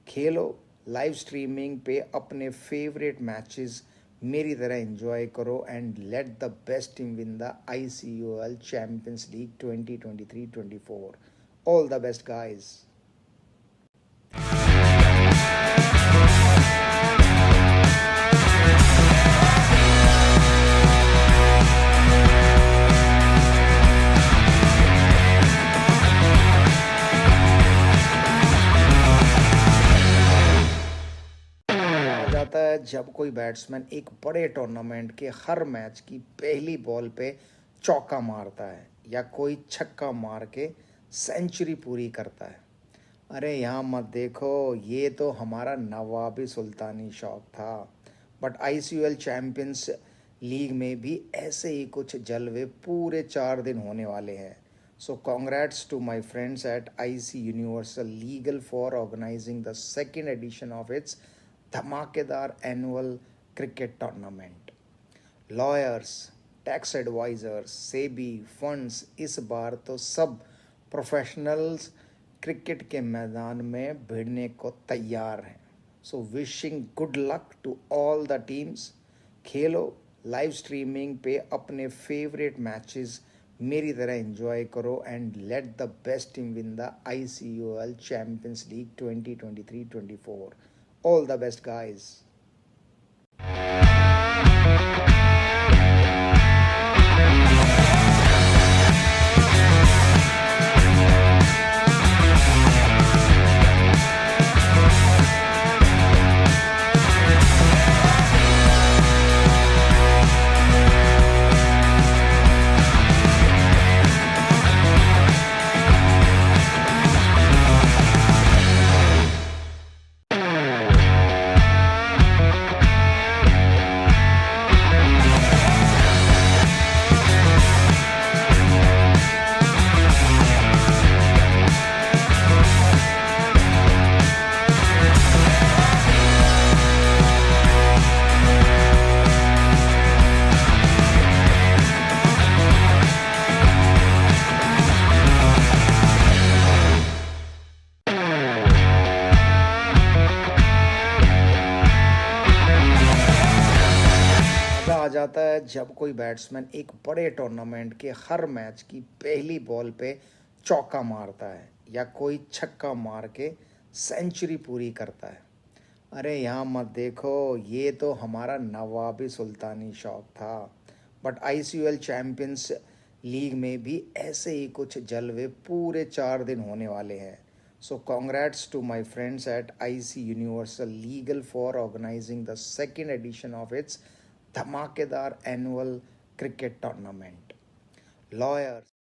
खेलो, live streaming पे अपने favourite matches मेरी तरह enjoy करो and let the best team win the ICUL champions league 2023-24। All the best guys. आ जाता है जब कोई बैट्समैन एक बड़े टूर्नामेंट के हर मैच की पहली बॉल पे चौका मारता है या कोई छक्का मार के सेंचुरी पूरी करता है। अरे यहाँ मत देखो, ये तो हमारा नवाबी सुल्तानी शौक था। बट ICUL चैम्पियंस लीग में भी ऐसे ही कुछ जलवे पूरे 4 दिन होने वाले हैं। So congrats to my friends at IC universal legal for organising the second edition of its धमाकेदार annual cricket tournament. Lawyers, tax advisers, SEBI, funds, इस बार तो सब प्रोफेशनल्स क्रिकेट के मैदान में भिड़ने को तैयार हैं। So wishing good luck to all the teams. खेलो, लाइव स्ट्रीमिंग पे अपने फेवरेट मैचेस मेरी तरह एंजॉय करो and let the best team win the ICUL champions league 2023-24। All the best guys. मज़ा आ जाता है जब कोई बैट्समैन एक बड़े टूर्नामेंट के हर मैच की पहली बॉल पे चौका मारता है या कोई छक्का मार के सेंचुरी पूरी करता है। अरे यहाँ मत देखो, ये तो हमारा नवाबी सुल्तानी शौक था। बट ICUL चैम्पियंस लीग में भी ऐसे ही कुछ जलवे पूरे 4 दिन होने वाले हैं। So congrats to my friends at IC universal legal for organising the second edition of its धमाकेदार annual cricket tournament. Lawyers,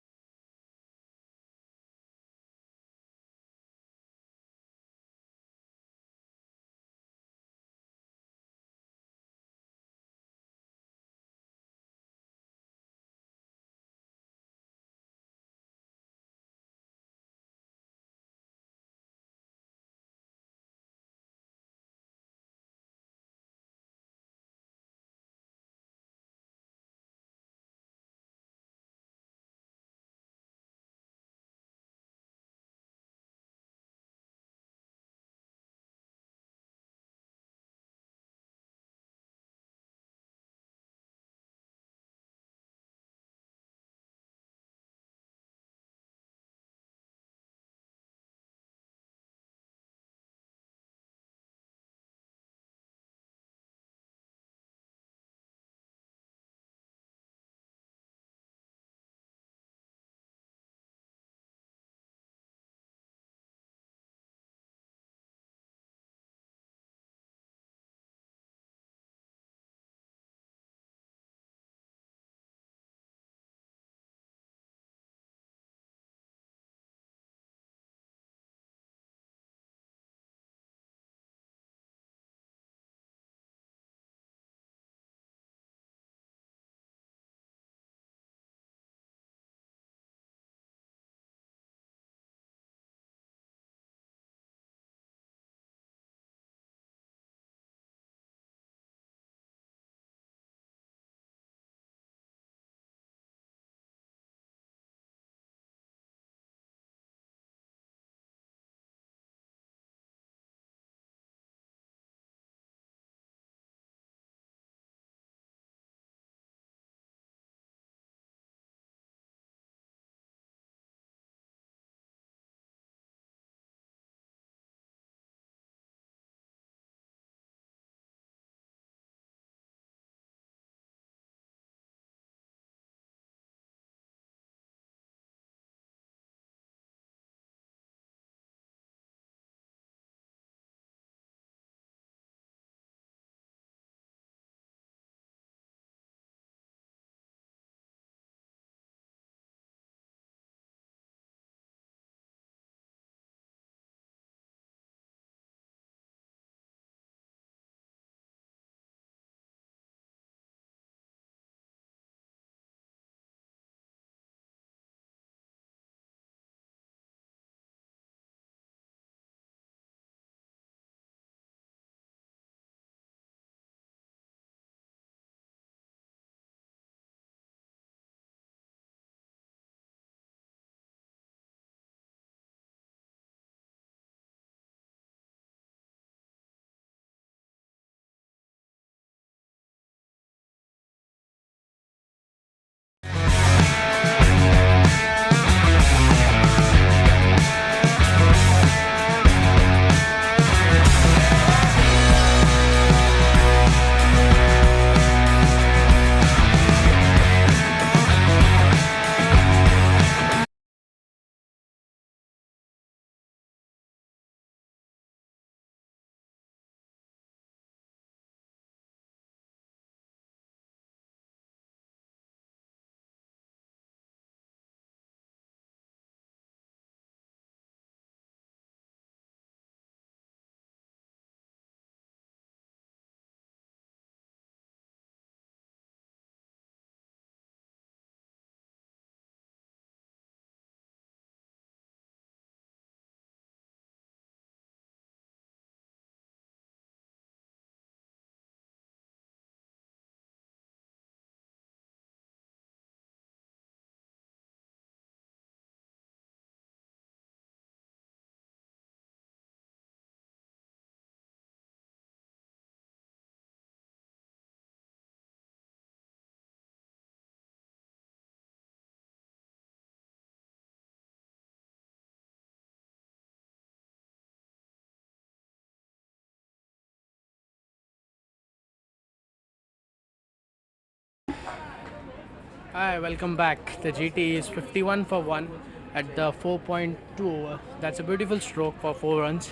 Hi, welcome back. The GT is 51 for 1 at the 4.2 over. That's a beautiful stroke for 4 runs.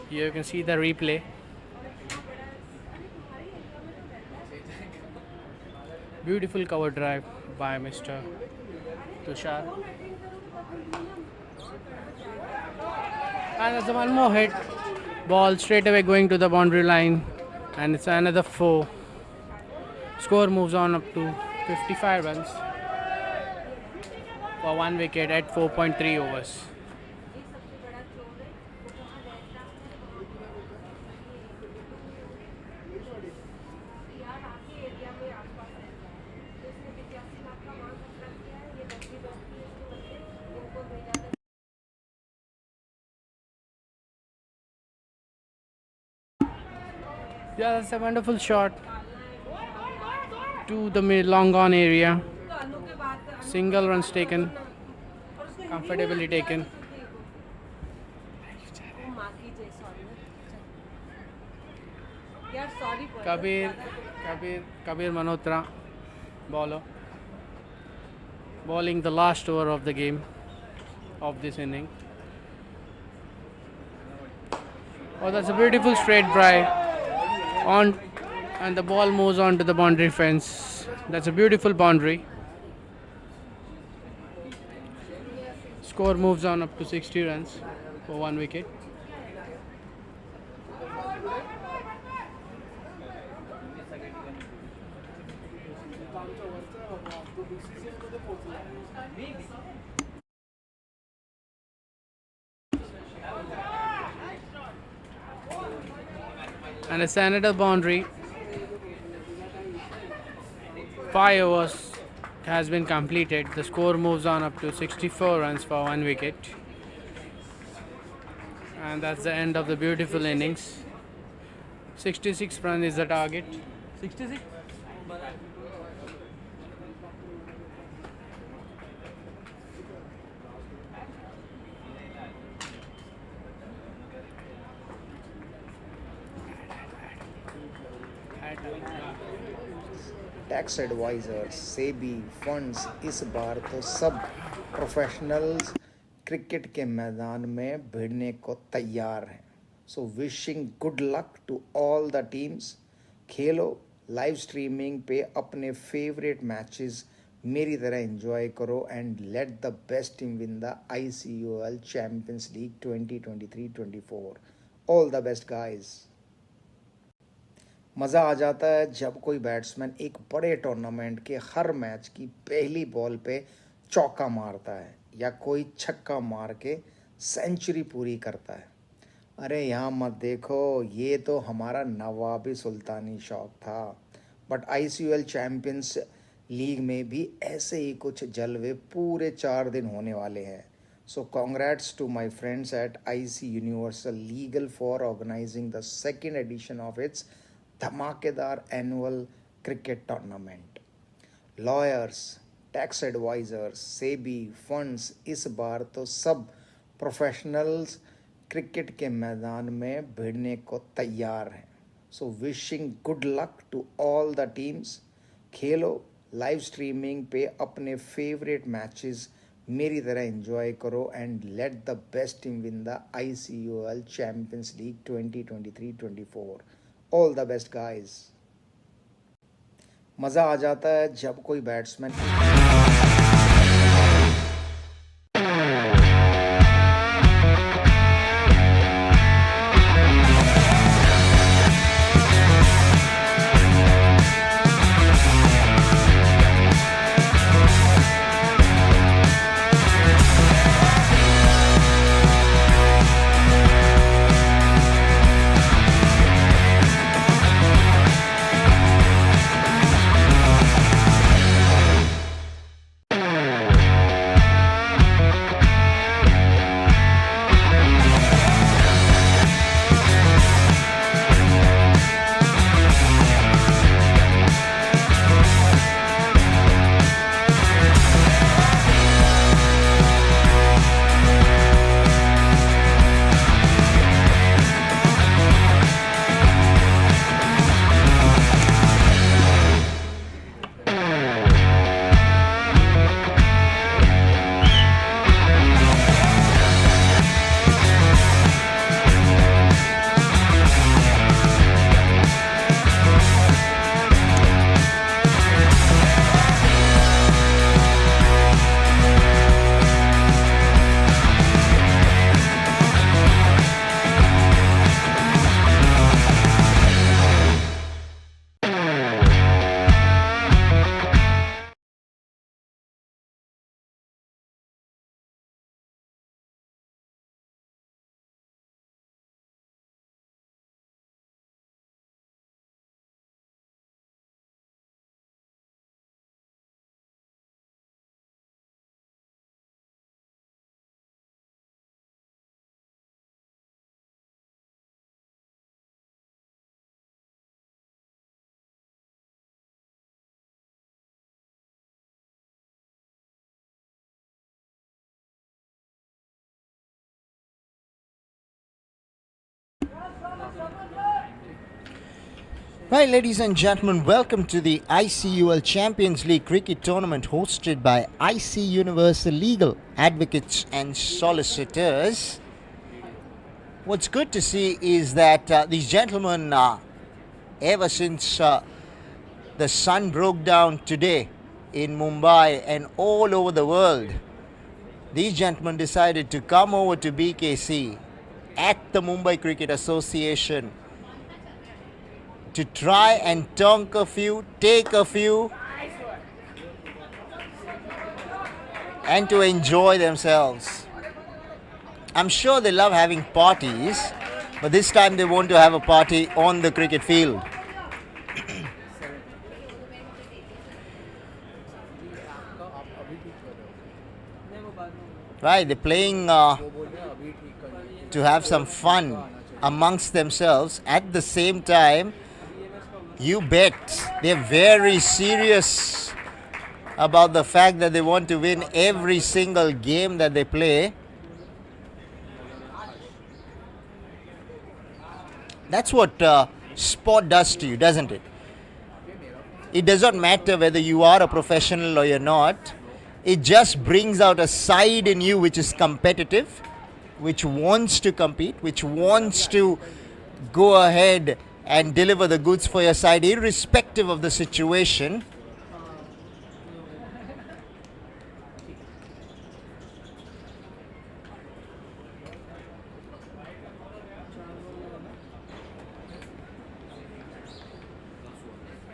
Here you can see the replay. Beautiful cover drive by Mr. Tushar. And there's one more hit. Ball straight away going to the boundary line. And it's another 4. Score moves on up to 55 runs for 1 wicket at 4.3 overs. Yeah, that's a wonderful shot to the long on area. Single runs taken, comfortably taken. Kabir Manotra, bowler, bowling the last over of the game of this inning. Oh, that's a beautiful straight drive on, and the ball moves on to the boundary fence. That's a beautiful boundary. Score moves on up to 60 runs for 1 wicket. And it's another boundary. 5 overs has been completed. The score moves on up to 64 runs for 1 wicket. And that's the end of the beautiful innings. 66 runs is the target. 66? Tax advisers SEBI funds इस बार तो सब professionals cricket के मैदान में भिड़ने को तैयार हैं. So wishing good luck to all the teams. खेलो, लाइव स्ट्रीमिंग पे अपने फेवरेट मैचेस मेरी तरह एंजॉय करो and let the best team win the ICUL champions league 2023-24. All the best guys. मज़ा आ जाता है जब कोई बैट्समैन एक बड़े टूर्नामेंट के हर मैच की पहली बॉल पे चौका मारता है या कोई छक्का मार के सेंचुरी पूरी करता है. अरे यहाँ मत देखो, ये तो हमारा नवाबी सुल्तानी शौक था. बट ICUL चैम्पियंस लीग में भी ऐसे ही कुछ जलवे पूरे 4 दिन होने वाले हैं. So congrats to my friends at IC universal legal for organising the second edition of its धमाकेदार annual cricket tournament. Lawyers, tax advisers, SEBI funds इस बार तो सब प्रोफेशनल्स क्रिकेट के मैदान में भिड़ने को तैयार हैं. So wishing good luck to all the teams. खेलो, लाइव स्ट्रीमिंग पे अपने फेवरेट मैचेस मेरी तरह एंजॉय करो and let the best team win the ICUL champions league 2023-24. All the best guys. मज़ा आ जाता है जब कोई batsman Right, ladies and gentlemen, welcome to the ICUL Champions League cricket tournament hosted by IC Universal Legal Advocates and Solicitors. What's good to see is that these gentlemen, ever since the sun broke down today in Mumbai and all over the world, these gentlemen decided to come over to BKC at the Mumbai Cricket Association to try and tonk a few, take a few, and to enjoy themselves. I'm sure they love having parties, but this time they want to have a party on the cricket field. Right, they're playing to have some fun amongst themselves. At the same time, you bet they're very serious about the fact that they want to win every single game that they play. That's what sport does to you, doesn't it? It does not matter whether you are a professional or you're not. It just brings out a side in you which is competitive, which wants to compete, which wants to go ahead and deliver the goods for your side, irrespective of the situation.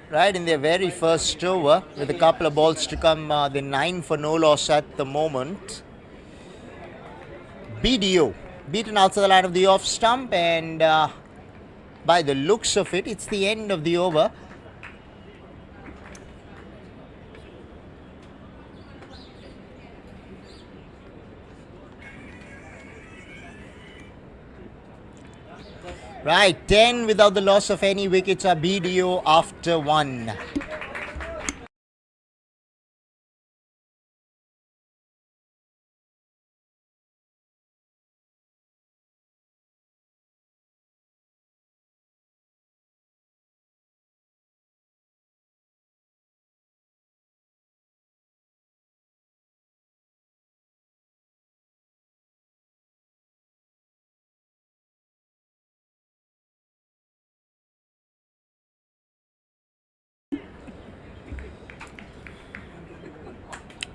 Right, in their very first over, with a couple of balls to come, they're 9 for no loss at the moment. BDO beaten outside the line of the off stump, and by the looks of it, it's the end of the over. Right, 10 without the loss of any wickets are BDO after 1.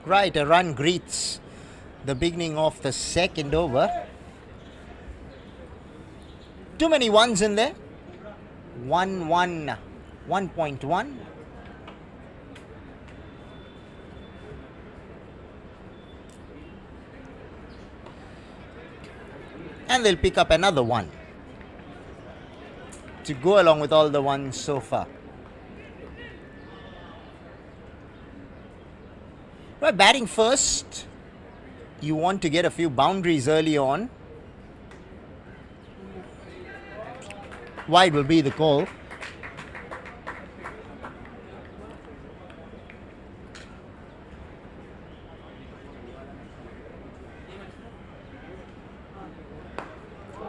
Right, a run greets the beginning of the second over. Too many ones in there. 1 1, 1.1. And they'll pick up another one to go along with all the ones so far. Right, batting first, you want to get a few boundaries early on. Wide will be the call.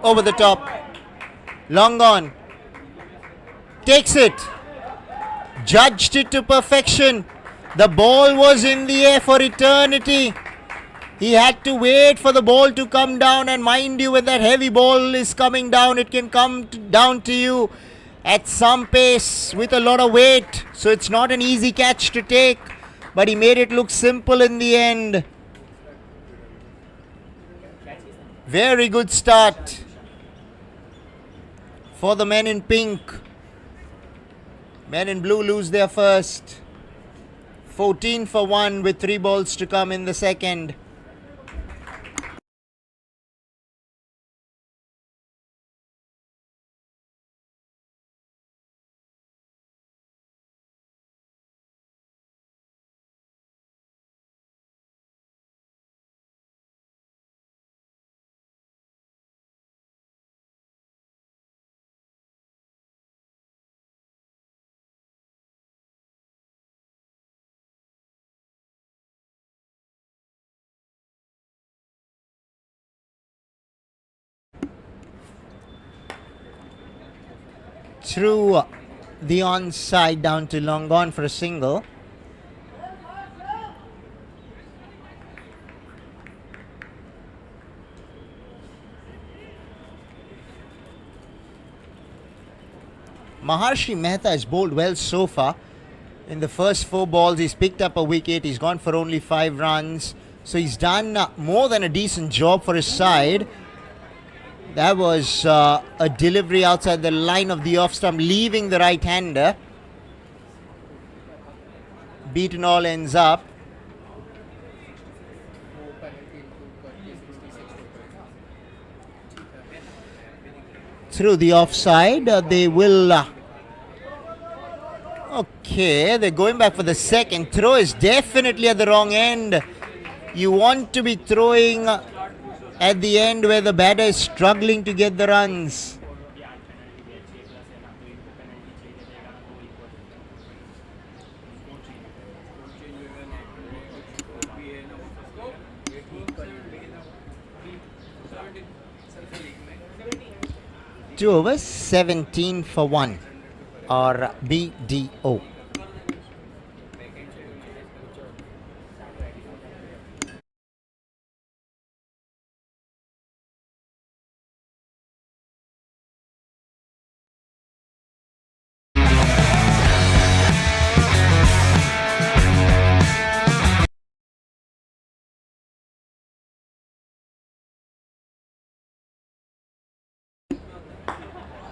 Over the top. Long on. Takes it. Judged it to perfection. The ball was in the air for eternity. He had to wait for the ball to come down, and mind you, when that heavy ball is coming down, it can come down to you at some pace with a lot of weight. So it's not an easy catch to take, but he made it look simple in the end. Very good start for the men in pink. Men in blue lose their first. 14 for 1 with 3 balls to come in the second. Through the onside down to long on for a single. Maharshi Mehta has bowled well so far. In the first 4 balls, he's picked up a wicket. He's gone for only 5 runs. So he's done more than a decent job for his side. That was a delivery outside the line of the off stump, leaving the right-hander. Beaten all ends up. Through the offside, they will... okay, they're going back for the second. Throw is definitely at the wrong end. You want to be throwing at the end where the batter is struggling to get the runs. Two overs, 17 for 1, or BDO.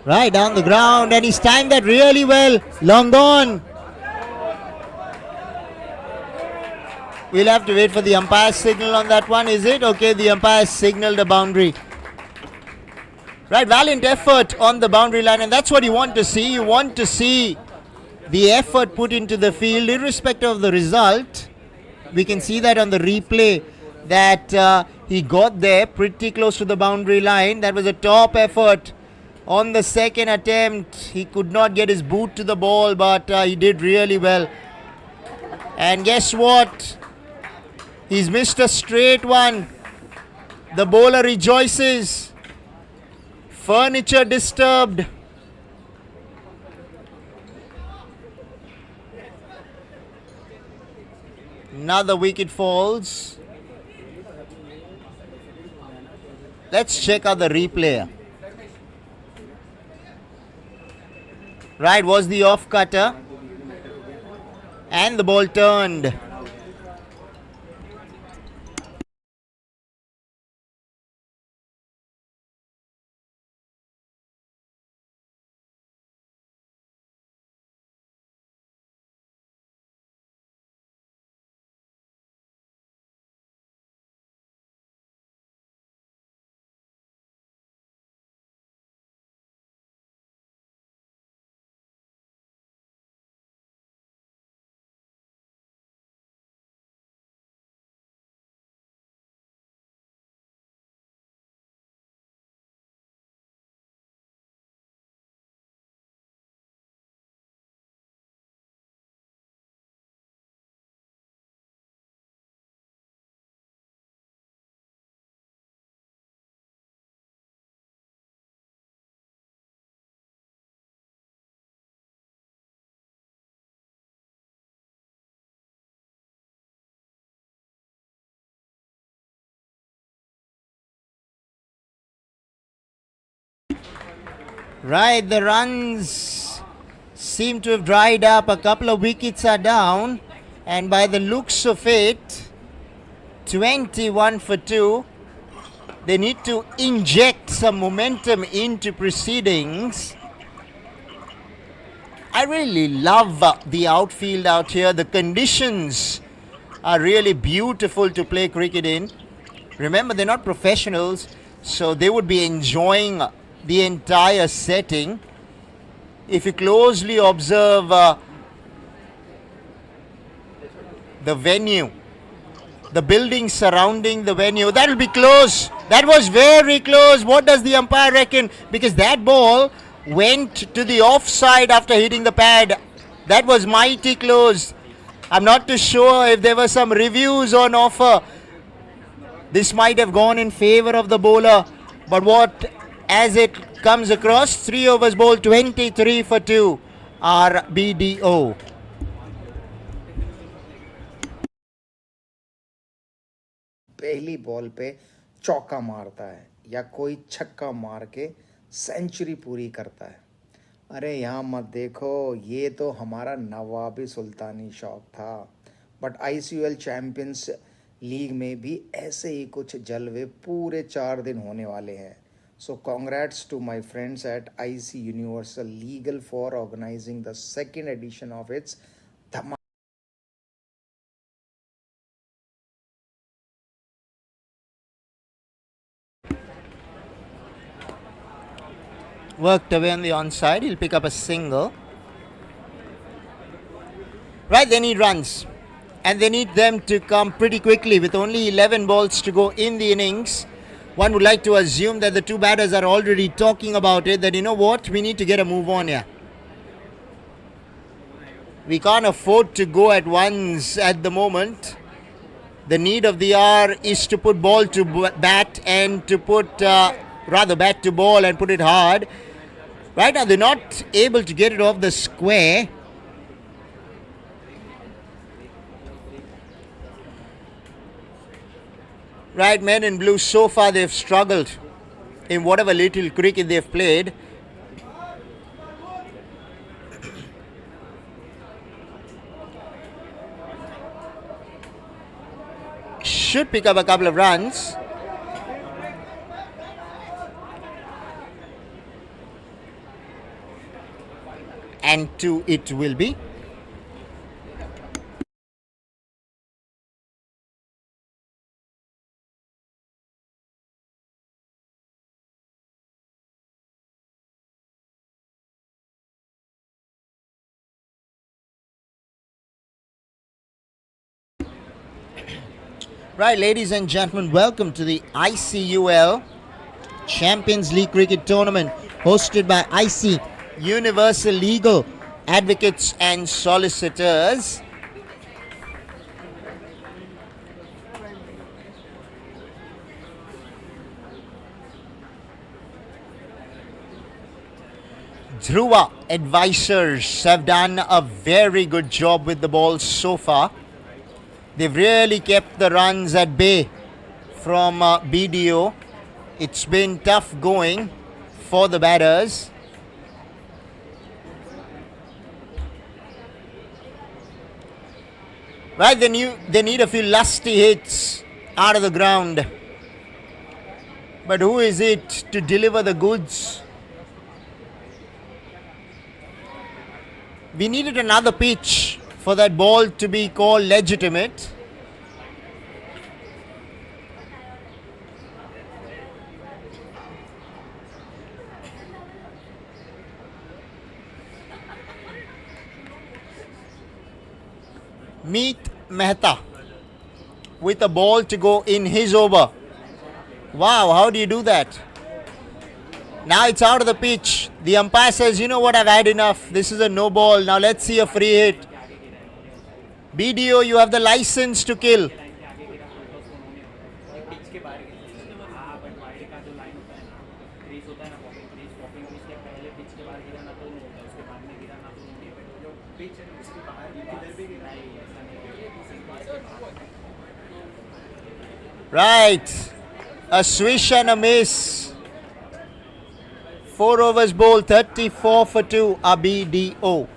Right down the ground, and he's timed that really well. Long gone. We'll have to wait for the umpire's signal on that one, is it? Okay, the umpire signaled a boundary. Right, valiant effort on the boundary line, and that's what you want to see. You want to see the effort put into the field, irrespective of the result. We can see that on the replay, that he got there pretty close to the boundary line. That was a top effort. On the second attempt, he could not get his boot to the ball, but he did really well. And guess what? He's missed a straight one. The bowler rejoices. Furniture disturbed. Another wicket falls. Let's check out the replay. Right, was the off cutter, and the ball turned. Right, the runs seem to have dried up. A couple of wickets are down, and by the looks of it, 21 for 2. They need to inject some momentum into proceedings. I really love the outfield out here. The conditions are really beautiful to play cricket in. Remember, they're not professionals, so they would be enjoying the entire setting. If you closely observe the venue, the buildings surrounding the venue, that will be close. That was very close. What does the umpire reckon? Because that ball went to the offside after hitting the pad. That was mighty close. I'm not too sure if there were some reviews on offer. This might have gone in favor of the bowler, but what as it comes across, 3 overs bowled, 23 for 2. RBDO. पहली ball पे चौका मारता है या कोई छक्का मार के सेंचुरी पूरी करता है। अरे यहाँ मत देखो, ये तो हमारा नवाबी सुल्तानी शौक था। बट आईसीयूएल चैंपियंस लीग में भी ऐसे ही कुछ जलवे पूरे 4 दिन होने वाले हैं। So congrats to my friends at IC universal legal for organising the second edition of its धमा। Worked away on the onside. He'll pick up a single. Right, they need runs. And they need them to come pretty quickly with only 11 balls to go in the innings. One would like to assume that the two batters are already talking about it, that you know what, we need to get a move on here. We can't afford to go at ones at the moment. The need of the hour is to put ball to bat and to put, bat to ball and put it hard. Right now they're not able to get it off the square. Right, men in blue, so far they've struggled in whatever little cricket they've played. Should pick up a couple of runs. And 2 it will be. Right, ladies and gentlemen, welcome to the ICUL Champions League Cricket Tournament hosted by IC Universal Legal Advocates and Solicitors. Dhruva advisors have done a very good job with the ball so far. They've really kept the runs at bay from BDO. It's been tough going for the batters. Right, they need a few lusty hits out of the ground. But who is it to deliver the goods? We needed another pitch for that ball to be called legitimate. Meet Mehta with a ball to go in his over. Wow, how do you do that? Now it's out of the pitch. The umpire says, you know what, I've had enough. This is a no ball. Now let's see a free hit. BDO, you have the license to kill. Right, a swish and a miss. 4 overs bowl, 34 for 2, a BDO.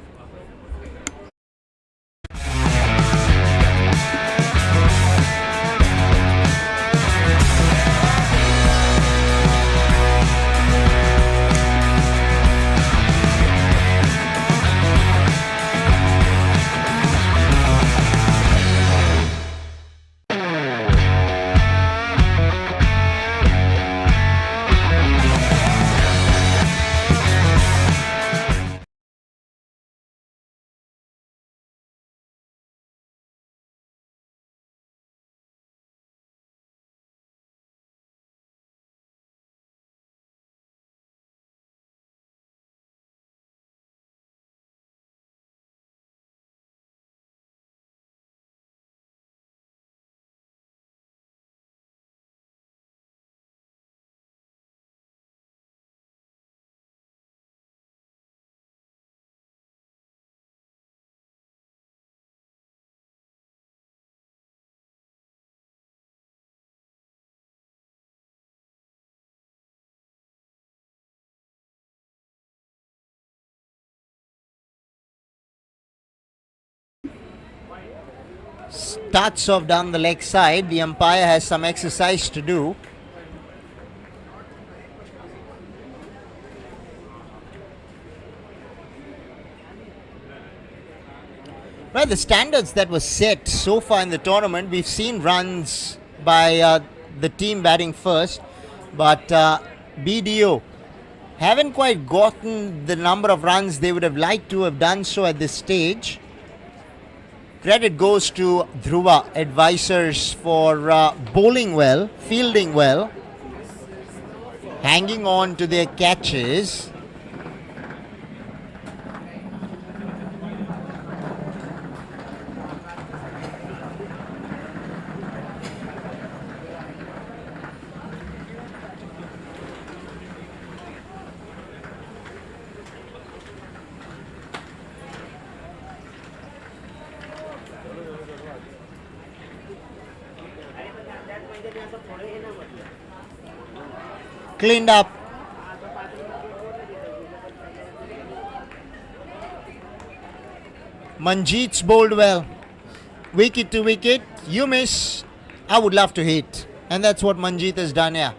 starts off down the leg side. The umpire has some exercise to do. Well, the standards that were set so far in the tournament, we've seen runs by the team batting first, but BDO haven't quite gotten the number of runs they would have liked to have done so at this stage. Credit goes to Dhruva advisors for bowling well, fielding well, hanging on to their catches. Cleaned up. Manjeet's bowled well. Wicket to wicket. You miss. I would love to hit. And that's what Manjeet has done here.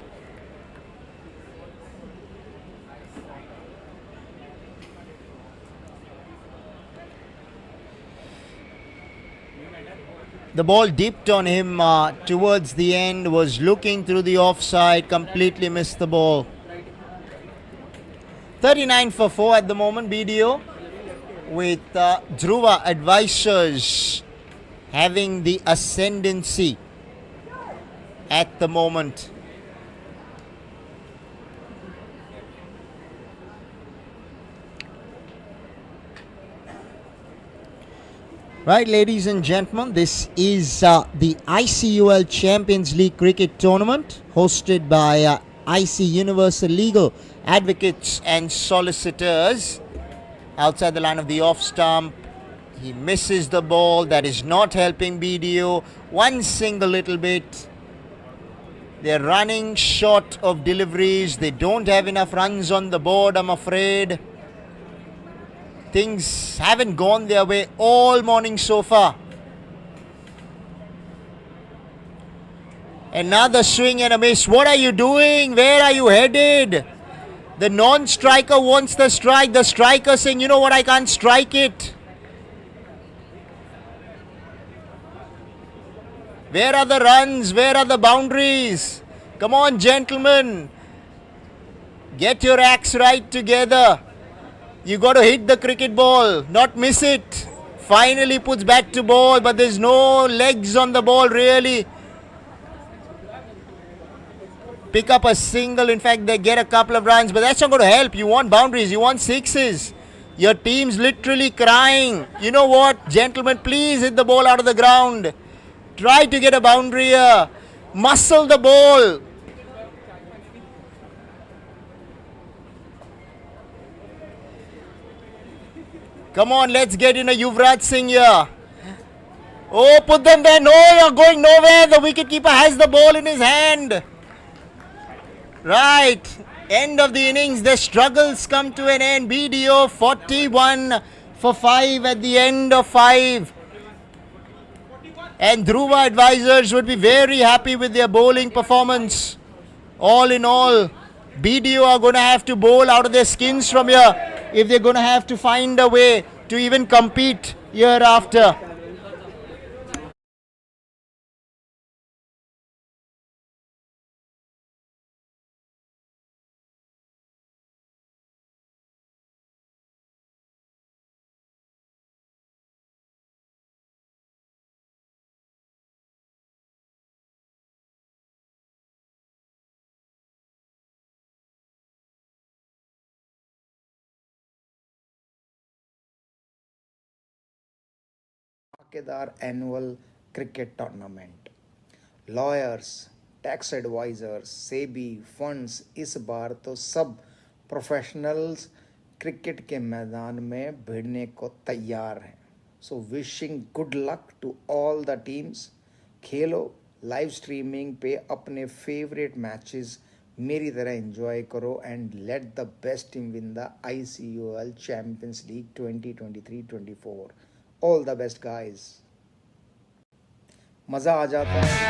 The ball dipped on him towards the end, was looking through the offside, completely missed the ball. 39 for 4 at the moment, BDO, with Dhruva advisors having the ascendancy at the moment. Right, ladies and gentlemen, this is the ICUL Champions League Cricket Tournament hosted by IC Universal Legal Advocates and Solicitors. Outside the line of the off stump, he misses the ball. That is not helping BDO one single little bit. They're running short of deliveries. They don't have enough runs on the board, I'm afraid. Things haven't gone their way all morning so far. Another swing and a miss. What are you doing? Where are you headed? The non-striker wants the strike. The striker saying, you know what, I can't strike it. Where are the runs? Where are the boundaries? Come on, gentlemen. Get your acts right together. You got to hit the cricket ball, not miss it. Finally puts back to ball, but there's no legs on the ball really. Pick up a single, in fact they get a couple of runs, but that's not going to help. You want boundaries, you want sixes. Your team's literally crying. You know what, gentlemen, please hit the ball out of the ground. Try to get a boundary here. Muscle the ball. Come on, let's get in a Yuvraj Singh here. Oh, put them there. No, you're going nowhere. The wicketkeeper has the ball in his hand. Right. End of the innings. The struggles come to an end. BDO 41 for 5 at the end of 5. And Dhruva advisors would be very happy with their bowling performance. All in all, BDO are going to have to bowl out of their skins from here if they're going to have to find a way to even compete year after. धमाकेदार annual cricket tournament. Lawyers, tax advisers, SEBI, funds इस बार तो सब professionals cricket के मैदान में भिड़ने को तैयार हैं. So wishing good luck to all the teams. खेलो, लाइव स्ट्रीमिंग पे अपने फेवरेट मैचेस मेरी तरह एंजॉय करो and let the best team win the ICUL champions league 2023-24. All the best, guys. मज़ा आ जाता है।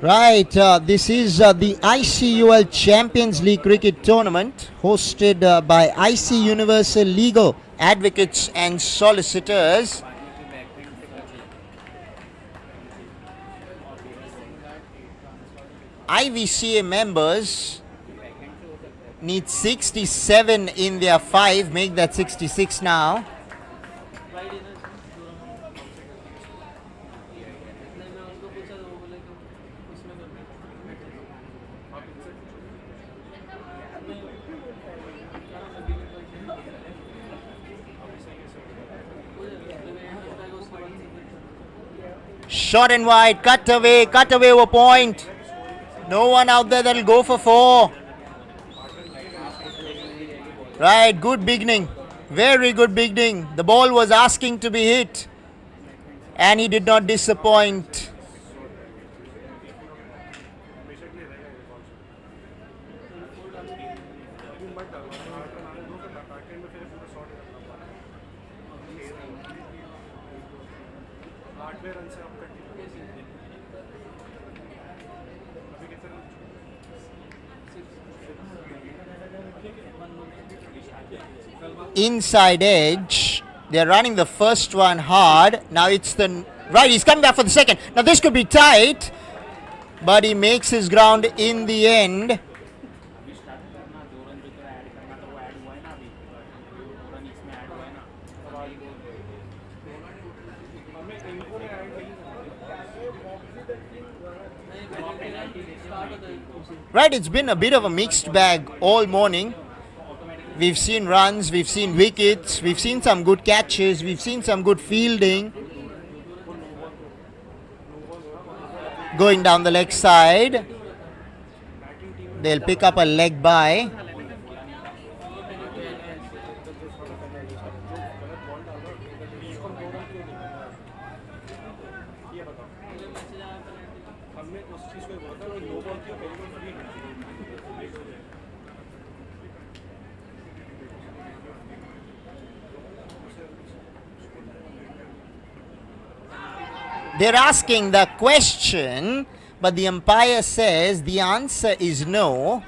Right, this is the ICUL Champions League Cricket Tournament hosted by IC Universal Legal Advocates and Solicitors. IVCA members need 67 in their 5, make that 66 now. Short and wide, cut away over point. No one out there that'll go for 4. Right, good beginning. Very good beginning. The ball was asking to be hit. And he did not disappoint. Inside edge. They're running the first one hard. Now it's the right. He's coming back for the second. Now this could be tight, but he makes his ground in the end. Right, it's been a bit of a mixed bag all morning. We've seen runs, we've seen wickets, we've seen some good catches, we've seen some good fielding. Going down the leg side. They'll pick up a leg by. They're asking the question, but the umpire says the answer is no.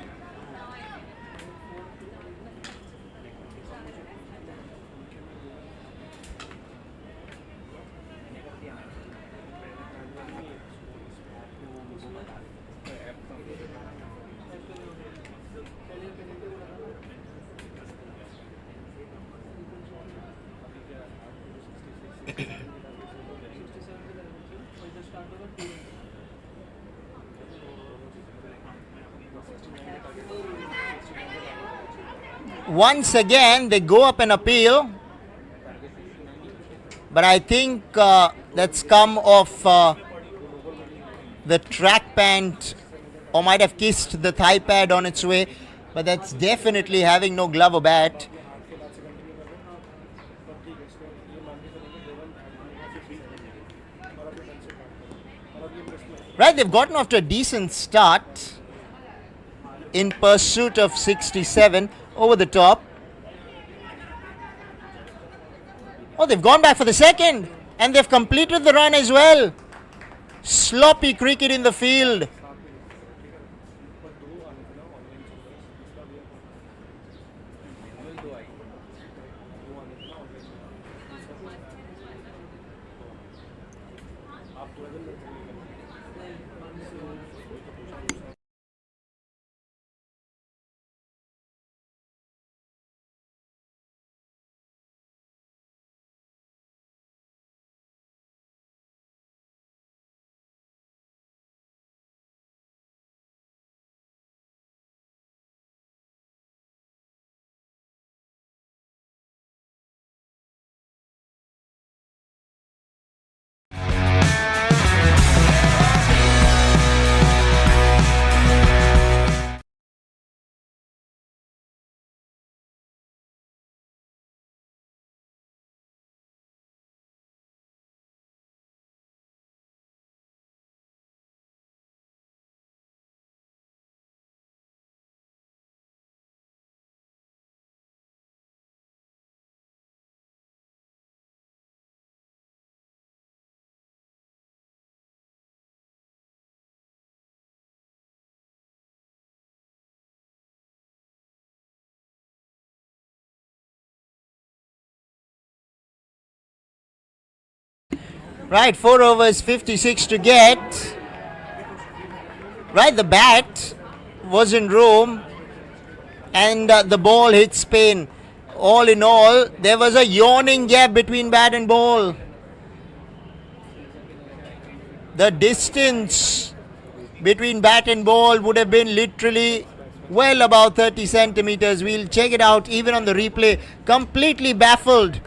Once again, they go up and appeal. But I think that's come off the track pant, or might have kissed the thigh pad on its way. But that's definitely having no glove or bat. Right, they've gotten off to a decent start in pursuit of 67 over the top. Oh, they've gone back for the second. And they've completed the run as well. Sloppy cricket in the field. Right, 4 overs, 56 to get. Right, the bat was in room and the ball hit spin. All in all, there was a yawning gap between bat and ball. The distance between bat and ball would have been literally well above 30 centimeters. We'll check it out even on the replay. Completely baffled.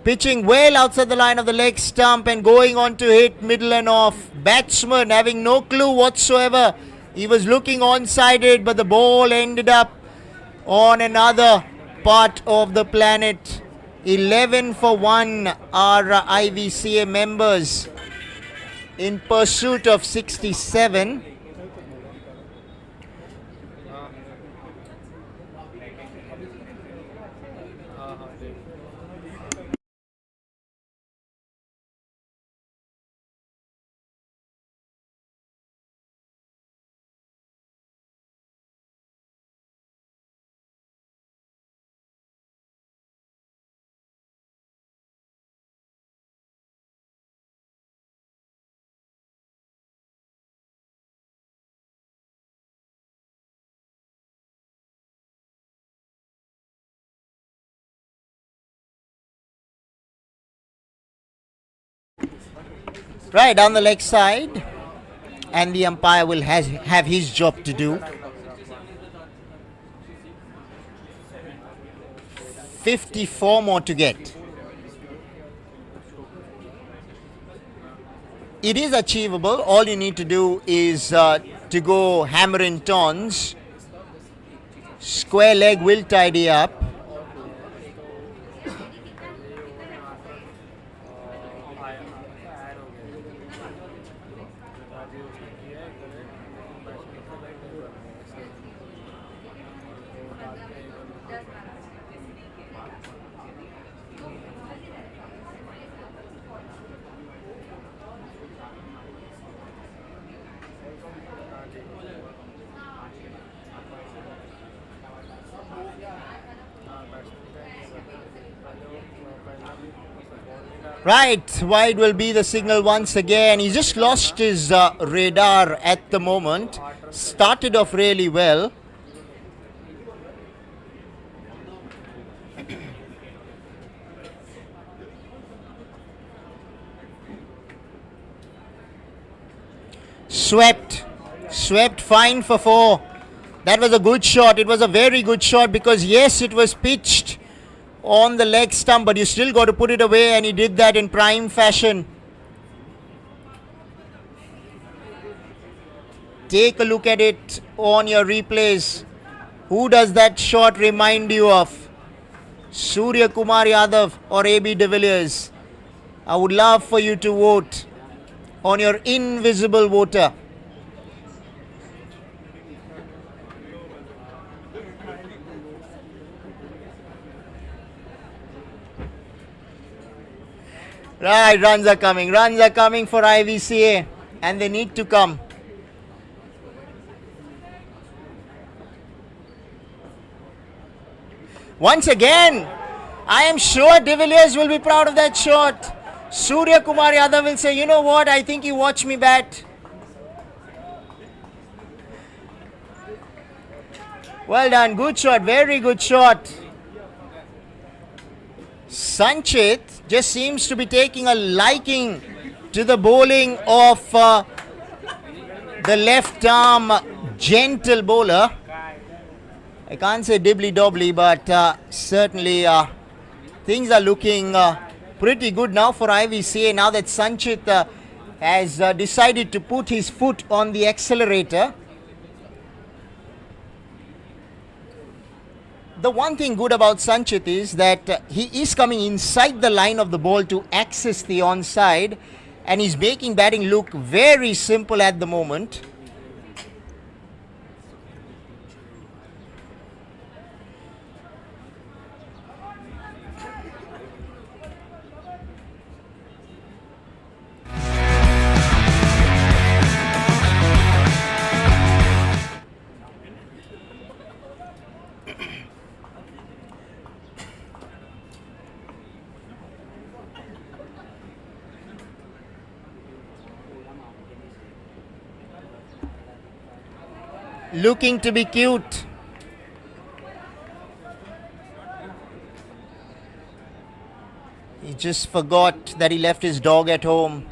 Pitching well outside the line of the leg stump and going on to hit middle and off. Batsman having no clue whatsoever. He was looking onside, but the ball ended up on another part of the planet. 11 for 1 are IVCA members in pursuit of 67. Right down the leg side, and the umpire will have his job to do. 54 more to get. It is achievable. All you need to do is to go hammer and tons. Square leg will tidy up. Right, wide will be the signal once again. He just lost his radar at the moment. Started off really well. Swept fine for 4. That was a good shot. It was a very good shot because yes, it was pitched on the leg stump, but you still got to put it away, and he did that in prime fashion. Take a look at it on your replays. Who does that shot remind you of? Surya Kumar Yadav or AB de Villiers? I would love for you to vote on your invisible voter. Right, runs are coming. Runs are coming for IVCA, and they need to come. Once again, I am sure De Villiers will be proud of that shot. Surya Kumar Yadav will say, you know what, I think you watch me bat. Well done, good shot, very good shot. Sanchit just seems to be taking a liking to the bowling of the left arm gentle bowler. I can't say dibbly-dobbly, but certainly things are looking pretty good now for IVCA now that Sanchit has decided to put his foot on the accelerator. The one thing good about Sanchit is that he is coming inside the line of the ball to access the onside, and he's making batting look very simple at the moment. Looking to be cute. He just forgot that he left his dog at home.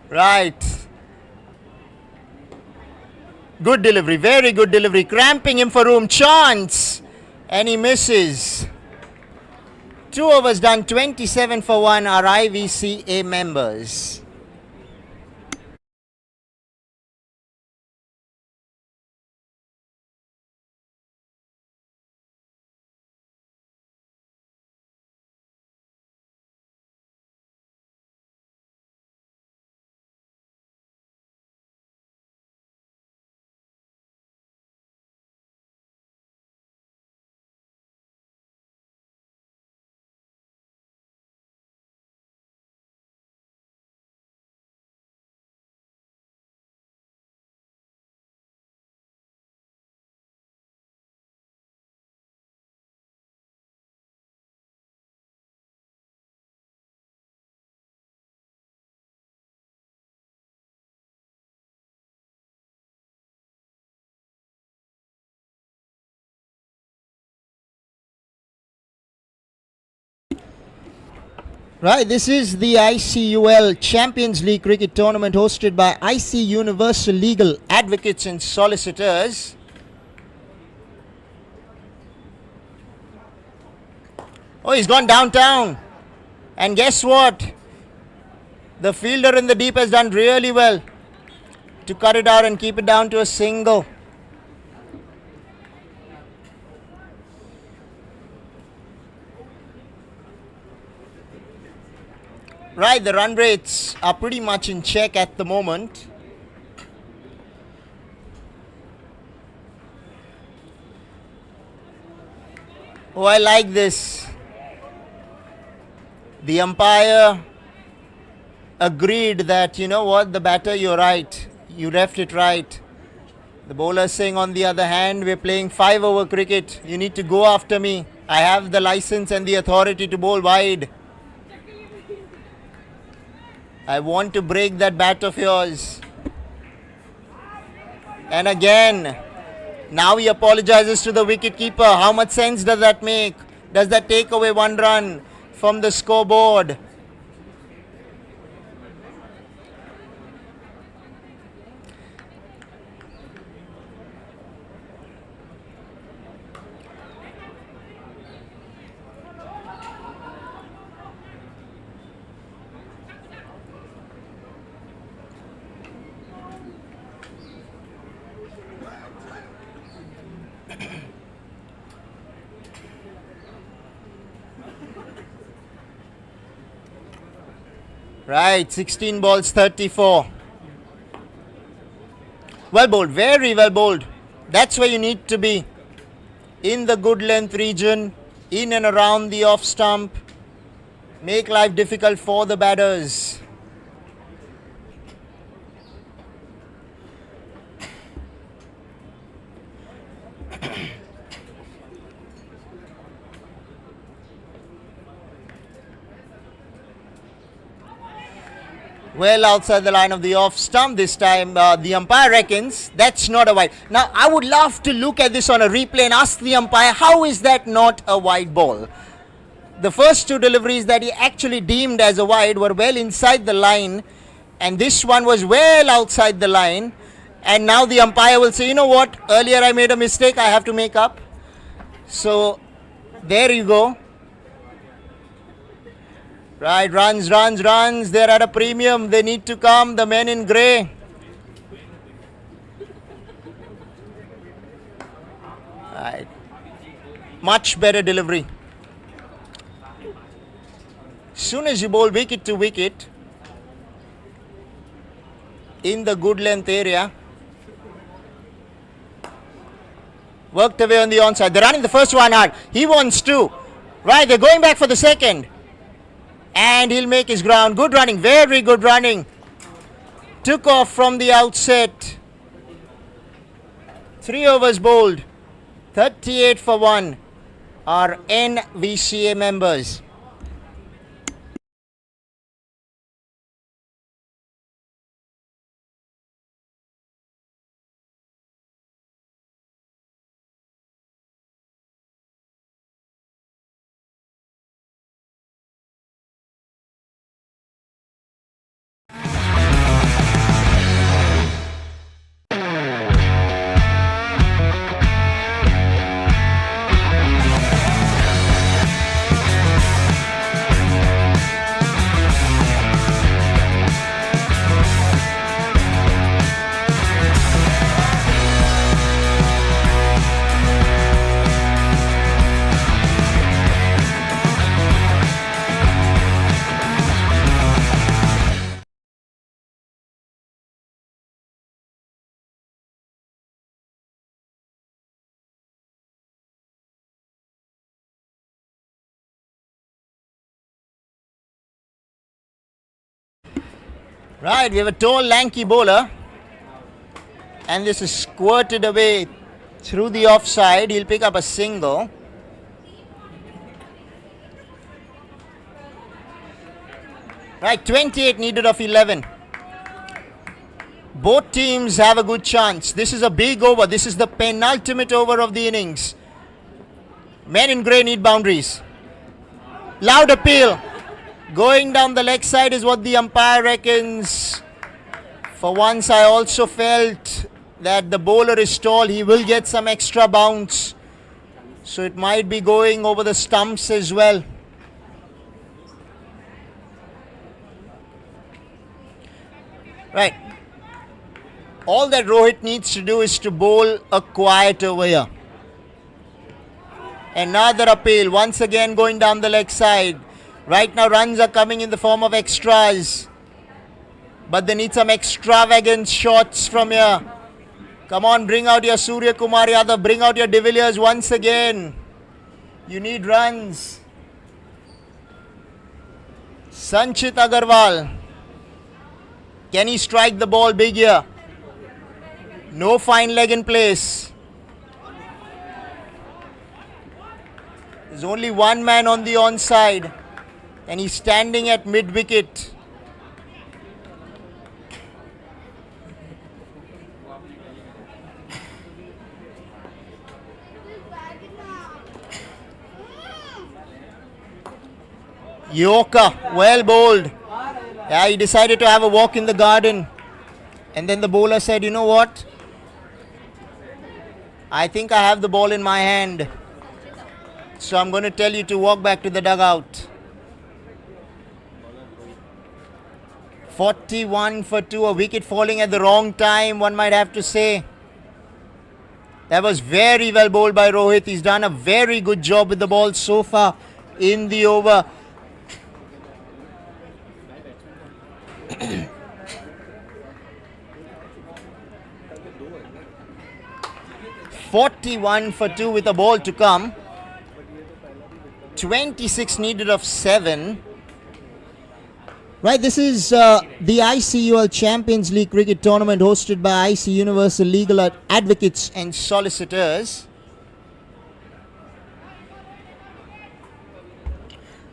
Right. Good delivery, very good delivery. Cramping him for room. Chance. And he misses. 2 overs done, 27 for 1 are IVCA members. Right, this is the ICUL Champions League cricket tournament hosted by IC Universal Legal Advocates and Solicitors. Oh, he's gone downtown. And guess what? The fielder in the deep has done really well to cut it out and keep it down to a single. Right, the run rates are pretty much in check at the moment. Oh, I like this. The umpire agreed that, you know what, the batter, you're right. You refed it right. The bowler saying, on the other hand, we're playing 5-over cricket. You need to go after me. I have the license and the authority to bowl wide. I want to break that bat of yours. And again, now he apologizes to the wicketkeeper. How much sense does that make? Does that take away 1 run from the scoreboard? Right, 16 balls, 34. Well bowled, very well bowled. That's where you need to be. in the good length region, in and around the off stump. Make life difficult for the batters. Well outside the line of the off stump this time. The umpire reckons that's not a wide. Now I would love to look at this on a replay and ask the umpire, how is that not a wide ball? The first two deliveries that he actually deemed as a wide were well inside the line, and this one was well outside the line. And now the umpire will say, you know what, earlier I made a mistake, I have to make up. So there you go. Right, runs. They're at a premium. They need to come. The men in grey. Right. Much better delivery. Soon as you bowl wicket to wicket in the good length area. Worked away on the onside. They're running the first one hard. He wants two. Right, they're going back for the second. And he'll make his ground. Good running, very good running. Took off from the outset. 3 overs bowled. 38 for 1 are NVCA members. Right, we have a tall, lanky bowler. And this is squirted away through the offside. He'll pick up a single. Right, 28 needed of 11. Both teams have a good chance. This is a big over. This is the penultimate over of the innings. Men in grey need boundaries. Loud appeal. Going down the leg side is what the umpire reckons. For once I also felt that the bowler is tall. He will get some extra bounce. So it might be going over the stumps as well. Right. All that Rohit needs to do is to bowl a quiet over here. Another appeal. Once again going down the leg side. Right now runs are coming in the form of extras. But they need some extravagant shots from here. Come on, bring out your Surya Kumar Yadav. Bring out your De Villiers once again. You need runs. Sanchit Agarwal. Can he strike the ball big here? No fine leg in place. There's only one man on the onside. And he's standing at mid-wicket. Yorker, well bowled. Yeah, he decided to have a walk in the garden. And then the bowler said, you know what? I think I have the ball in my hand. So I'm going to tell you to walk back to the dugout. 41 for 2, a wicket falling at the wrong time, one might have to say. That was very well bowled by Rohit. He's done a very good job with the ball so far in the over. 41 for 2 with a ball to come. 26 needed of 7. Right, this is the ICUL Champions League cricket tournament hosted by IC Universal Legal Advocates and Solicitors.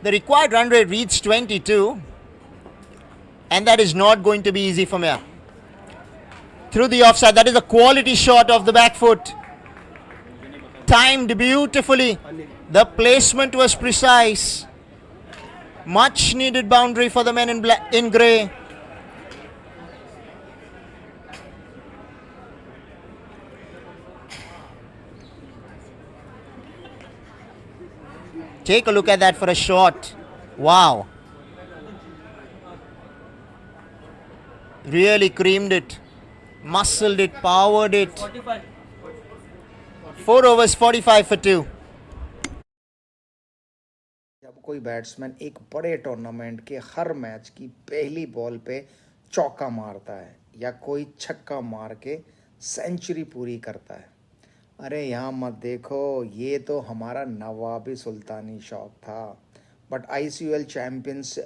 The required run rate reached 22, and that is not going to be easy from here. Through the offside, that is a quality shot of the back foot. Timed beautifully. The placement was precise. Much needed boundary for the men in grey. Take a look at that for a shot. Wow. Really creamed it. Muscled it, powered it. 4 overs, 45 for 2. जब कोई batsman एक बड़े tournament के हर match की पहली ball पे चौका मारता है या कोई छक्का मार के सेंचुरी पूरी करता है, अरे यहाँ मत देखो, ये तो हमारा नवाबी सुल्तानी शौक था। बट आईसीयूएल चैंपियंस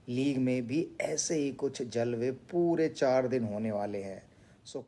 लीग में भी ऐसे ही कुछ जलवे पूरे 4 दिन होने वाले हैं। सो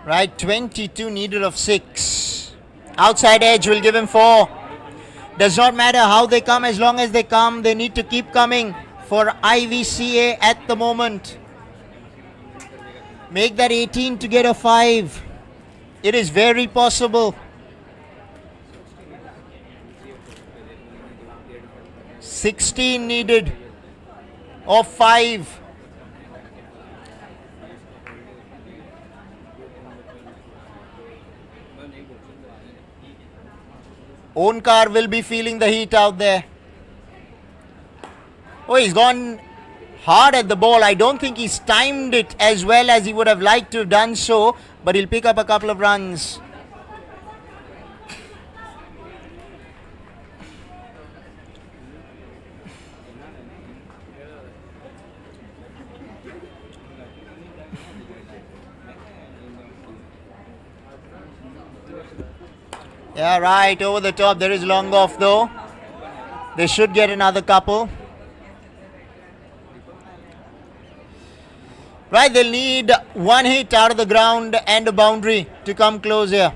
Right, 22 needed of 6. Outside edge will give him 4. Does not matter how they come, as long as they come, they need to keep coming for IVCA at the moment. Make that 18 to get a 5. It is very possible. 16 needed of 5. Onkar will be feeling the heat out there. Oh, he's gone hard at the ball. I don't think he's timed it as well as he would have liked to have done so, but he'll pick up a couple of runs. Yeah, right, over the top. There is long off though. They should get another couple. Right, they'll need one hit out of the ground and a boundary to come close here.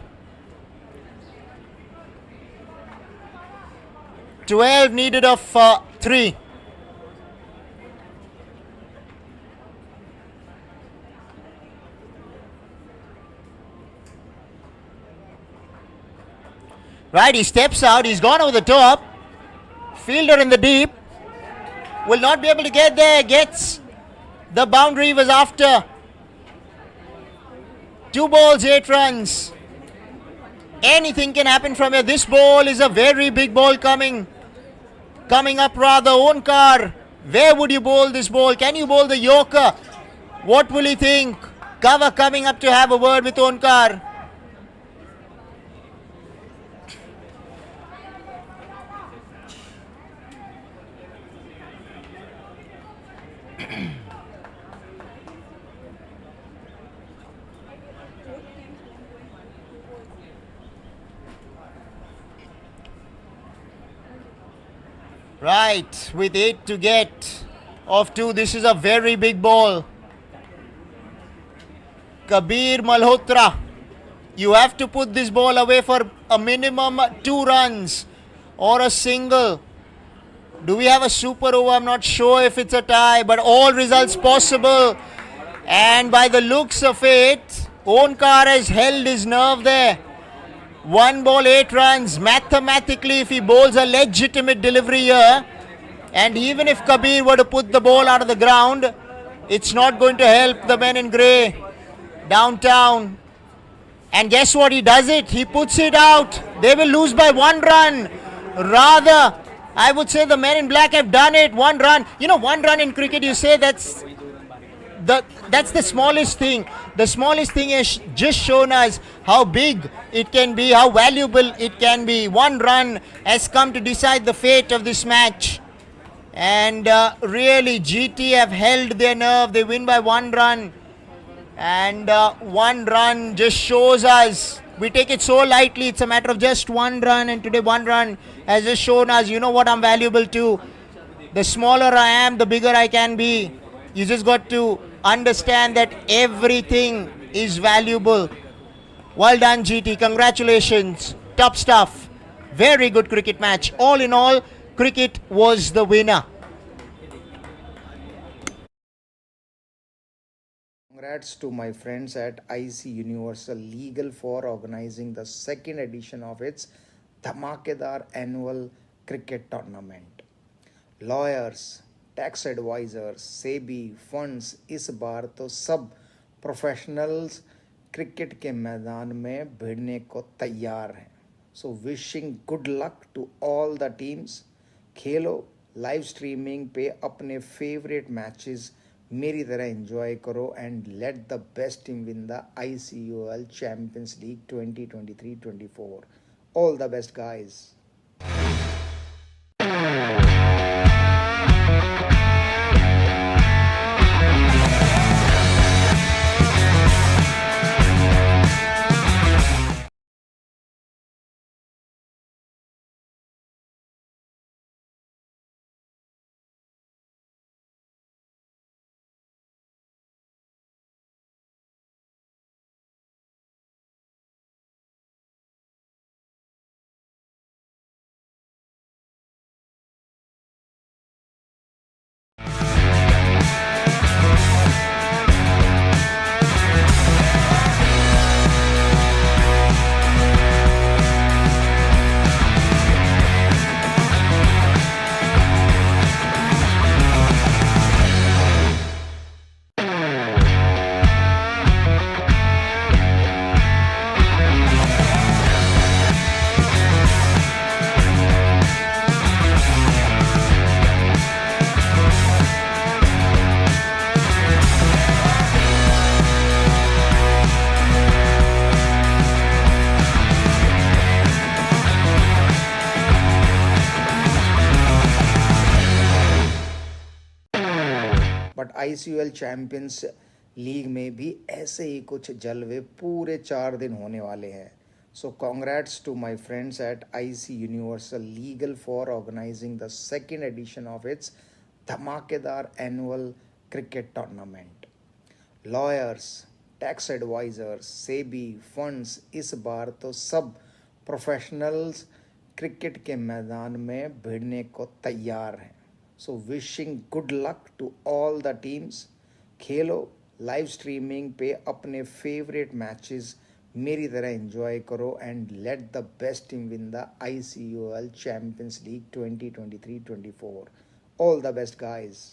12 needed of 3. Right, he steps out, he's gone over the top. Fielder in the deep. Will not be able to get there, gets the boundary he was after. 2 balls, 8 runs. Anything can happen from here. This ball is a very big ball coming up rather. Onkar, where would you bowl this ball? Can you bowl the Yorker? What will he think? Cover coming up to have a word with Onkar. Right, with 8 to get of 2, this is a very big ball. Kabir Malhotra, you have to put this ball away for a minimum 2 runs or a single. Do we have a super over? I'm not sure if it's a tie, but all results possible. And by the looks of it, Onkar has held his nerve there. 1 ball, 8 runs. Mathematically, if he bowls a legitimate delivery here, and even if Kabir were to put the ball out of the ground, it's not going to help the men in grey. downtown. And guess what? He does it. He puts it out. They will lose by 1 run. Rather, I would say the men in black have done it. 1 run. You know, 1 run in cricket, you say that's the smallest thing. The smallest thing has just shown us how big it can be, how valuable it can be. 1 run has come to decide the fate of this match. And really, GT have held their nerve. They win by 1 run. And 1 run just shows us, we take it so lightly. It's a matter of just 1 run, and today 1 run has just shown us, you know what, I'm valuable to. The smaller I am, the bigger I can be. You just got to understand that everything is valuable. Well done, GT. Congratulations. Top stuff. Very good cricket match. All in all, cricket was the winner. Congrats to my friends at IC Universal Legal for organizing the second edition of its Dhamakedar annual cricket tournament. Lawyers, tax advisors, SEBI, funds इस बार तो सब professionals cricket के मैदान में भिड़ने को तैयार हैं. So wishing good luck to all the teams. खेलो, लाइव स्ट्रीमिंग पे अपने फेवरेट मैचेस मेरी तरह एंजॉय करो and let the best team win the ICUL champions league 2023-24. All the best guys. But ICUL champions league में भी ऐसे ही कुछ जलवे पूरे 4 दिन होने वाले हैं. So congrats to my friends at IC universal legal for organising the second edition of its धमाकेदार annual cricket tournament. Lawyers, tax advisors, SEBI, funds इस बार तो सब प्रोफेशनल्स क्रिकेट के मैदान में भिड़ने को तैयार हैं. So wishing good luck to all the teams. खेलो, लाइव स्ट्रीमिंग पे अपने फेवरेट मैचेस मेरी तरह एंजॉय करो and let the best team win the ICUL champions league 2023-24. All the best guys.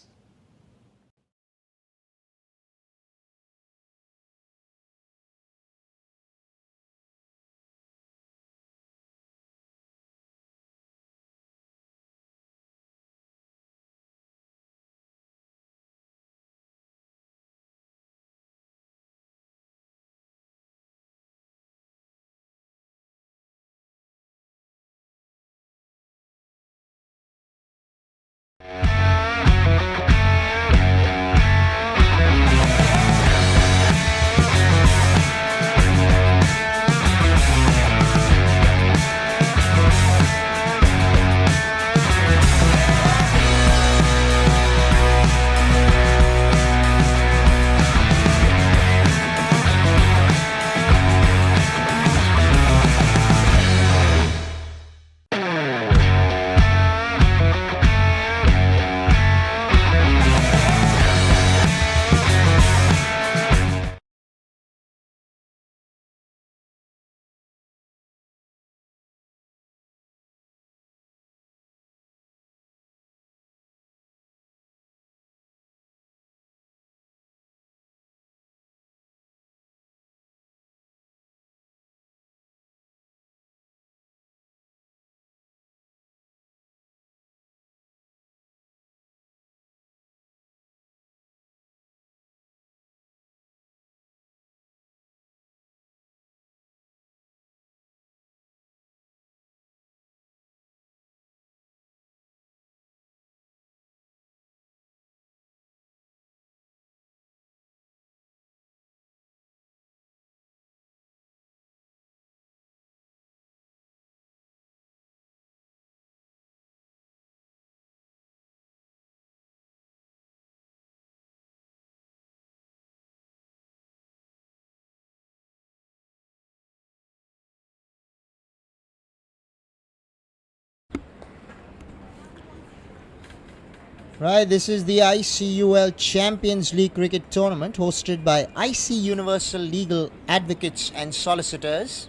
Right, this is the ICUL Champions League Cricket Tournament hosted by IC Universal Legal Advocates and Solicitors.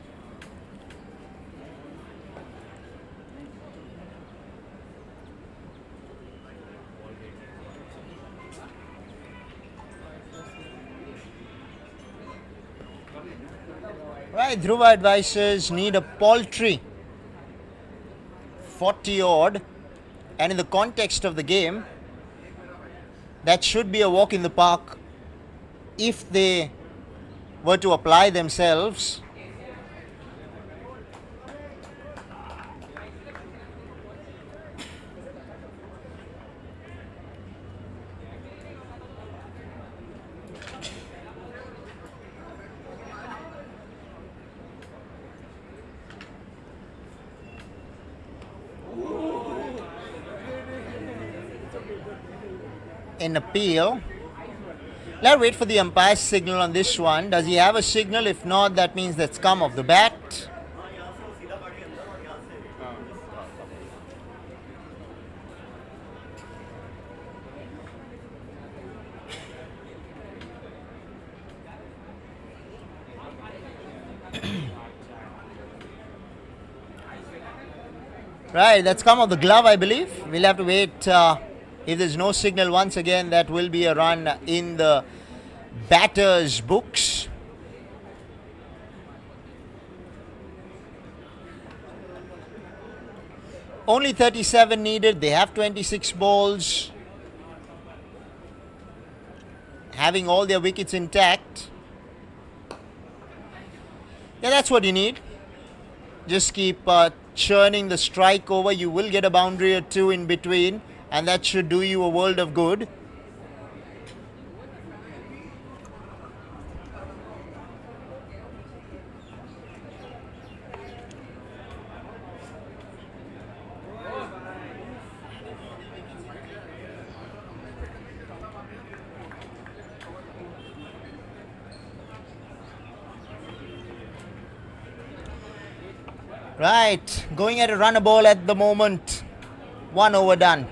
Right, Dhruva advisors need a paltry 40 odd, and in the context of the game, that should be a walk in the park if they were to apply themselves. An appeal. Let's wait for the umpire's signal on this one. Does he have a signal? If not, that means that's come off the bat. Right, that's come off the glove, I believe. We'll have to wait. If there's no signal, once again, that will be a run in the batter's books. Only 37 needed. They have 26 balls. Having all their wickets intact. Yeah, that's what you need. Just keep churning the strike over. You will get a boundary or two in between, and that should do you a world of good. Right, going at a runner ball at the moment. 1 over done.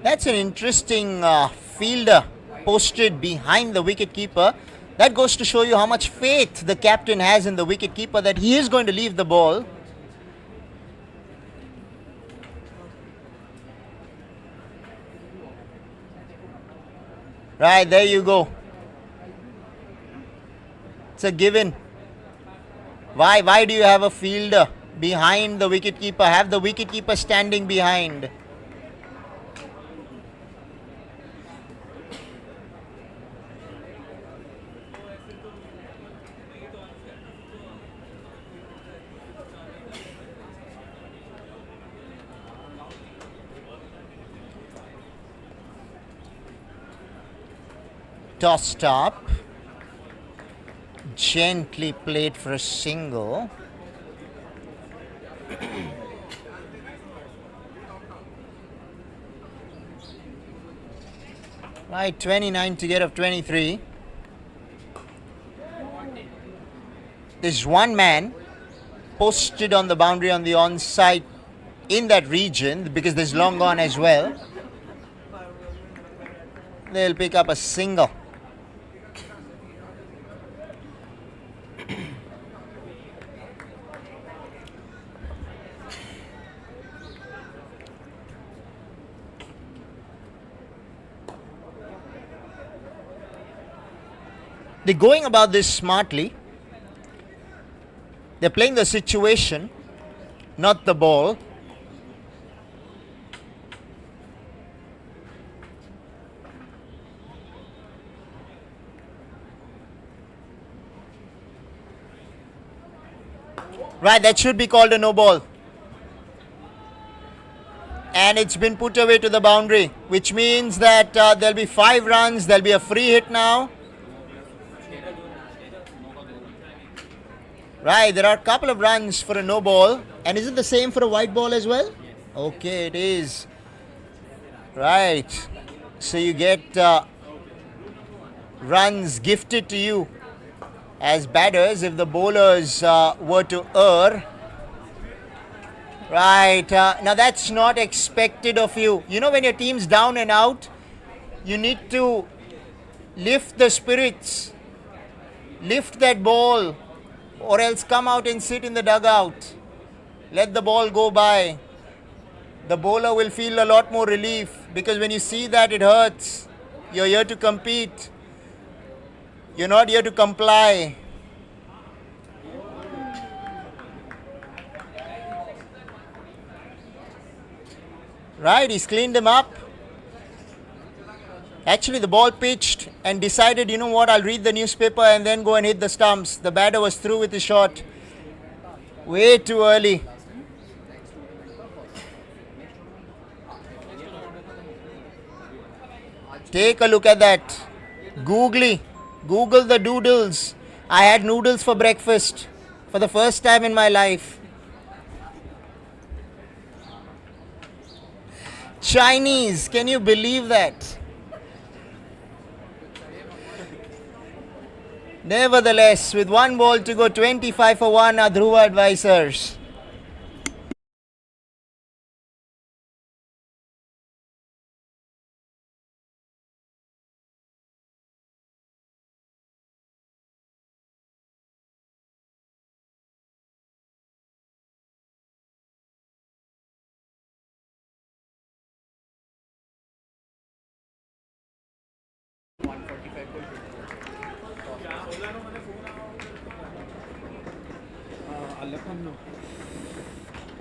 That's an interesting fielder posted behind the wicketkeeper. That goes to show you how much faith the captain has in the wicketkeeper, that he is going to leave the ball. Right, there you go. It's a given. Why do you have a fielder behind the wicketkeeper? Have the wicketkeeper standing behind. Tossed up, gently played for a single. Right, 29 to get of 23. There's one man posted on the boundary on the onside in that region because there's long gone as well. They'll pick up a single. They're going about this smartly. They're playing the situation, not the ball. Right, that should be called a no ball. And it's been put away to the boundary, which means that there'll be 5 runs. There'll be a free hit now. Right, there are a couple of runs for a no ball. And is it the same for a white ball as well? Okay, it is. Right. So you get runs gifted to you as batters if the bowlers were to err. Right. Now that's not expected of you. You know, when your team's down and out, you need to lift the spirits, lift that ball, or else come out and sit in the dugout. Let the ball go by. The bowler will feel a lot more relief, because when you see that, it hurts. You're here to compete. You're not here to comply. Right, he's cleaned him up. Actually, the ball pitched and decided, you know what, I'll read the newspaper and then go and hit the stumps. The batter was through with his shot. Way too early. Take a look at that. Google the doodles. I had noodles for breakfast for the first time in my life. Chinese, can you believe that? Nevertheless, with 1 ball to go, 25 for 1 are Dhruva advisors.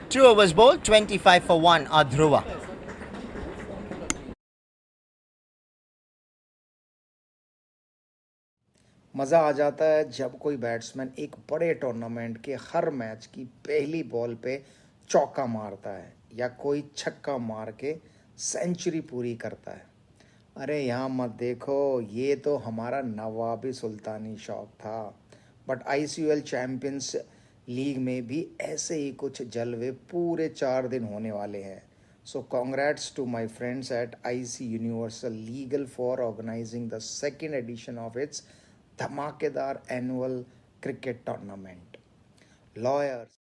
Two overs bowled, 25 for 1 are Dhruva. मज़ा आ जाता है जब कोई batsman एक बड़े tournament के हर match की पहली बॉल पे चौका मारता है या कोई छक्का मार के सेंचुरी पूरी करता है। अरे यहाँ मत देखो, ये तो हमारा नवाबी सुल्तानी शौक था। बट ICUL चैम्पियंस लीग में भी ऐसे ही कुछ जलवे पूरे 4 दिन होने वाले हैं। So congrats to my friends at IC universal legal for organising the second edition of its धमाकेदार annual cricket tournament. Lawyers,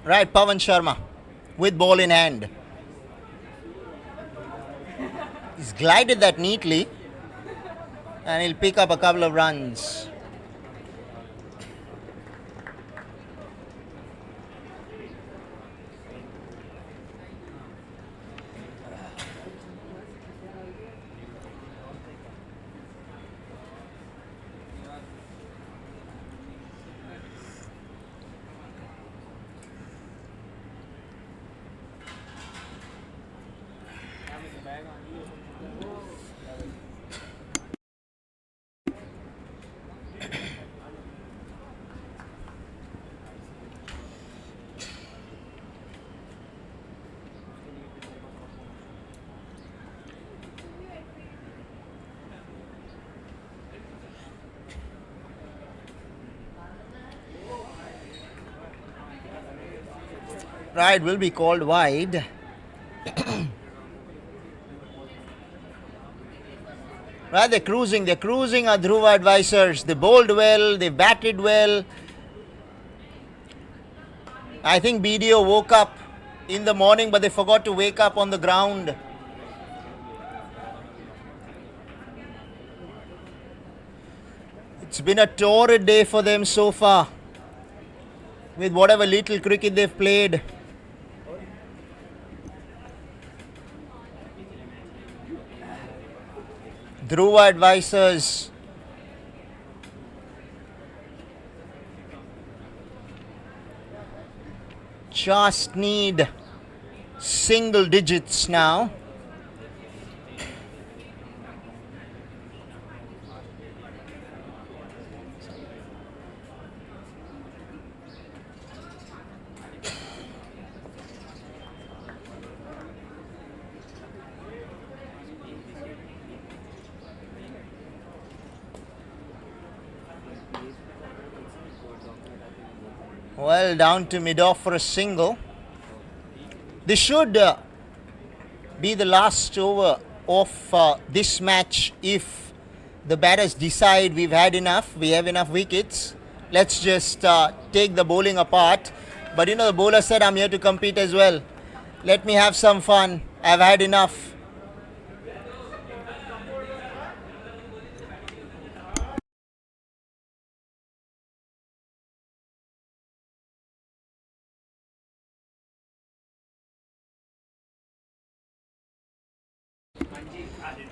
Right, Pawan Sharma with ball in hand. He's glided that neatly and he'll pick up a couple of runs. Right, will be called wide. Right, they're cruising our Dhruva advisors. They bowled well, they batted well. I think BDO woke up in the morning, but they forgot to wake up on the ground. It's been a torrid day for them so far, with whatever little cricket they've played. Dhruva Advisors just need single digits now. Well, down to mid-off for a single. This should be the last over of this match if the batters decide we've had enough, we have enough wickets. Let's just take the bowling apart. But the bowler said, I'm here to compete as well. Let me have some fun. I've had enough.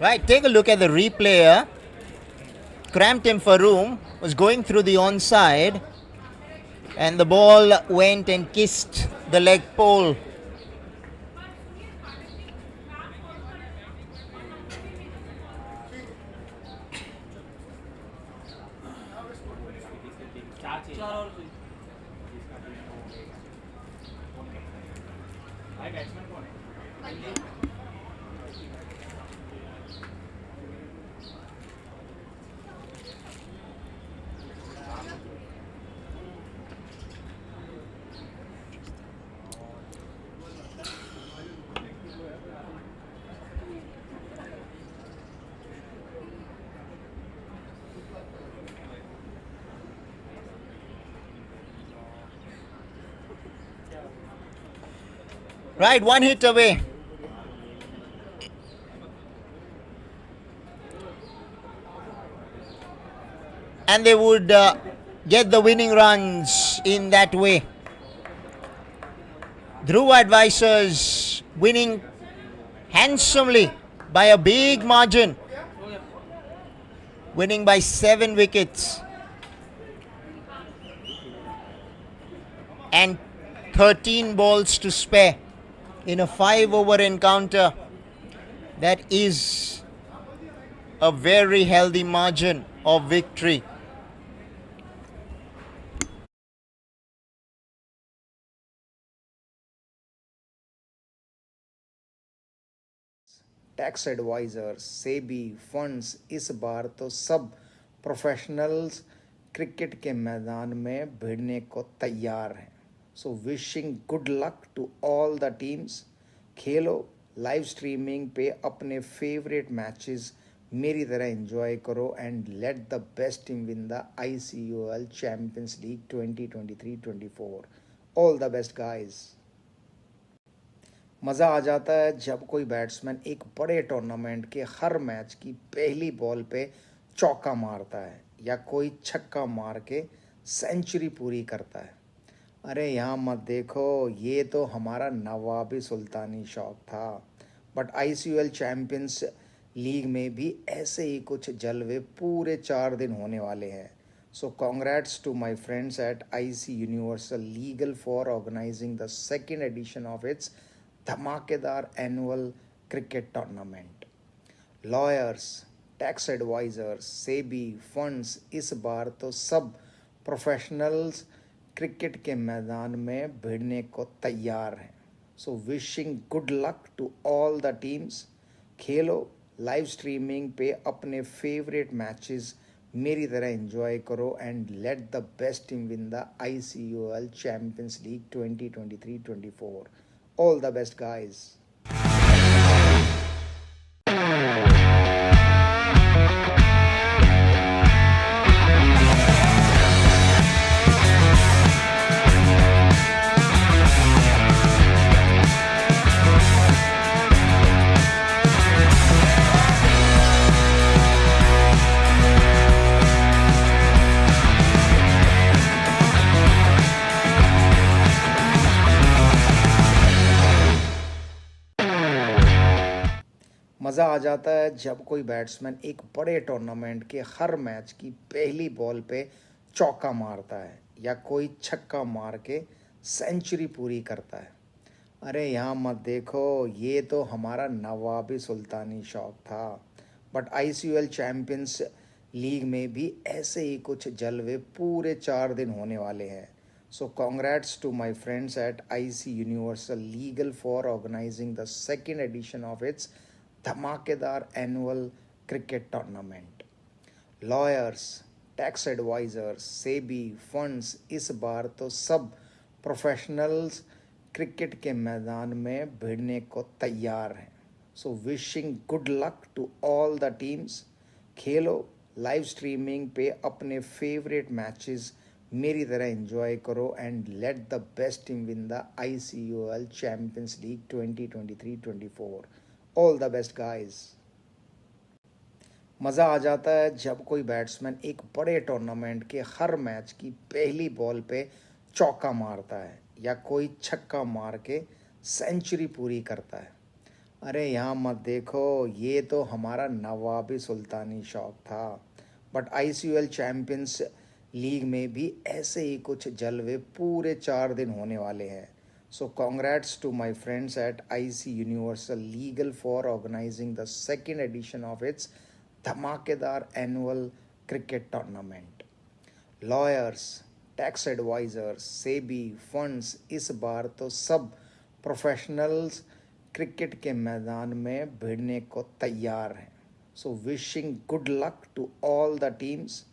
Right, take a look at the replay here. Cramped him for room, was going through the onside, and the ball went and kissed the leg pole. Right, one hit away. And they would get the winning runs in that way. Dhruva Advisors winning handsomely by a big margin. Winning by 7 wickets. And 13 balls to spare in a 5-over encounter. That is a very healthy margin of victory. Tax advisers SEBI funds इस बार तो सब professionals cricket के मैदान में भिड़ने को तैयार हैं. So wishing good luck to all the teams. खेलो, लाइव स्ट्रीमिंग पे अपने फेवरेट मैचेस मेरी तरह एंजॉय करो and let the best team win the ICUL champions league 2023-24. All the best guys. मज़ा आ जाता है जब कोई बैट्समैन एक बड़े टूर्नामेंट के हर मैच की पहली बॉल पे चौका मारता है या कोई छक्का मार के सेंचुरी पूरी करता है. अरे यहाँ मत देखो, ये तो हमारा नवाबी सुल्तानी शौक था. बट ICUL चैम्पियंस लीग में भी ऐसे ही कुछ जलवे पूरे 4 दिन होने वाले हैं. So congrats to my friends at IC universal legal for organising the second edition of its धमाकेदार annual cricket tournament. Lawyers, tax advisers, SEBI funds इस बार तो सब प्रोफेशनल्स क्रिकेट के मैदान में भिड़ने को तैयार हैं. So wishing good luck to all the teams. खेलो, लाइव स्ट्रीमिंग पे अपने फेवरेट मैचेस मेरी तरह एंजॉय करो and let the best team win the ICUL champions league 2023-24. All the best, guys. मज़ा आ जाता है जब कोई बैट्समैन एक बड़े टूर्नामेंट के हर मैच की पहली बॉल पे चौका मारता है या कोई छक्का मार के सेंचुरी पूरी करता है। अरे यहाँ मत देखो, ये तो हमारा नवाबी सुल्तानी शौक था। बट आईसीयूएल चैंपियंस लीग में भी ऐसे ही कुछ जलवे पूरे 4 दिन होने वाले हैं। So congrats to my friends at IC Universal Legal for organizing the second edition of its धमाकेदार annual cricket tournament. Lawyers, tax advisors, SEBI, funds इस बार तो सब प्रोफेशनल्स क्रिकेट के मैदान में भिड़ने को तैयार हैं। So wishing good luck to all the teams. खेलो, लाइव स्ट्रीमिंग पे अपने फेवरेट मैचेस मेरी तरह एंजॉय करो and let the best team win the ICUL champions league 2023-24। All the best guys. मज़ा आ जाता है जब कोई बैट्समैन एक बड़े टूर्नामेंट के हर मैच की पहली बॉल पे चौका मारता है या कोई छक्का मार के सेंचुरी पूरी करता है। अरे यहाँ मत देखो, ये तो हमारा नवाबी सुल्तानी शौक था। बट ICUL चैंपियंस लीग में भी ऐसे ही कुछ जलवे पूरे 4 दिन होने वाले हैं। So congrats to my friends at IC universal legal for organising the second edition of its धमाकेदार annual cricket tournament. Lawyers, tax advisers, SEBI, funds इस बार तो सब प्रोफेशनल्स क्रिकेट के मैदान में भिड़ने को तैयार हैं। So wishing good luck to all the teams.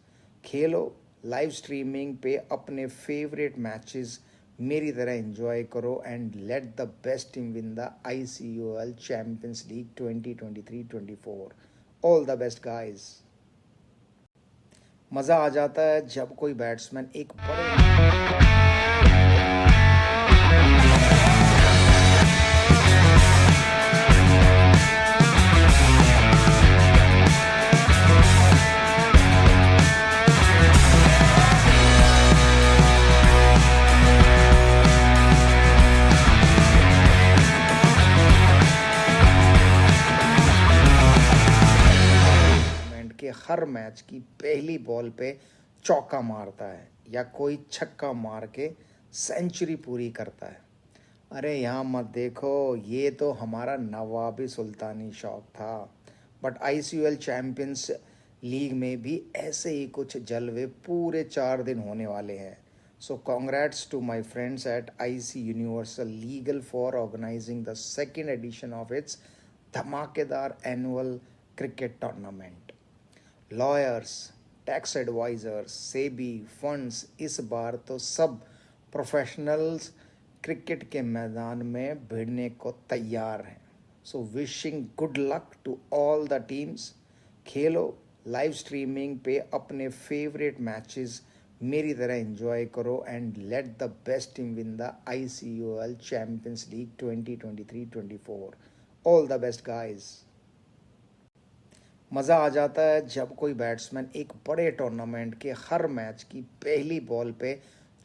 खेलो, लाइव स्ट्रीमिंग पे अपने फेवरेट मैचेस मेरी तरह एंजॉय करो and let the best team win the ICUL champions league 2023-24। All the best guys. मज़ा आ जाता है जब कोई बैट्समैन एक बड़े के हर मैच की पहली बॉल पे चौका मारता है या कोई छक्का मार के सेंचुरी पूरी करता है। अरे यहाँ मत देखो, ये तो हमारा नवाबी सुल्तानी शौक था। बट ICUL चैंपियंस लीग में भी ऐसे ही कुछ जलवे पूरे 4 दिन होने वाले हैं। So congrats to my friends at IC universal legal for organising the second edition of its धमाकेदार annual cricket tournament. Lawyers, tax advisers, SEBI, funds इस बार तो सब प्रोफेशनल्स क्रिकेट के मैदान में भिड़ने को तैयार हैं। So wishing good luck to all the teams. खेलो, लाइव स्ट्रीमिंग पे अपने फेवरेट मैचेस मेरी तरह एंजॉय करो and let the best team win the ICUL champions league 2023-24। All the best guys. मज़ा आ जाता है जब कोई बैट्समैन एक बड़े टूर्नामेंट के हर मैच की पहली बॉल पे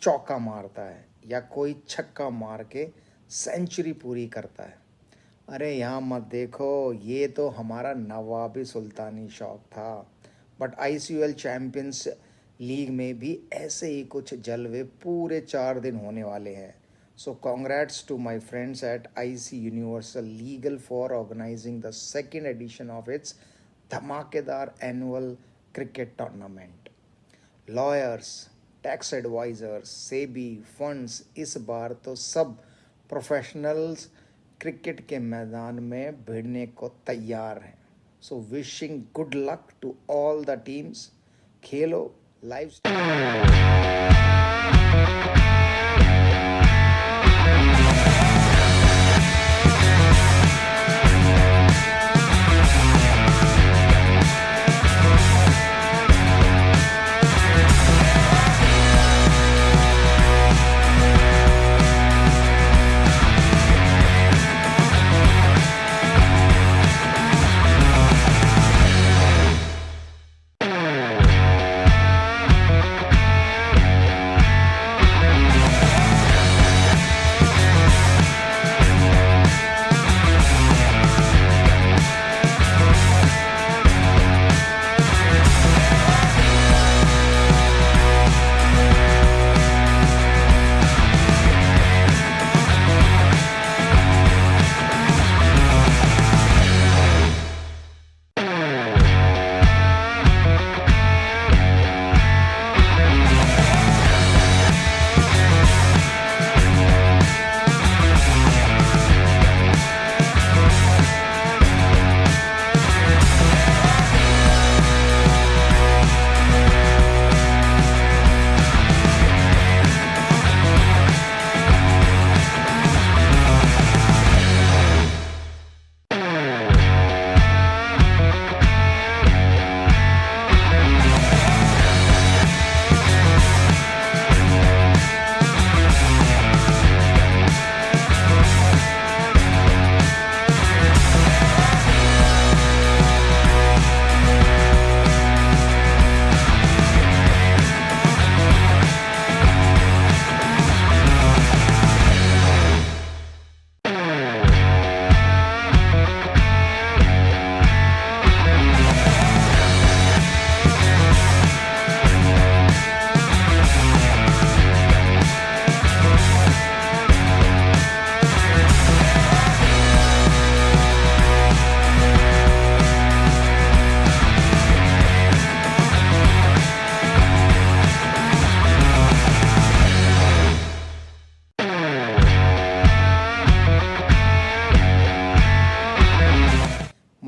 चौका मारता है या कोई छक्का मार के सेंचुरी पूरी करता है। अरे यहाँ मत देखो, ये तो हमारा नवाबी सुल्तानी शौक था। बट ICUL चैंपियंस लीग में भी ऐसे ही कुछ जलवे पूरे 4 दिन होने वाले हैं। So congrats to my friends at IC universal legal for organising the second edition of its धमाकेदार annual cricket tournament. Lawyers, tax advisers, SEBI, funds इस बार तो सब प्रोफेशनल्स क्रिकेट के मैदान में भिड़ने को तैयार हैं। So wishing good luck to all the teams. खेलो, लाइव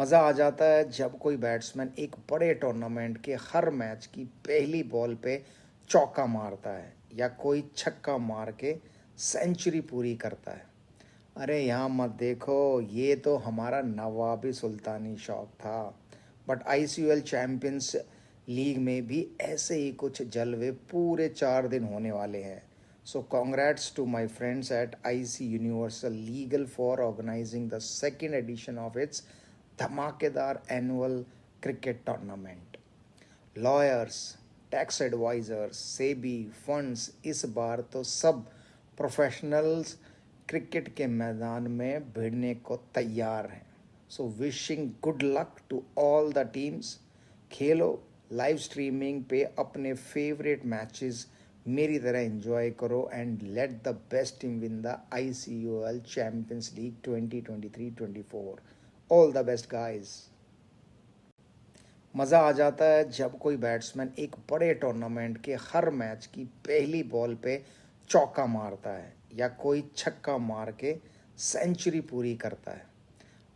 मज़ा आ जाता है जब कोई बैट्समैन एक बड़े टूर्नामेंट के हर मैच की पहली बॉल पे चौका मारता है या कोई छक्का मार के सेंचुरी पूरी करता है। अरे यहाँ मत देखो, ये तो हमारा नवाबी सुल्तानी शौक था। बट आईसीयूएल चैंपियंस लीग में भी ऐसे ही कुछ जलवे पूरे 4 दिन होने वाले हैं। So congrats to my friends at IC universal legal for organising the second edition of its धमाकेदार annual cricket tournament. Lawyers, tax advisers, SEBI, funds इस बार तो सब प्रोफेशनल्स क्रिकेट के मैदान में भिड़ने को तैयार हैं। So wishing good luck to all the teams. खेलो, लाइव स्ट्रीमिंग पे अपने फेवरेट मैचेस मेरी तरह एंजॉय करो and let the best team win the ICUL champions league 2023-24। All the best guys. मज़ा आ जाता है जब कोई बैट्समैन एक बड़े टूर्नामेंट के हर मैच की पहली बॉल पे चौका मारता है या कोई छक्का मार के सेंचुरी पूरी करता है।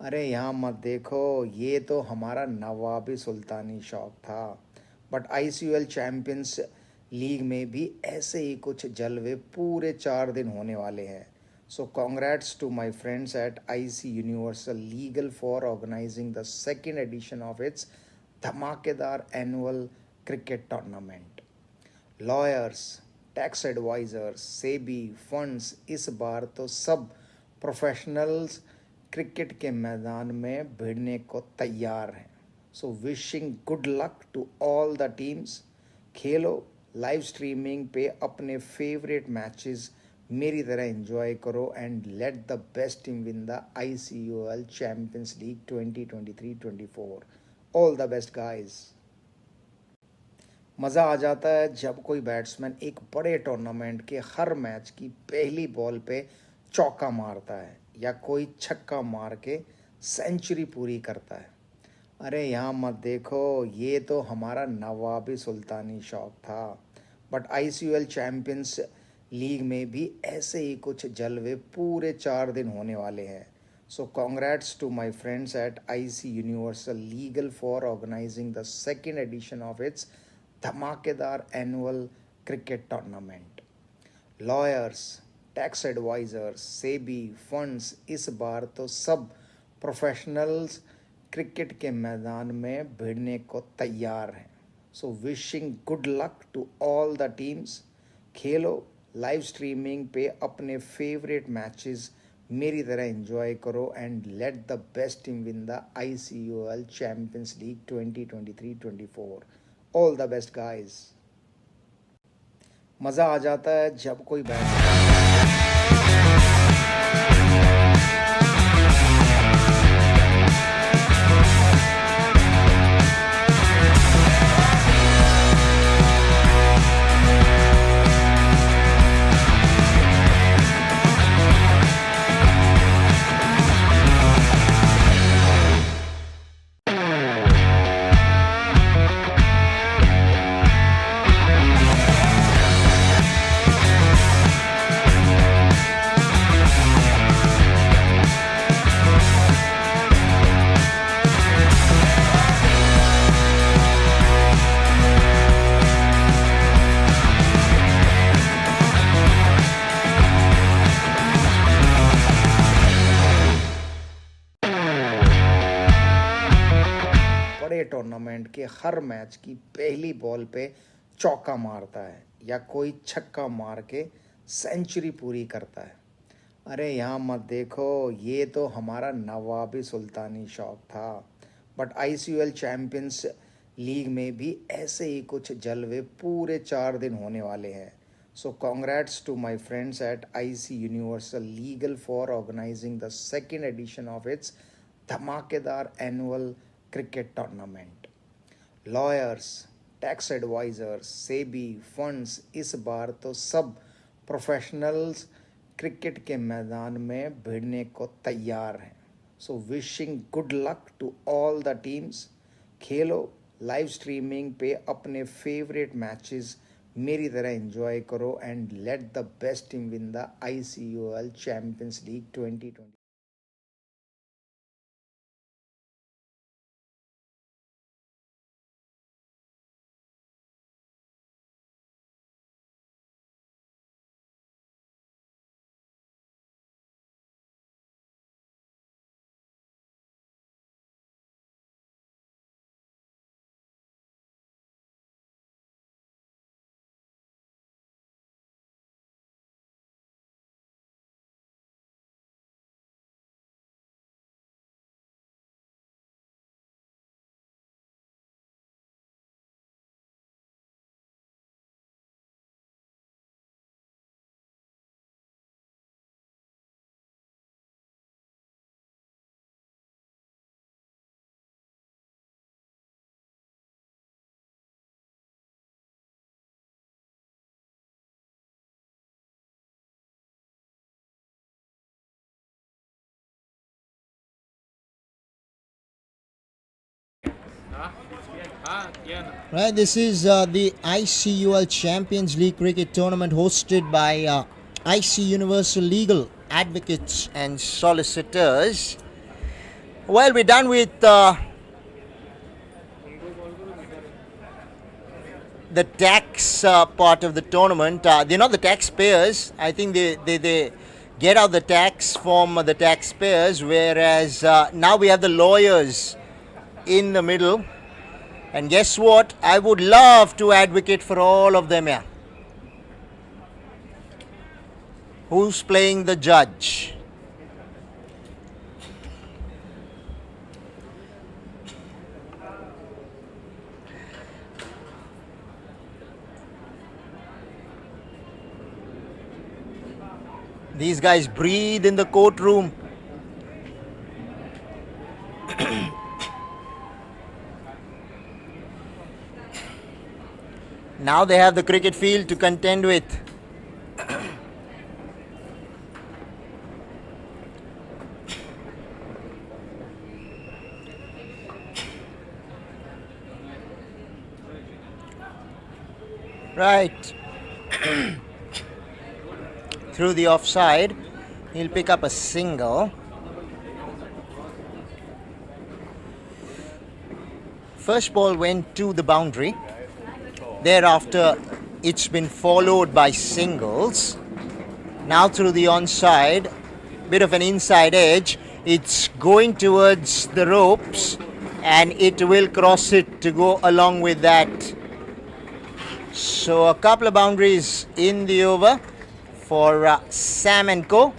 अरे यहाँ मत देखो, ये तो हमारा नवाबी सुल्तानी शौक था। बट आईसीयूएल चैंपियंस लीग में भी ऐसे ही कुछ जलवे पूरे 4 दिन होने वाले हैं। So congrats to my friends at IC universal legal for organising the second edition of its धमाकेदार annual cricket tournament. Lawyers, tax advisers, SEBI, funds इस बार तो सब प्रोफेशनल्स क्रिकेट के मैदान में भिड़ने को तैयार हैं। So wishing good luck to all the teams. खेलो, लाइव स्ट्रीमिंग पे अपने फेवरेट मैचेस मेरी तरह एंजॉय करो and let the best team win the ICUL champions league 2023-24। All the best guys. मज़ा आ जाता है जब कोई बैट्समैन एक बड़े टूर्नामेंट के हर मैच की पहली बॉल पे चौका मारता है या कोई छक्का मार के सेंचुरी पूरी करता है। अरे यहाँ मत देखो, ये तो हमारा नवाबी सुल्तानी शौक था। बट आईसीयूएल चैंपियंस लीग में भी ऐसे ही कुछ जलवे पूरे 4 दिन होने वाले हैं। So congrats to my friends at IC universal legal for organising the second edition of its धमाकेदार annual cricket tournament. Lawyers, tax advisers, SEBI, funds इस बार तो सब प्रोफेशनल्स क्रिकेट के मैदान में भिड़ने को तैयार हैं। So wishing good luck to all the teams. खेलो, लाइव स्ट्रीमिंग पे अपने फेवरेट मैचेस मेरी तरह एंजॉय करो and let the best team win the ICUL champions league 2023-24। All the best guys. मज़ा आ जाता है जब कोई बड़े टूर्नामेंट के हर मैच की पहली बॉल पे चौका मारता है या कोई छक्का मार के सेंचुरी पूरी करता है। अरे यहाँ मत देखो, ये तो हमारा नवाबी सुल्तानी शौक था। बट आईसीयूएल चैंपियंस लीग में भी ऐसे ही कुछ जलवे पूरे 4 दिन होने वाले हैं। So congrats to my friends at IC universal legal for organising the second edition of its धमाकेदार annual cricket tournament. Lawyers, tax advisers, SEBI, funds इस बार तो सब प्रोफेशनल्स क्रिकेट के मैदान में भिड़ने को तैयार हैं। So wishing good luck to all the teams. खेलो, लाइव स्ट्रीमिंग पे अपने फेवरेट मैचेस मेरी तरह एंजॉय करो and let the best team win the ICUL champions league 2020। हाँ किया ना. Right, this is the ICUL Champions League cricket tournament hosted by IC Universal Legal Advocates and Solicitors. Well, we're done with the tax part of the tournament. They're not the taxpayers. I think they get out the tax from the taxpayers, whereas now we have the lawyers in the middle. And guess what? I would love to advocate for all of them here. Who's playing the judge? These guys breathe in the courtroom. Now they have the cricket field to contend with. Right. Through the offside, he'll pick up a single. First ball went to the boundary. Thereafter, it's been followed by singles. Now through the onside, bit of an inside edge. It's going towards the ropes and it will cross it to go along with that. So a couple of boundaries in the over for Sam and Co.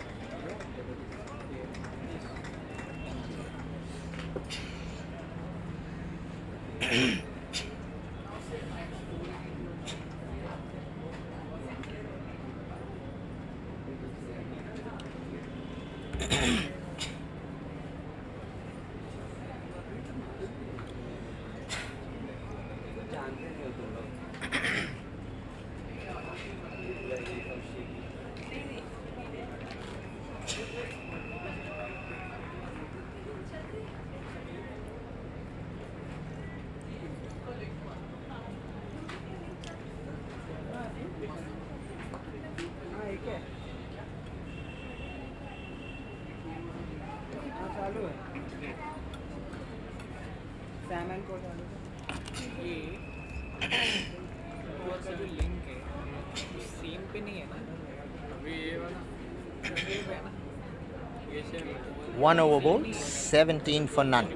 Link है same पे नहीं है ना अभी ये वाला ये पे है ना ये सेम है. One over ball, 17 for none.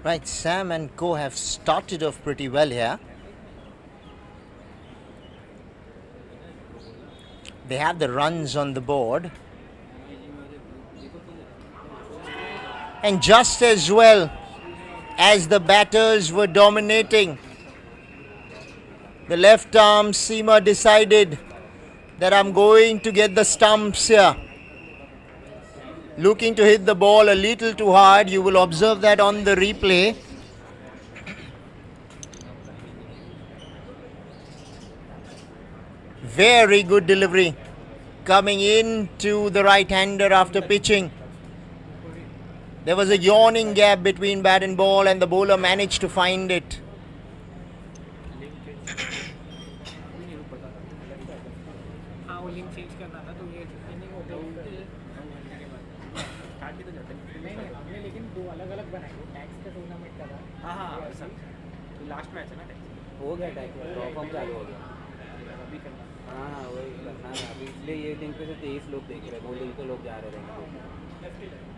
Right, Sam and Co have started off pretty well here. They have the runs on the board. And just as well as the batters were dominating, the left arm seamer decided that I'm going to get the stumps here. looking to hit the ball a little too hard. You will observe that on the replay. Very good delivery coming into the right-hander after pitching. There was a yawning gap between bat and ball and the bowler managed to find it. हाँ वो link change करना था तो ये inning हो गई नहीं नहीं हमने लेकिन दो अलग अलग बनाए वो टैक्स का टूर्नामेंट का था हाँ हाँ सर लास्ट मैच है ना टैक्स हो गया टैक्स फॉर्म चालू हो गया अभी करना हाँ वही करना है अभी इसलिए ये लिंक पे से 23 लोग देख रहे हैं वो लिंक पे लोग जा रहे हैं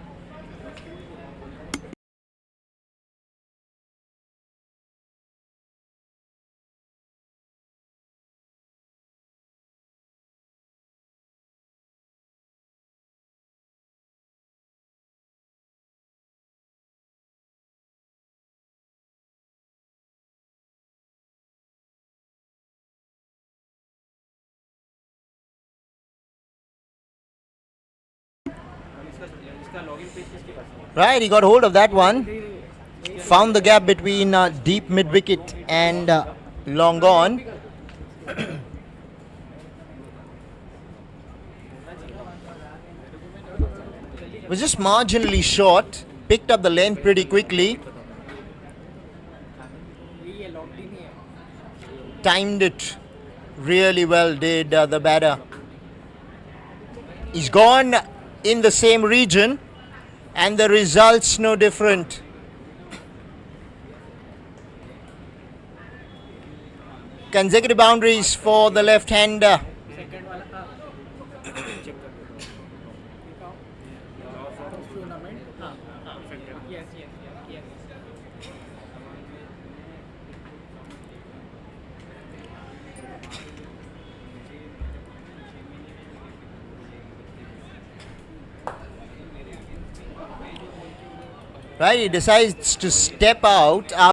इसका लॉगिन पेज किसके पास है Right, he got hold of that one. Found the gap between deep mid wicket and long on. Was just marginally short. Picked up the length pretty quickly. ये लॉक्ड ही नहीं है Timed it really well, did the batter. He's gone in the same region and the results no different. Consecutive boundaries for the left-hander. Second वाला हाँ check कर tournament हाँ हाँ yes yes yes Right, he decides to step out